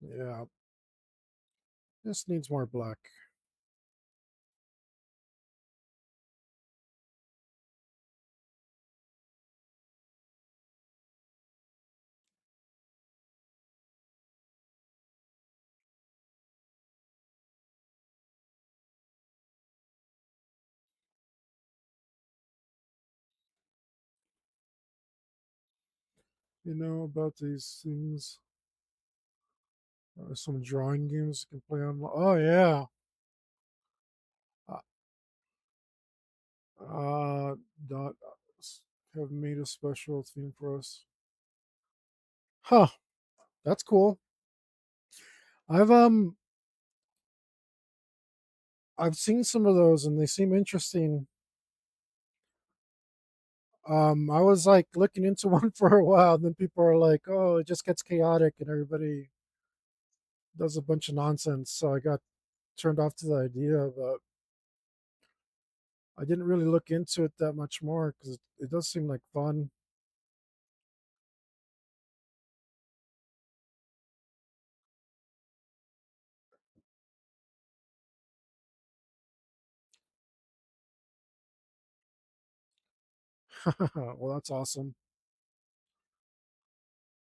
Yeah, this needs more black. You know about these things? Some drawing games you can play on. Oh yeah. Uh, dot have made a special theme for us. Huh. That's cool. I've um I've seen some of those and they seem interesting. I was like looking into one for a while, and then people are like, "Oh, it just gets chaotic," and everybody does a bunch of nonsense. So I got turned off to the idea, but I didn't really look into it that much more because it does seem like fun. Well, that's awesome.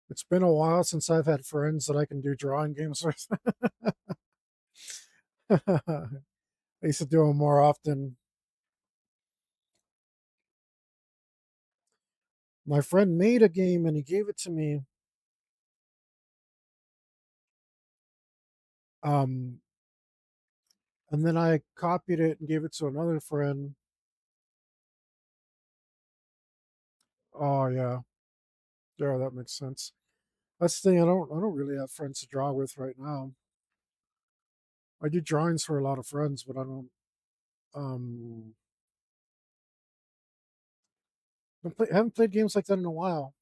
It's been a while since I've had friends that I can do drawing games with. I used to do them more often. My friend made a game and he gave it to me. Um, and then I copied it and gave it to another friend. Oh yeah, yeah, that makes sense. That's the thing. I don't really have friends to draw with right now. I do drawings for a lot of friends, but I don't um haven't played games like that in a while,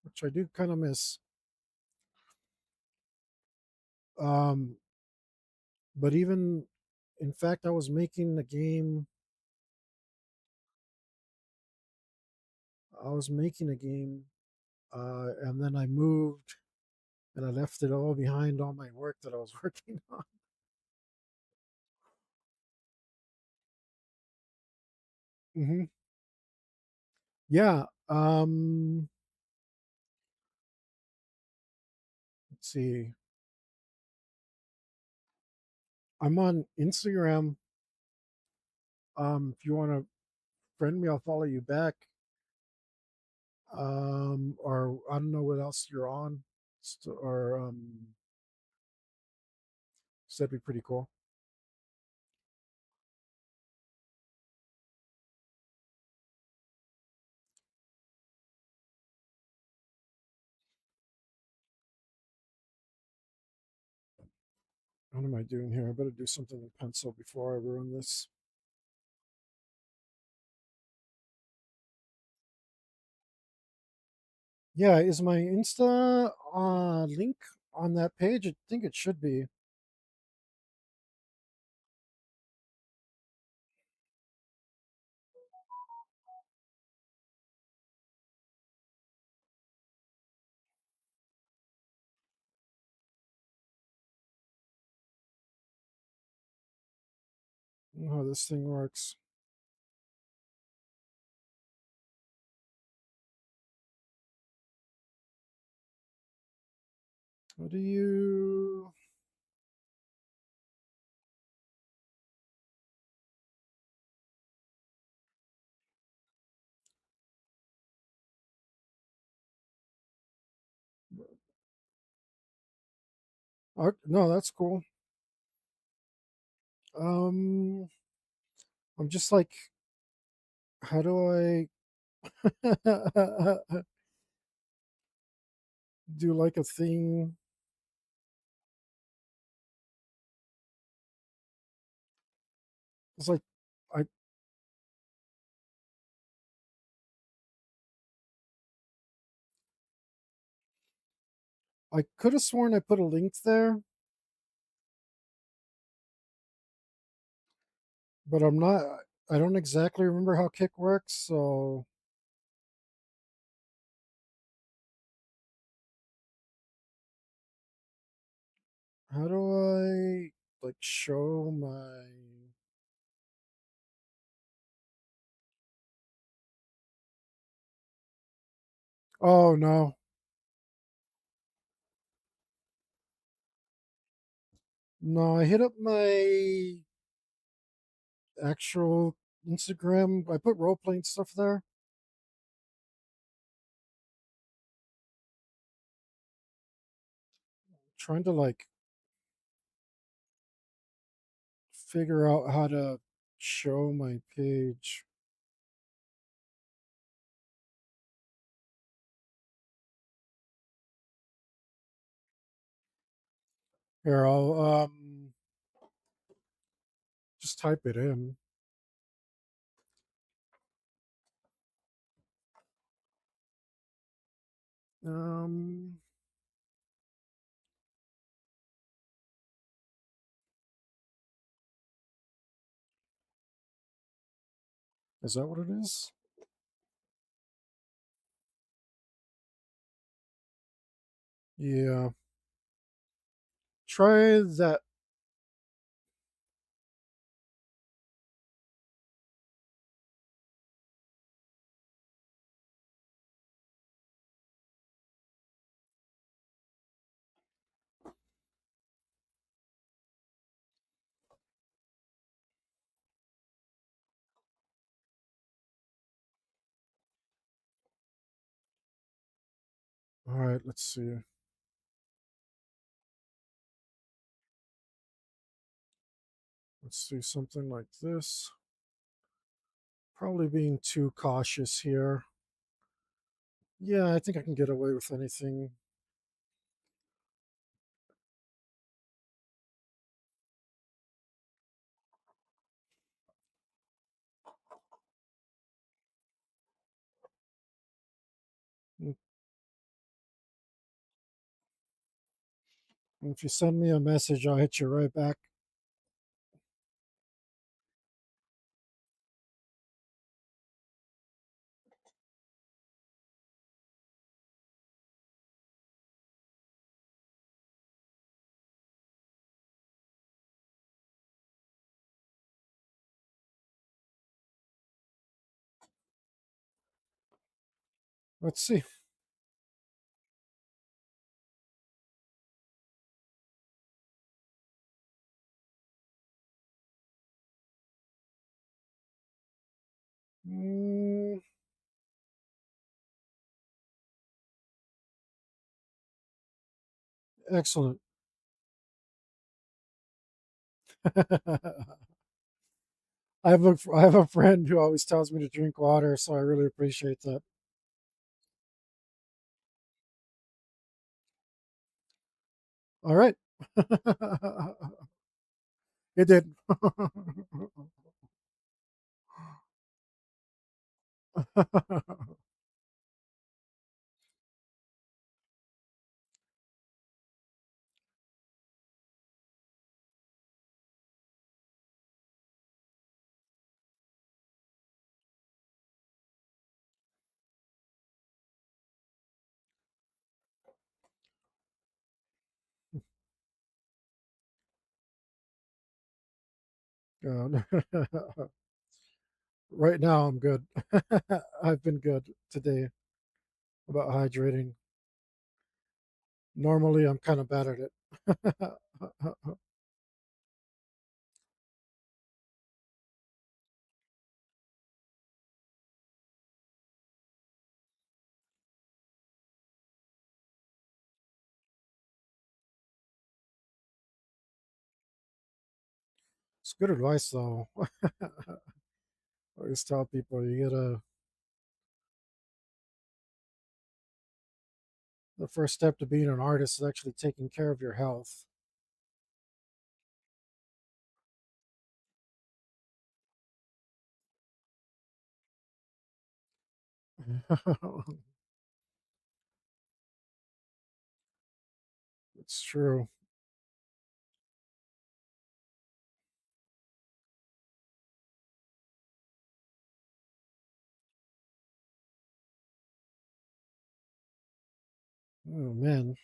which I do kind of miss. Um, but even in fact, I was making a game. I was making a game, and then I moved and I left it all behind, all my work that I was working on. Hmm. Yeah. Let's see. I'm on Instagram. If you want to friend me, I'll follow you back. Or I don't know what else you're on, or so that'd be pretty cool. What am I doing here? I better do something in pencil before I ruin this. Yeah, is my Insta link on that page? I think it should be. I don't know how this thing works. How do you? No, that's cool. Um, I'm just like, how do I do like a thing? It's like I I could have sworn I put a link there, but I'm not. I don't exactly remember how Kick works, so how do I like show my? Oh no, no! I hit up my actual Instagram. I put role playing stuff there. Trying to like figure out how to show my page. Here, I'll just type it in. Um, is that what it is? Yeah. Try that. All right, let's see. Let's do something like this. Probably being too cautious here. Yeah, I think I can get away with anything. Mm, If you send me a message, I'll hit you right back. Let's see. Mm, excellent. I have a friend who always tells me to drink water, so I really appreciate that. All right. It did. God. Right now, I'm good. I've been good today about hydrating. Normally, I'm kind of bad at it. It's good advice, though. I always tell people you gotta, the first step to being an artist is actually taking care of your health. It's true. Oh, man.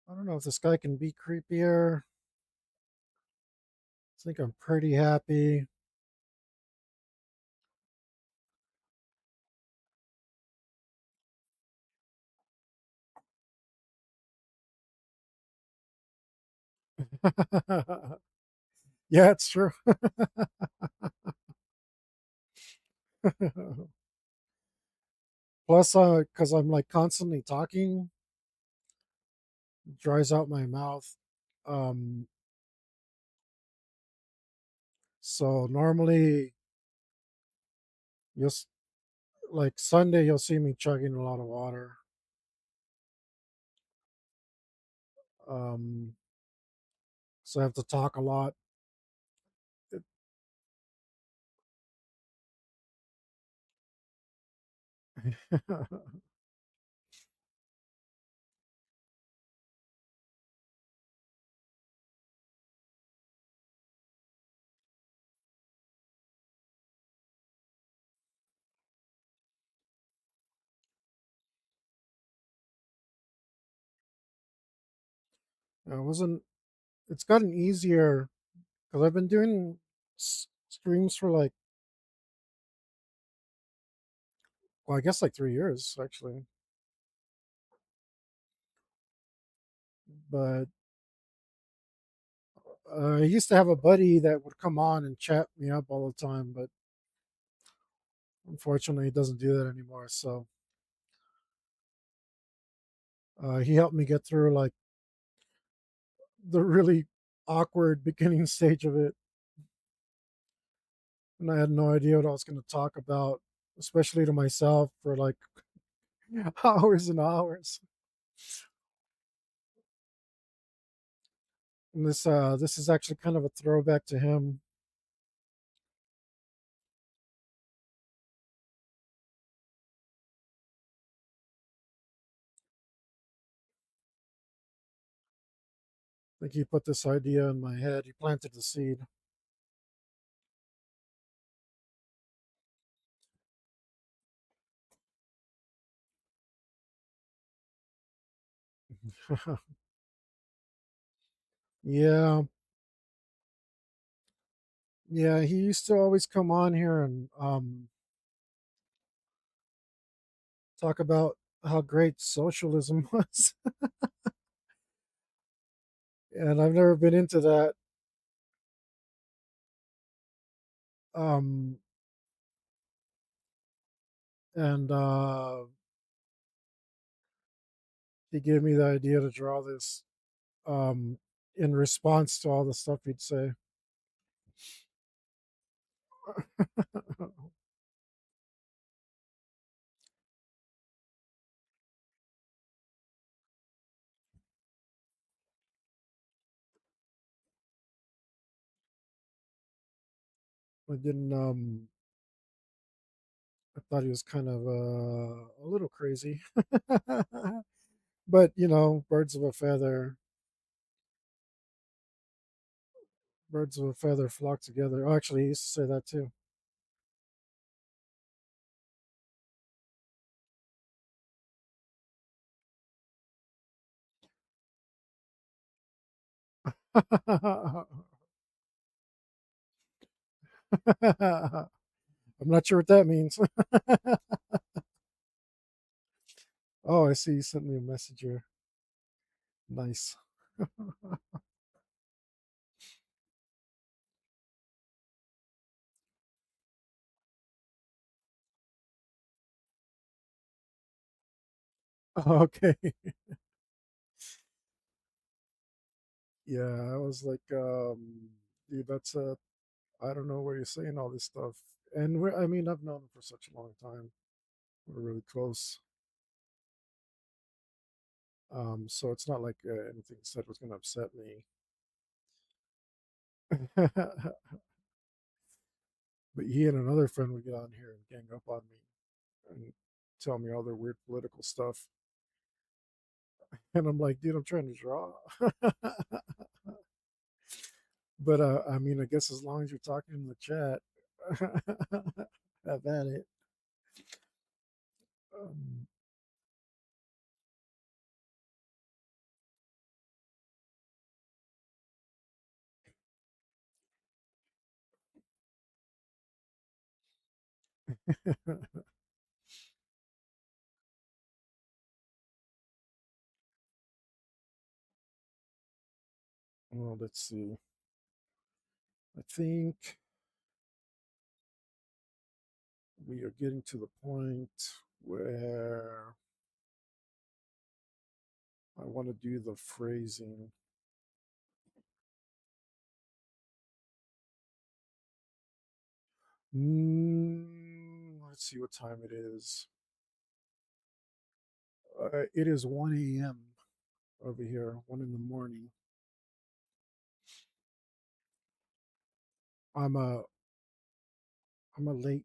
I don't know if this guy can be creepier. I think I'm pretty happy. Yeah, it's true. Plus, because I'm like constantly talking, dries out my mouth. Um, so normally you'll like Sunday you'll see me chugging a lot of water. Um, so I have to talk a lot. It, it wasn't. It's gotten easier because I've been doing streams for like, well, I guess like 3 years actually. But I used to have a buddy that would come on and chat me up all the time, but unfortunately, he doesn't do that anymore. So he helped me get through like the really awkward beginning stage of it, and I had no idea what I was going to talk about, especially to myself for like hours and hours. And this is actually kind of a throwback to him. I think he put this idea in my head. He planted the seed. Yeah, yeah. He used to always come on here and talk about how great socialism was, and I've never been into that. Um, and he gave me the idea to draw this um, in response to all the stuff he'd say. I didn't. I thought he was kind of a little crazy, but birds of a feather, birds of a feather flock together. Oh, actually, he used to say that too. I'm not sure what that means. Oh, I see. You sent me a messenger. Nice. Okay. Yeah, I was like, dude, that's I don't know where you're saying all this stuff. And I mean, I've known him for such a long time. We're really close. So it's not like anything he said was going to upset me. But he and another friend would get on here and gang up on me and tell me all their weird political stuff. And I'm like, dude, I'm trying to draw. But I mean, I guess as long as you're talking in the chat, have at it. Um, well, let's see. I think we are getting to the point where I want to do the phrasing. Let's see what time it is. It is 1 a.m. over here, 1 in the morning. I'm a I'm a late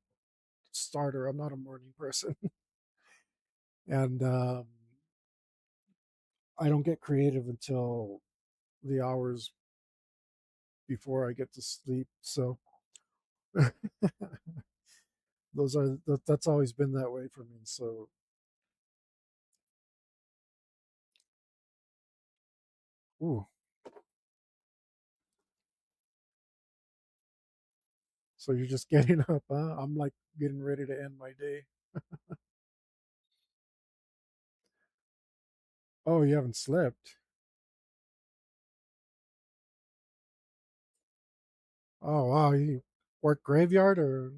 starter. I'm not a morning person, and I don't get creative until the hours before I get to sleep. So that's always been that way for me. So, ooh, so you're just getting up, huh? I'm like getting ready to end my day. Oh, you haven't slept? Oh wow, you work graveyard or?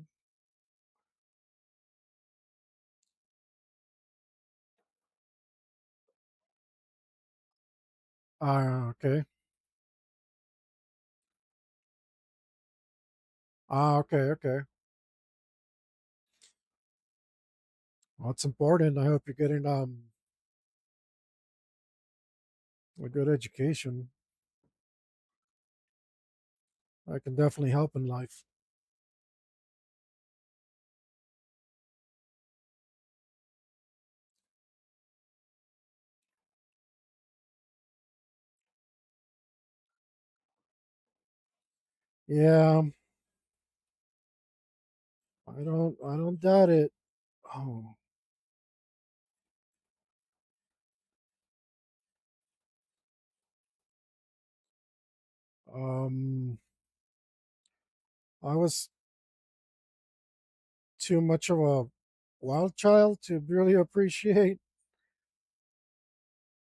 Ah, okay. Ah, okay, okay. Well, it's important. I hope you're getting a good education. I can definitely help in life. Yeah, I don't doubt it. Oh, um, I was too much of a wild child to really appreciate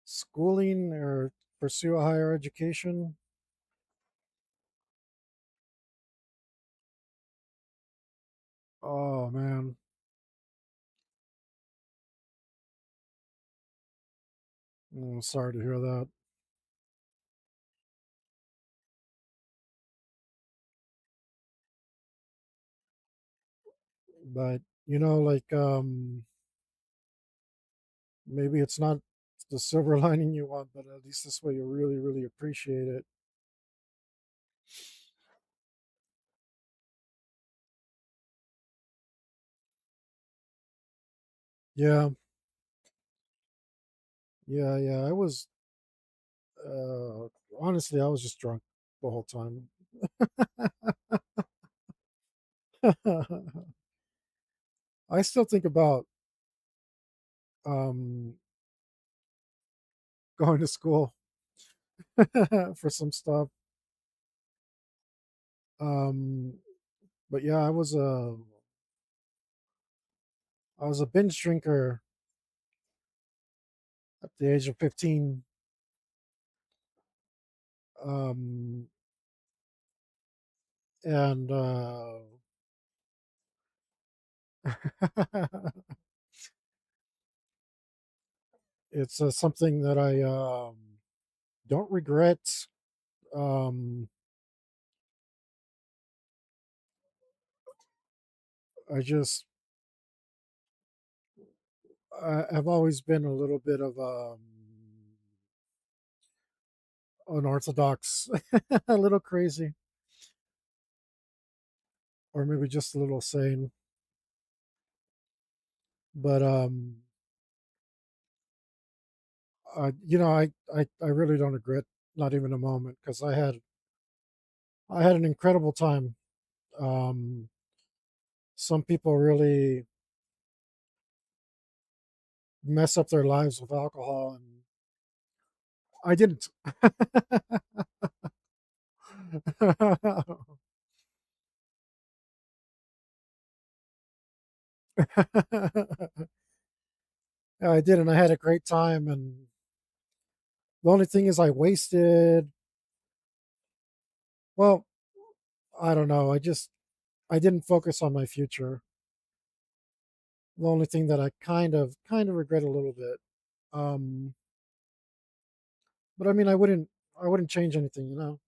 schooling or pursue a higher education. Oh man, sorry to hear that. But like maybe it's not the silver lining you want, but at least this way you really, really appreciate it. Yeah, yeah. I was honestly, I was just drunk the whole time. I still think about um going to school for some stuff. Um, but yeah, I was a binge drinker at the age of 15. Um, and it's something that I don't regret. Um, I just I've always been a little bit of unorthodox, a little crazy, or maybe just a little sane. But I really don't regret, not even a moment, because I had an incredible time. Um, some people really mess up their lives with alcohol, and I didn't. I did, and I had a great time. And the only thing is, I wasted. Well, I don't know. I didn't focus on my future. The only thing that I kind of regret a little bit. Um, but I mean, I wouldn't change anything, you know.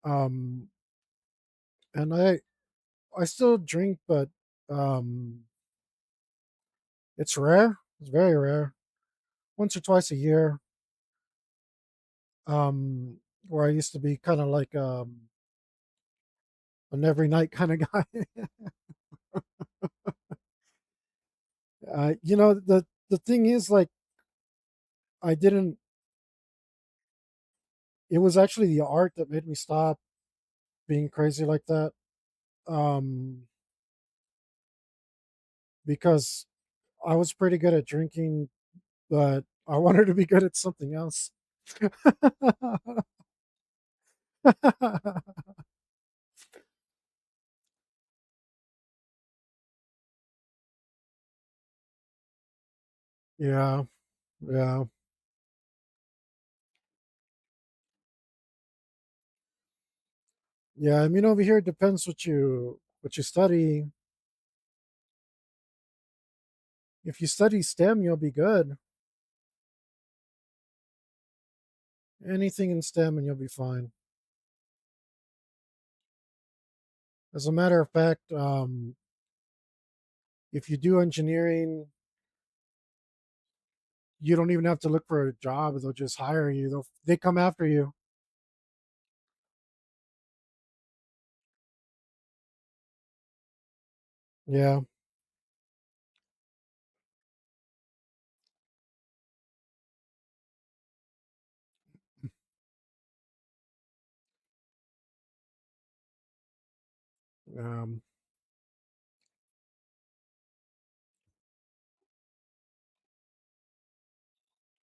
Um, and I still drink, but um, it's rare. It's very rare. Once or twice a year. Um, where I used to be kind of like an every night kind of guy. You know, the thing is, like, I didn't. It was actually the art that made me stop being crazy like that. Um, because I was pretty good at drinking, but I wanted to be good at something else. Yeah, yeah, yeah. I mean, over here it depends what you study. If you study STEM, you'll be good. Anything in STEM, and you'll be fine. As a matter of fact, if you do engineering, you don't even have to look for a job. They'll just hire you. They come after you. Yeah. Um,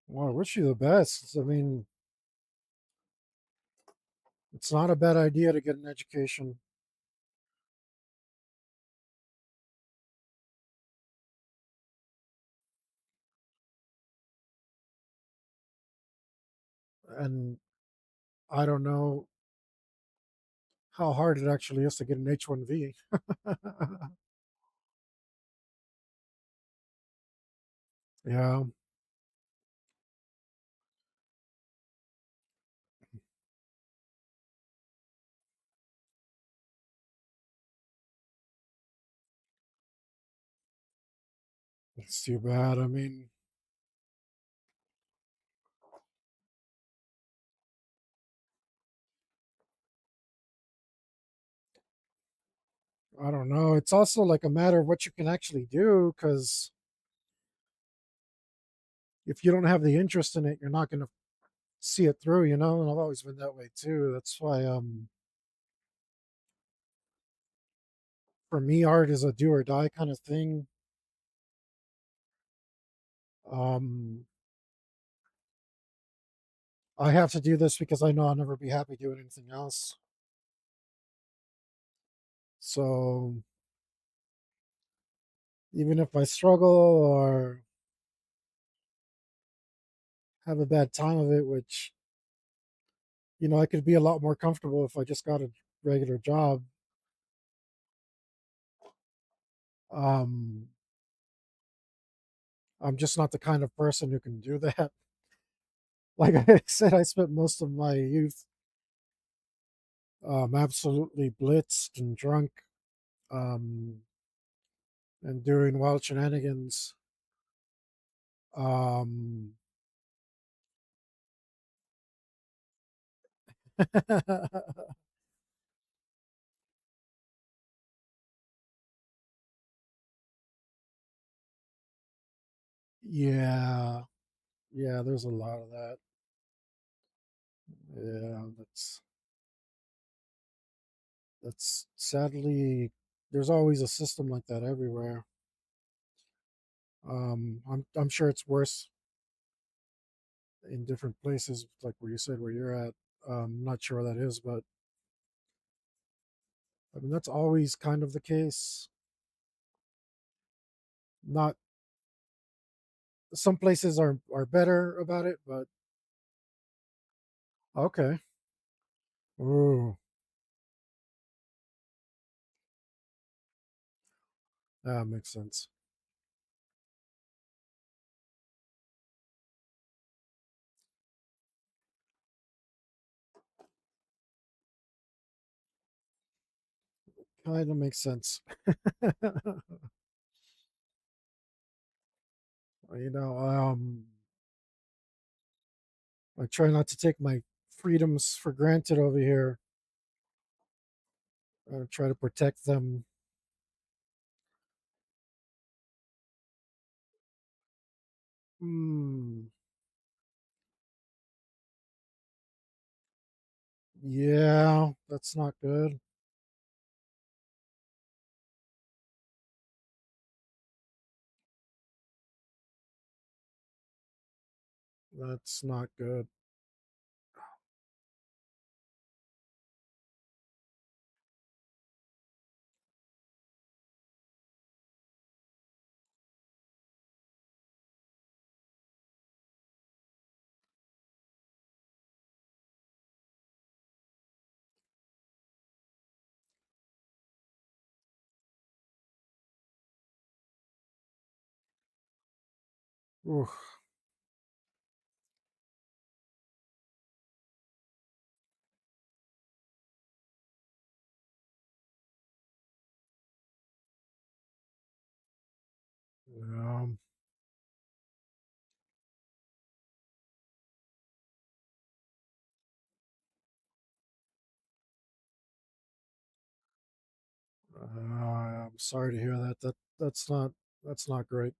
well, I wish you the best. I mean, it's not a bad idea to get an education. And I don't know how hard it actually is to get an H1V. Yeah, it's too bad. I mean, I don't know. It's also like a matter of what you can actually do, because if you don't have the interest in it, you're not going to see it through, you know? And I've always been that way too. That's why, for me, art is a do or die kind of thing. Um, I have to do this because I know I'll never be happy doing anything else. So even if I struggle or have a bad time of it, which, I could be a lot more comfortable if I just got a regular job. Um, I'm just not the kind of person who can do that. Like I said, I spent most of my youth absolutely blitzed and drunk, um, and doing wild shenanigans. Um, yeah, yeah, there's a lot of that. Yeah, that's sadly, there's always a system like that everywhere. I'm sure it's worse in different places, like where you said where you're at. I'm not sure where that is, but I mean that's always kind of the case. Not Some places are better about it, but okay. Ooh, that makes sense. Kind of makes sense. you know, um, I try not to take my freedoms for granted over here. I try to protect them. Hmm. Yeah, that's not good. That's not good. Oof. Um, I'm sorry to hear that. That's not great.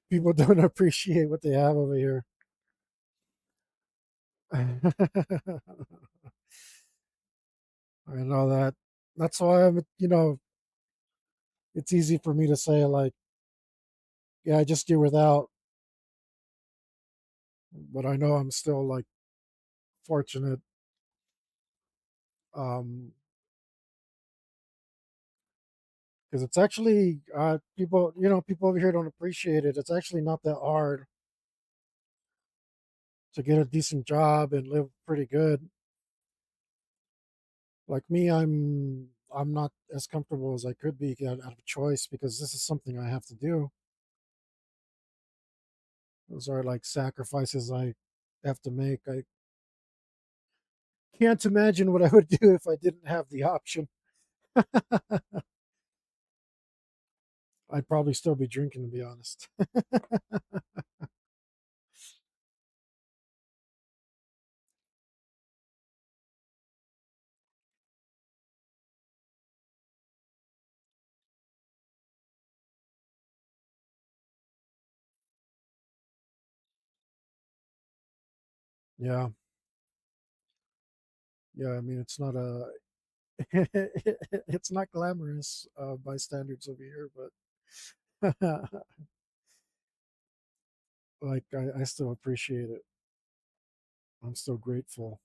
People don't appreciate what they have over here. I know that. That's why it's easy for me to say like, yeah, I just do without, but I know I'm still like fortunate. Um, because it's actually people over here don't appreciate it. It's actually not that hard to get a decent job and live pretty good. Like me, I'm not as comfortable as I could be out of choice because this is something I have to do. Those are like sacrifices I have to make. I can't imagine what I would do if I didn't have the option. I'd probably still be drinking, to be honest. Yeah, yeah. I mean, it's not a, it's not glamorous by standards over here, but like I still appreciate it. I'm still grateful.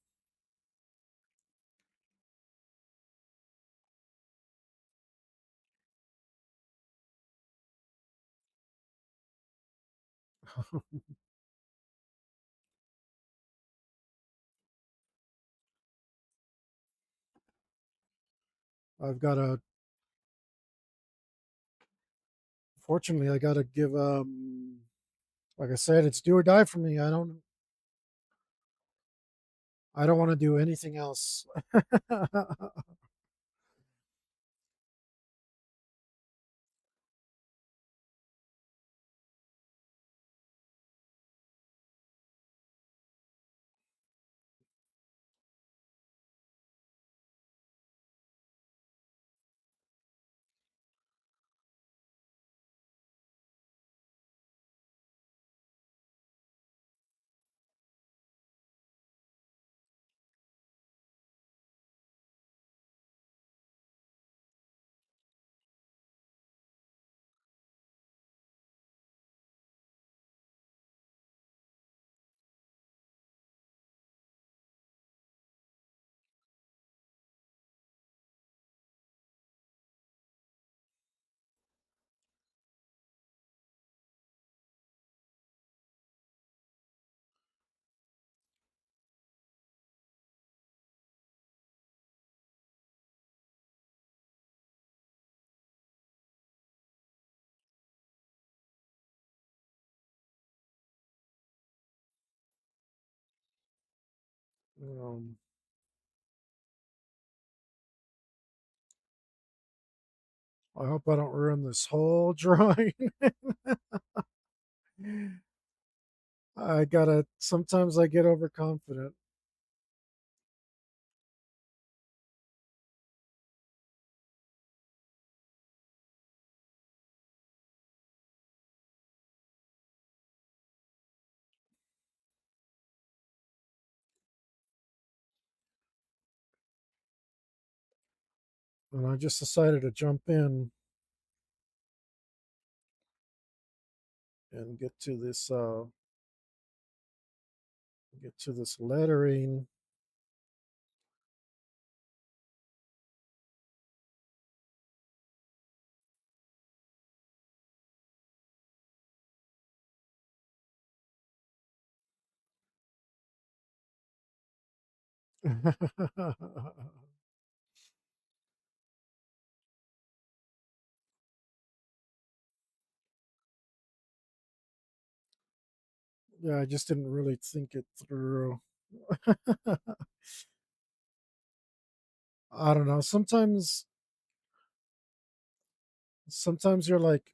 I've got to, fortunately, I got to give, like I said, it's do or die for me. I don't want to do anything else. um, I hope I don't ruin this whole drawing. I gotta, sometimes I get overconfident. And I just decided to jump in and get to this lettering. Yeah, I just didn't really think it through. I don't know. Sometimes you're like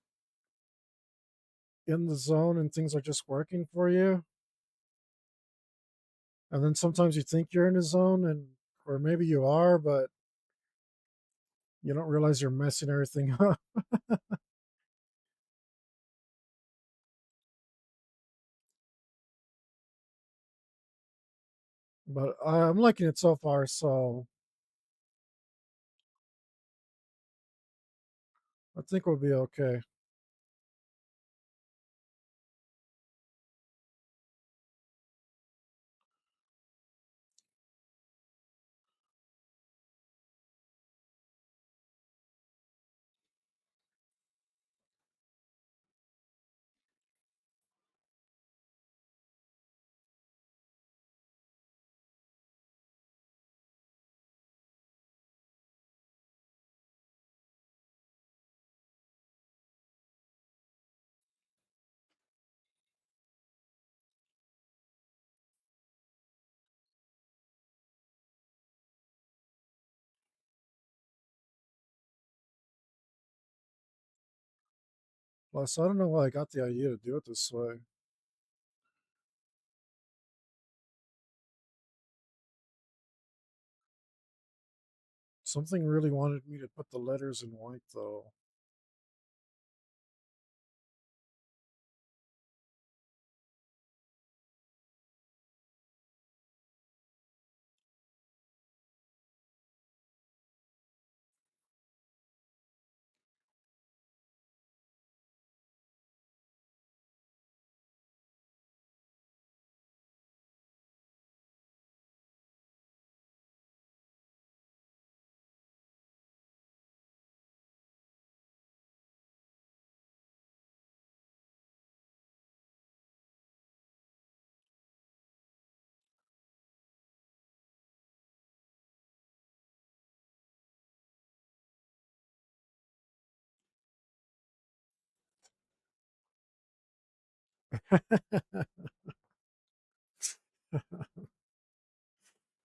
in the zone and things are just working for you. And then sometimes you think you're in a zone and or maybe you are, but you don't realize you're messing everything up. But I'm liking it so far, so I think we'll be okay. Plus, I don't know why I got the idea to do it this way. Something really wanted me to put the letters in white, though.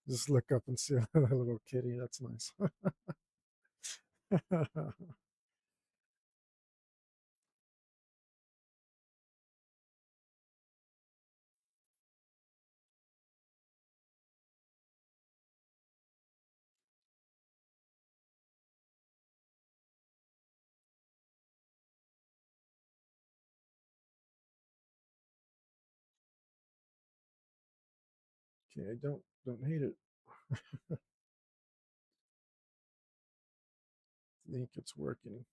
Just look up and see a little kitty. That's nice. Okay, I don't hate it. I think it's working.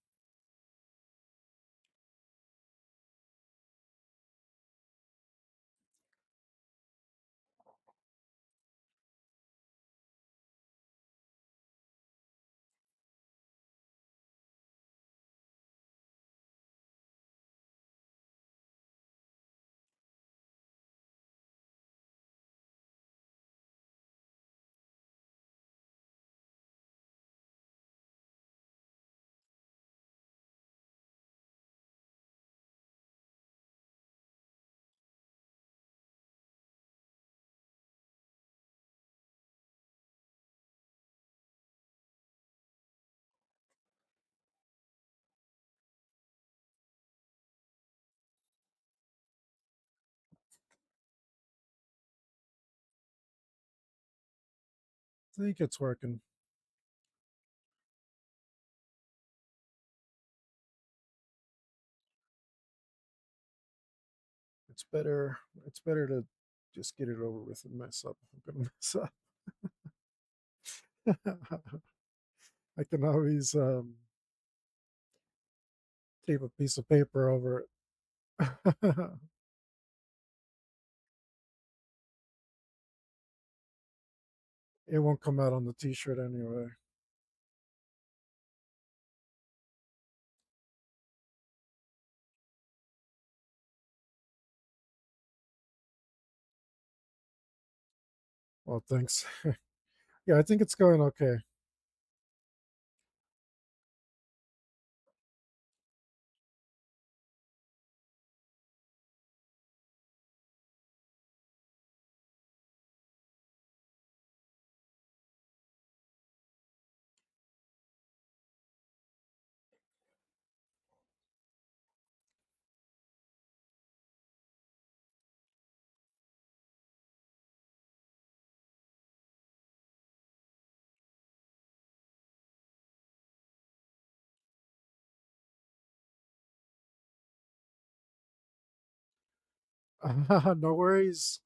I think it's working. It's better. It's better to just get it over with and mess up. I'm gonna mess up. I can always tape a piece of paper over it. It won't come out on the t-shirt anyway. Well, thanks. Yeah, I think it's going okay. No worries.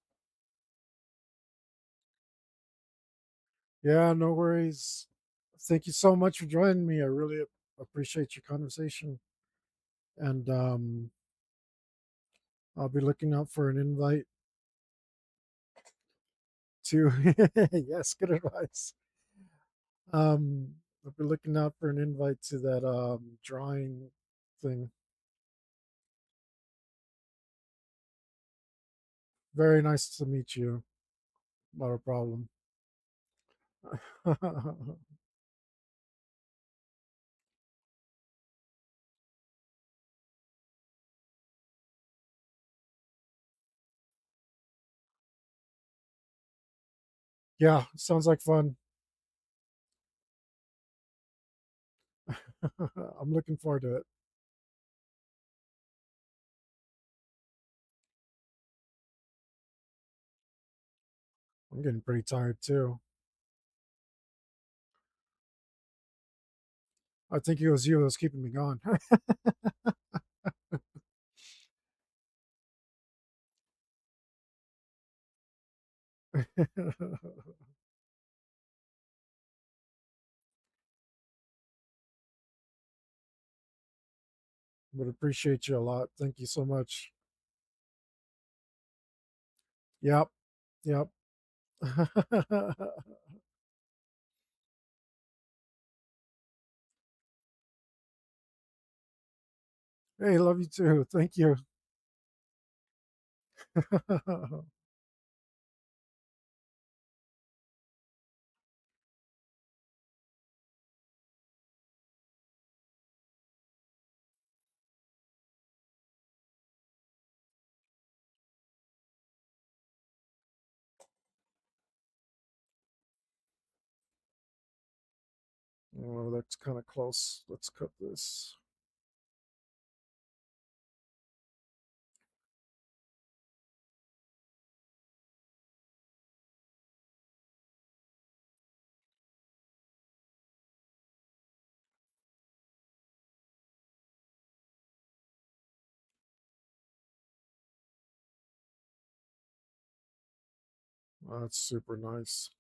Yeah, no worries. Thank you so much for joining me. I really appreciate your conversation. And I'll be looking out for an invite to yes, good advice. I'll be looking out for an invite to that drawing thing. Very nice to meet you. Not a problem. Yeah, sounds like fun. I'm looking forward to it. I'm getting pretty tired too. I think it was you that was keeping me going. But appreciate you a lot. Thank you so much. Yep. Yep. Hey, love you too. Thank you. Oh, that's kind of close. Let's cut this. That's super nice.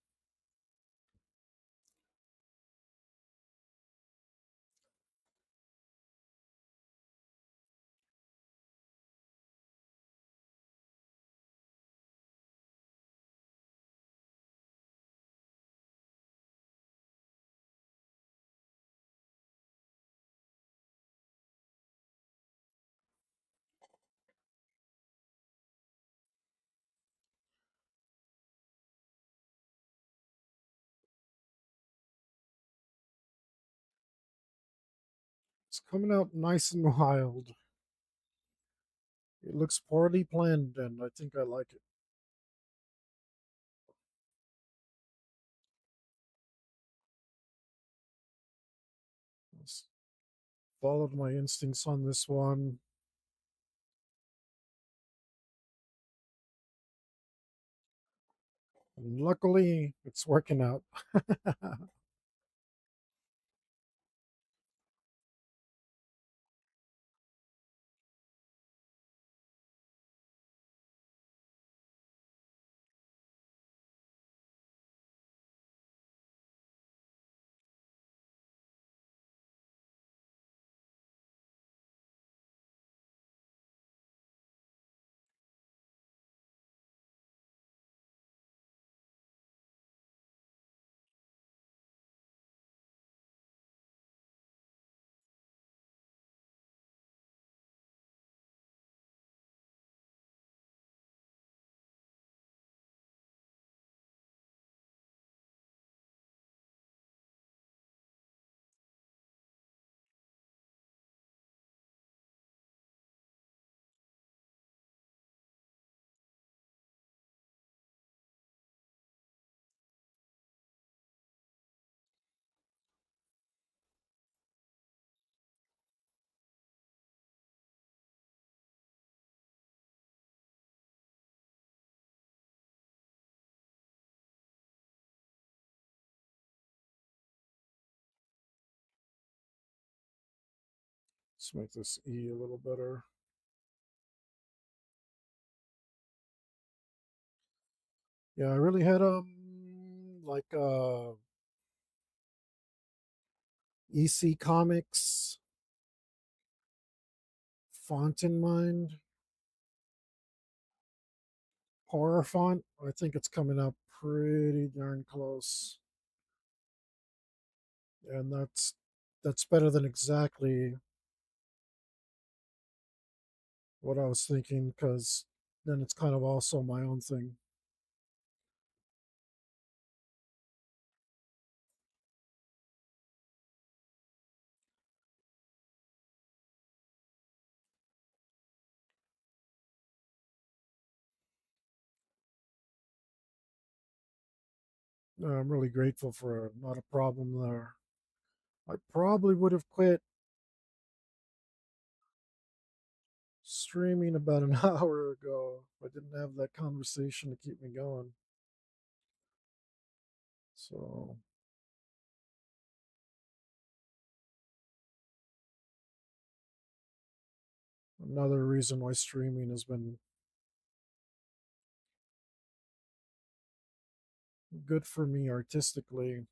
It's coming out nice and wild. It looks poorly planned, and I think I like it. Just followed my instincts on this one. And luckily, it's working out. Let's make this E a little better. Yeah, I really had like EC Comics font in mind. Horror font. I think it's coming up pretty darn close. And that's better than exactly what I was thinking, because then it's kind of also my own thing. I'm really grateful for not a problem there. I probably would have quit streaming about an hour ago if I didn't have that conversation to keep me going. So another reason why streaming has been good for me artistically.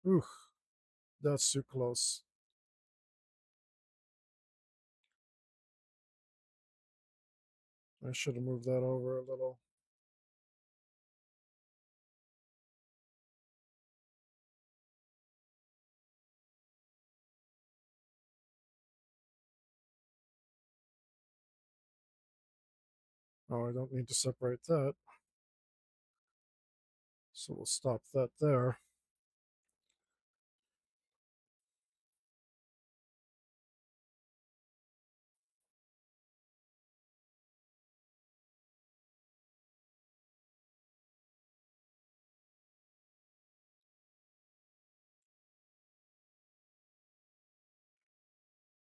Ooh, that's too close. I should have moved that over a little. Oh, I don't need to separate that. So we'll stop that there.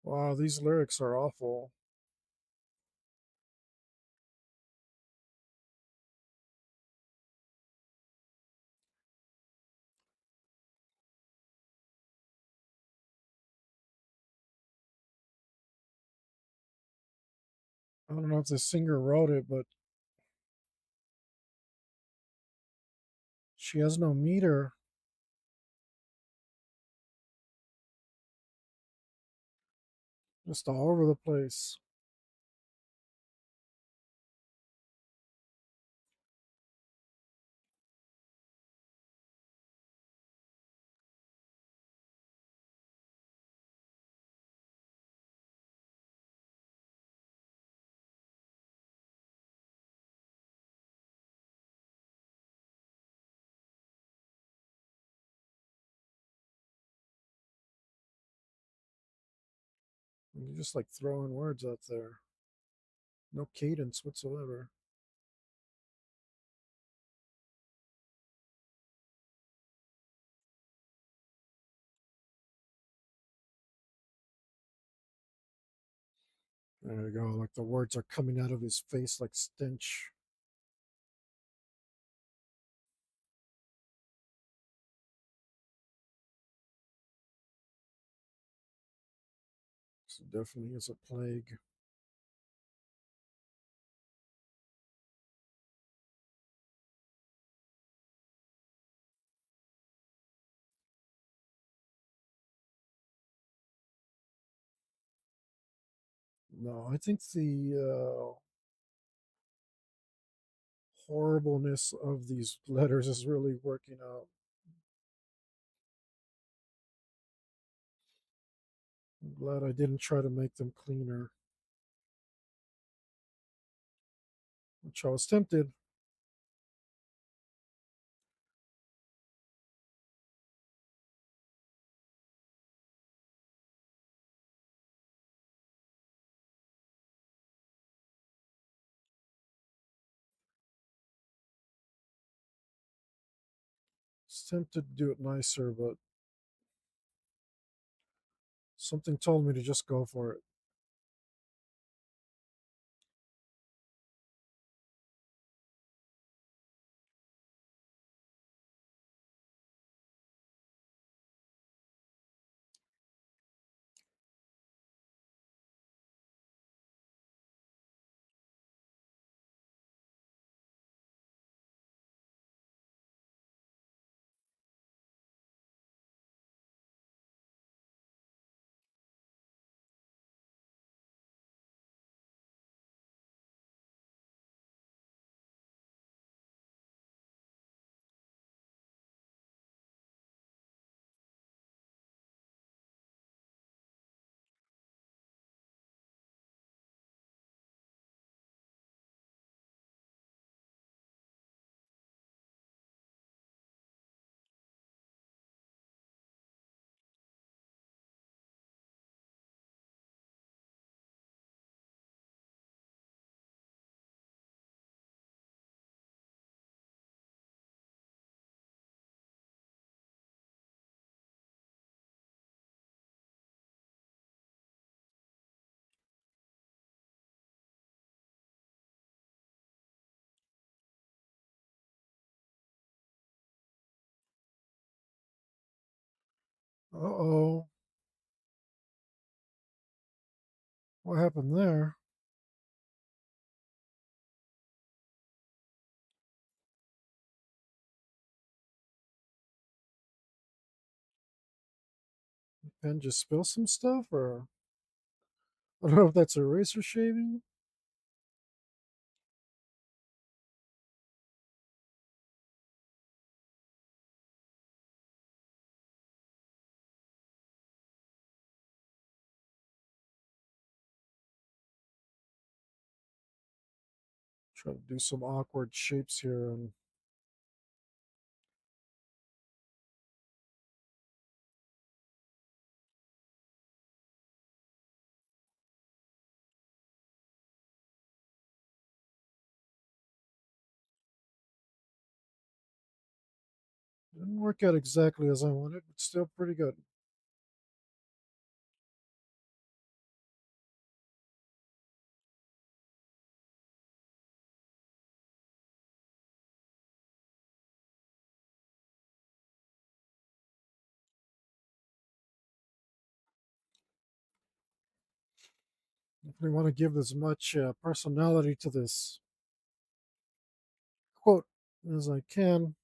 Wow, these lyrics are awful. I don't know if the singer wrote it, but she has no meter. Just all over the place. And you're just like throwing words out there. No cadence whatsoever. There you go. Like the words are coming out of his face like stench. So definitely is a plague. No, I think the horribleness of these letters is really working out. I'm glad I didn't try to make them cleaner, which I was tempted. Was tempted to do it nicer, but something told me to just go for it. Uh-oh. What happened there? Pen just spill some stuff, or I don't know if that's eraser shaving. Try to do some awkward shapes here and didn't work out exactly as I wanted, but still pretty good. Definitely want to give as much personality to this quote as I can.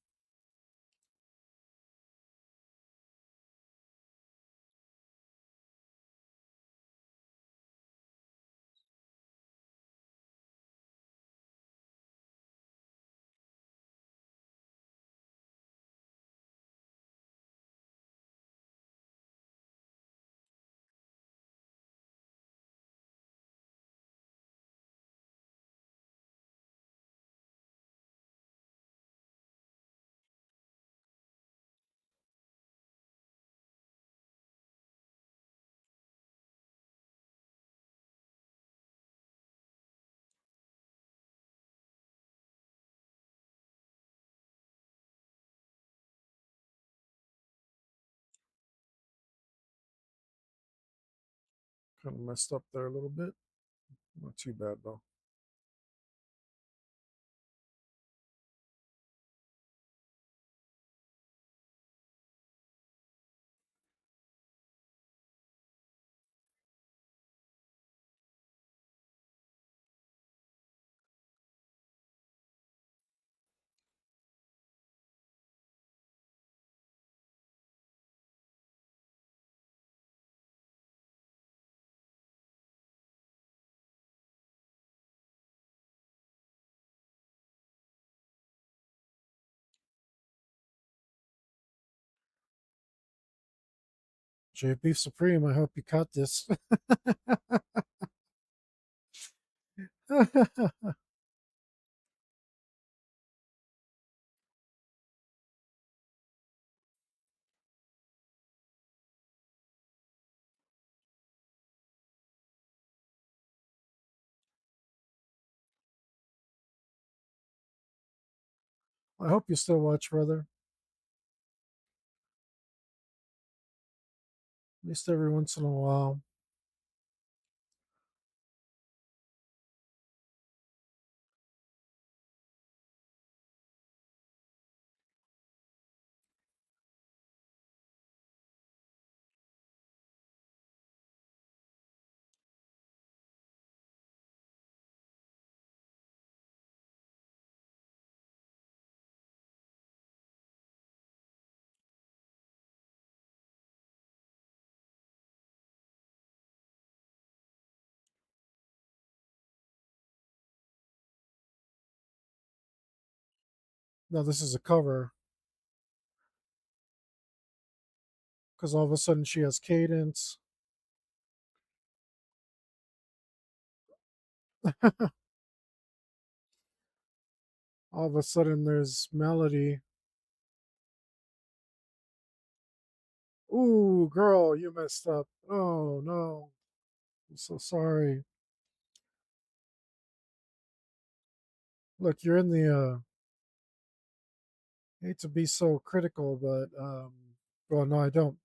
Kind of messed up there a little bit. Not too bad though. J Beef Supreme, I hope you caught this. I hope you still watch, brother. At least every once in a while. No, this is a cover because all of a sudden she has cadence. All of a sudden there's melody. Ooh, girl, you messed up. Oh no. I'm so sorry. Look, you're in the hate to be so critical, but well no I don't.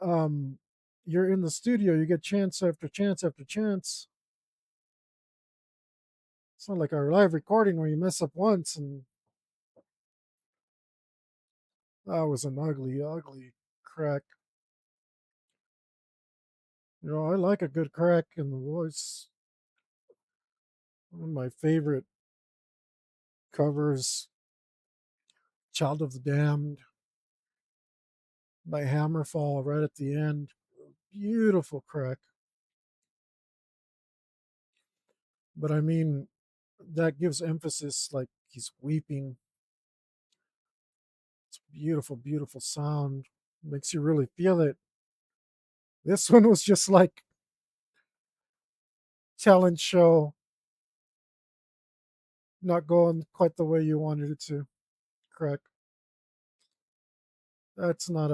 Um you're in the studio, you get chance after chance after chance. It's not like our live recording where you mess up once and That was an ugly, ugly crack. I like a good crack in the voice. One of my favorite covers, Child of the Damned by Hammerfall, right at the end. Beautiful crack. But I mean, that gives emphasis, like he's weeping. It's beautiful, beautiful sound. Makes you really feel it. This one was just like talent show, not going quite the way you wanted it to. Correct. That's not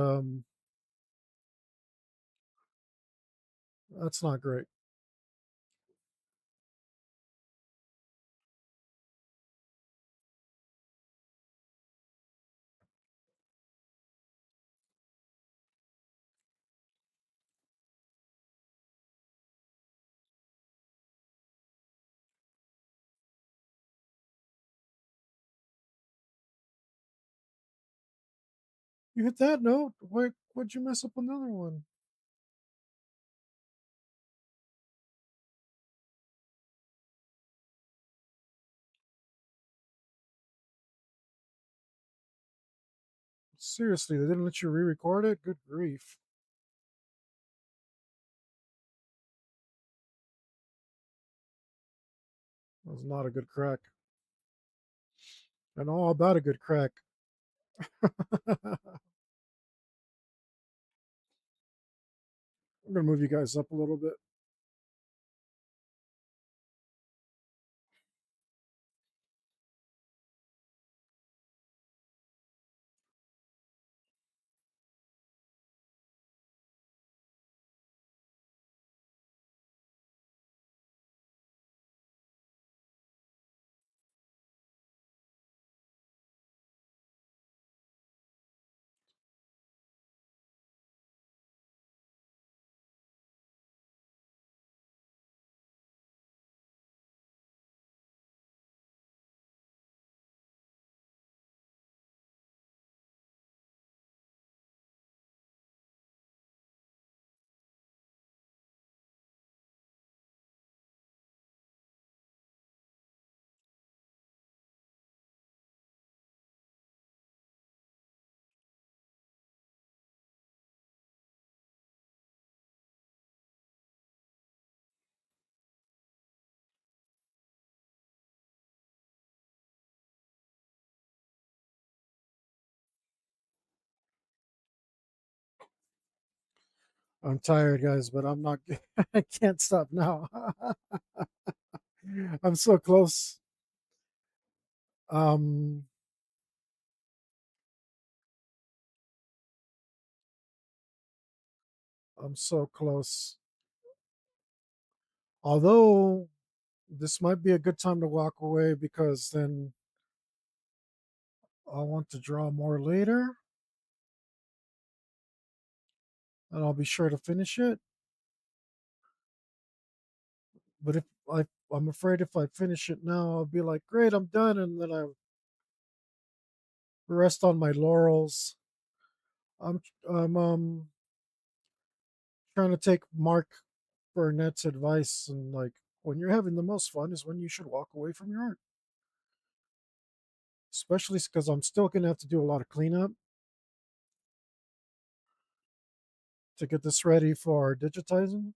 that's not great. You hit that note? Why'd you mess up another one? Seriously, they didn't let you re-record it? Good grief. That was not a good crack. I know all about a good crack. I'm gonna move you guys up a little bit. I'm tired, guys, but I'm not. I can't stop now. I'm so close. Um, I'm so close. Although this might be a good time to walk away because then I'll want to draw more later, and I'll be sure to finish it. But if I'm afraid if I finish it now, I'll be like, great, I'm done, and then I rest on my laurels. I'm trying to take Mark Burnett's advice and like when you're having the most fun is when you should walk away from your art. Especially because I'm still gonna have to do a lot of cleanup to get this ready for digitizing.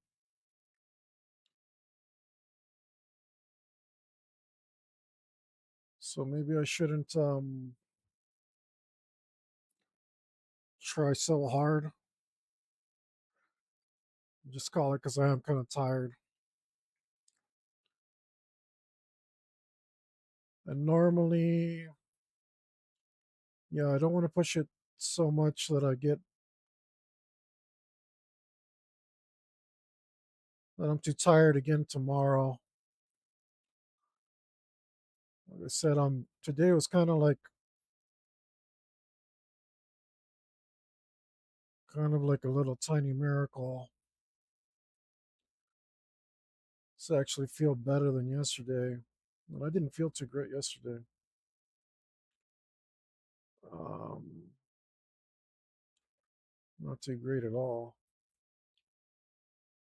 So maybe I shouldn't try so hard. Just call it because I am kind of tired. And normally, yeah, I don't want to push it so much that I get that I'm too tired again tomorrow. Like I said, today was kind of like a little tiny miracle. To actually feel better than yesterday. And I didn't feel too great yesterday. Um, Not too great at all.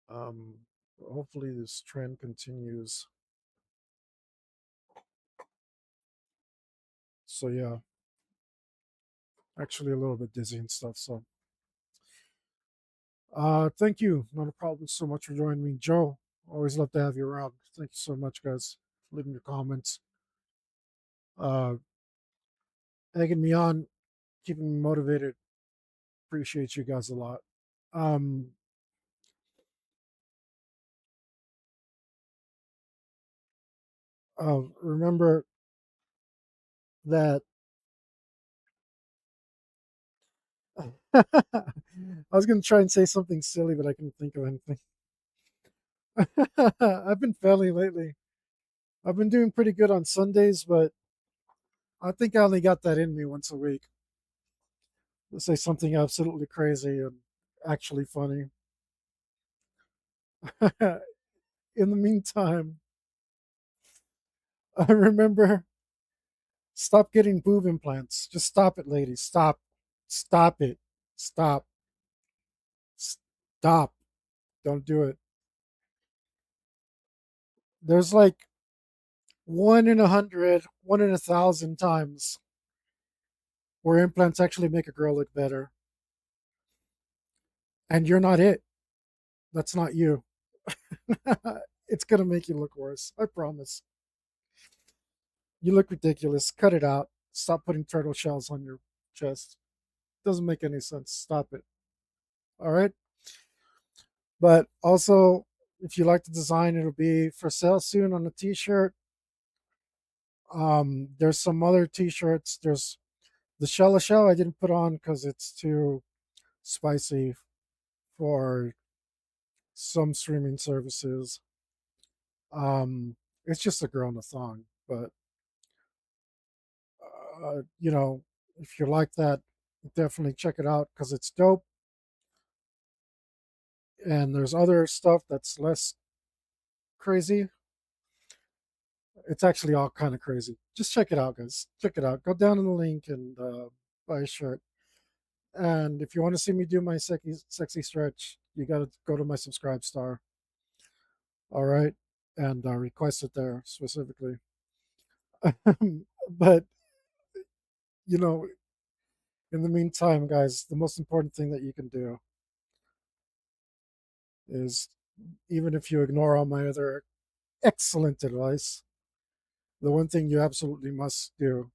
Um, Hopefully this trend continues. So yeah, actually a little bit dizzy and stuff. So thank you. Not a problem so much for joining me, Joe. Always love to have you around. Thank you so much, guys. Leaving your comments, uh, egging me on, keeping me motivated. Appreciate you guys a lot. Um, Remember that I was going to try and say something silly, but I couldn't think of anything. I've been failing lately. I've been doing pretty good on Sundays, but I think I only got that in me once a week to say something absolutely crazy and actually funny. In the meantime, I remember stop getting boob implants. Just stop it, ladies. Stop. Stop it. Stop. Stop. Don't do it. There's like one in 100, one in 1,000 times where implants actually make a girl look better. And you're not it. That's not you. It's going to make you look worse. I promise. You look ridiculous. Cut it out. Stop putting turtle shells on your chest. Doesn't make any sense. Stop it. All right. But also, if you like the design, it'll be for sale soon on a t-shirt. There's some other t-shirts. There's the shell I didn't put on because it's too spicy for some streaming services. Um, it's just a girl in a thong, but you know, if you like that, definitely check it out because it's dope. And there's other stuff that's less crazy. It's actually all kind of crazy. Just check it out, guys. Check it out. Go down in the link and buy a shirt. And if you want to see me do my sexy stretch, you got to go to my subscribe star. All right, and request it there specifically. But you know, in the meantime, guys, the most important thing that you can do is, even if you ignore all my other excellent advice, the one thing you absolutely must do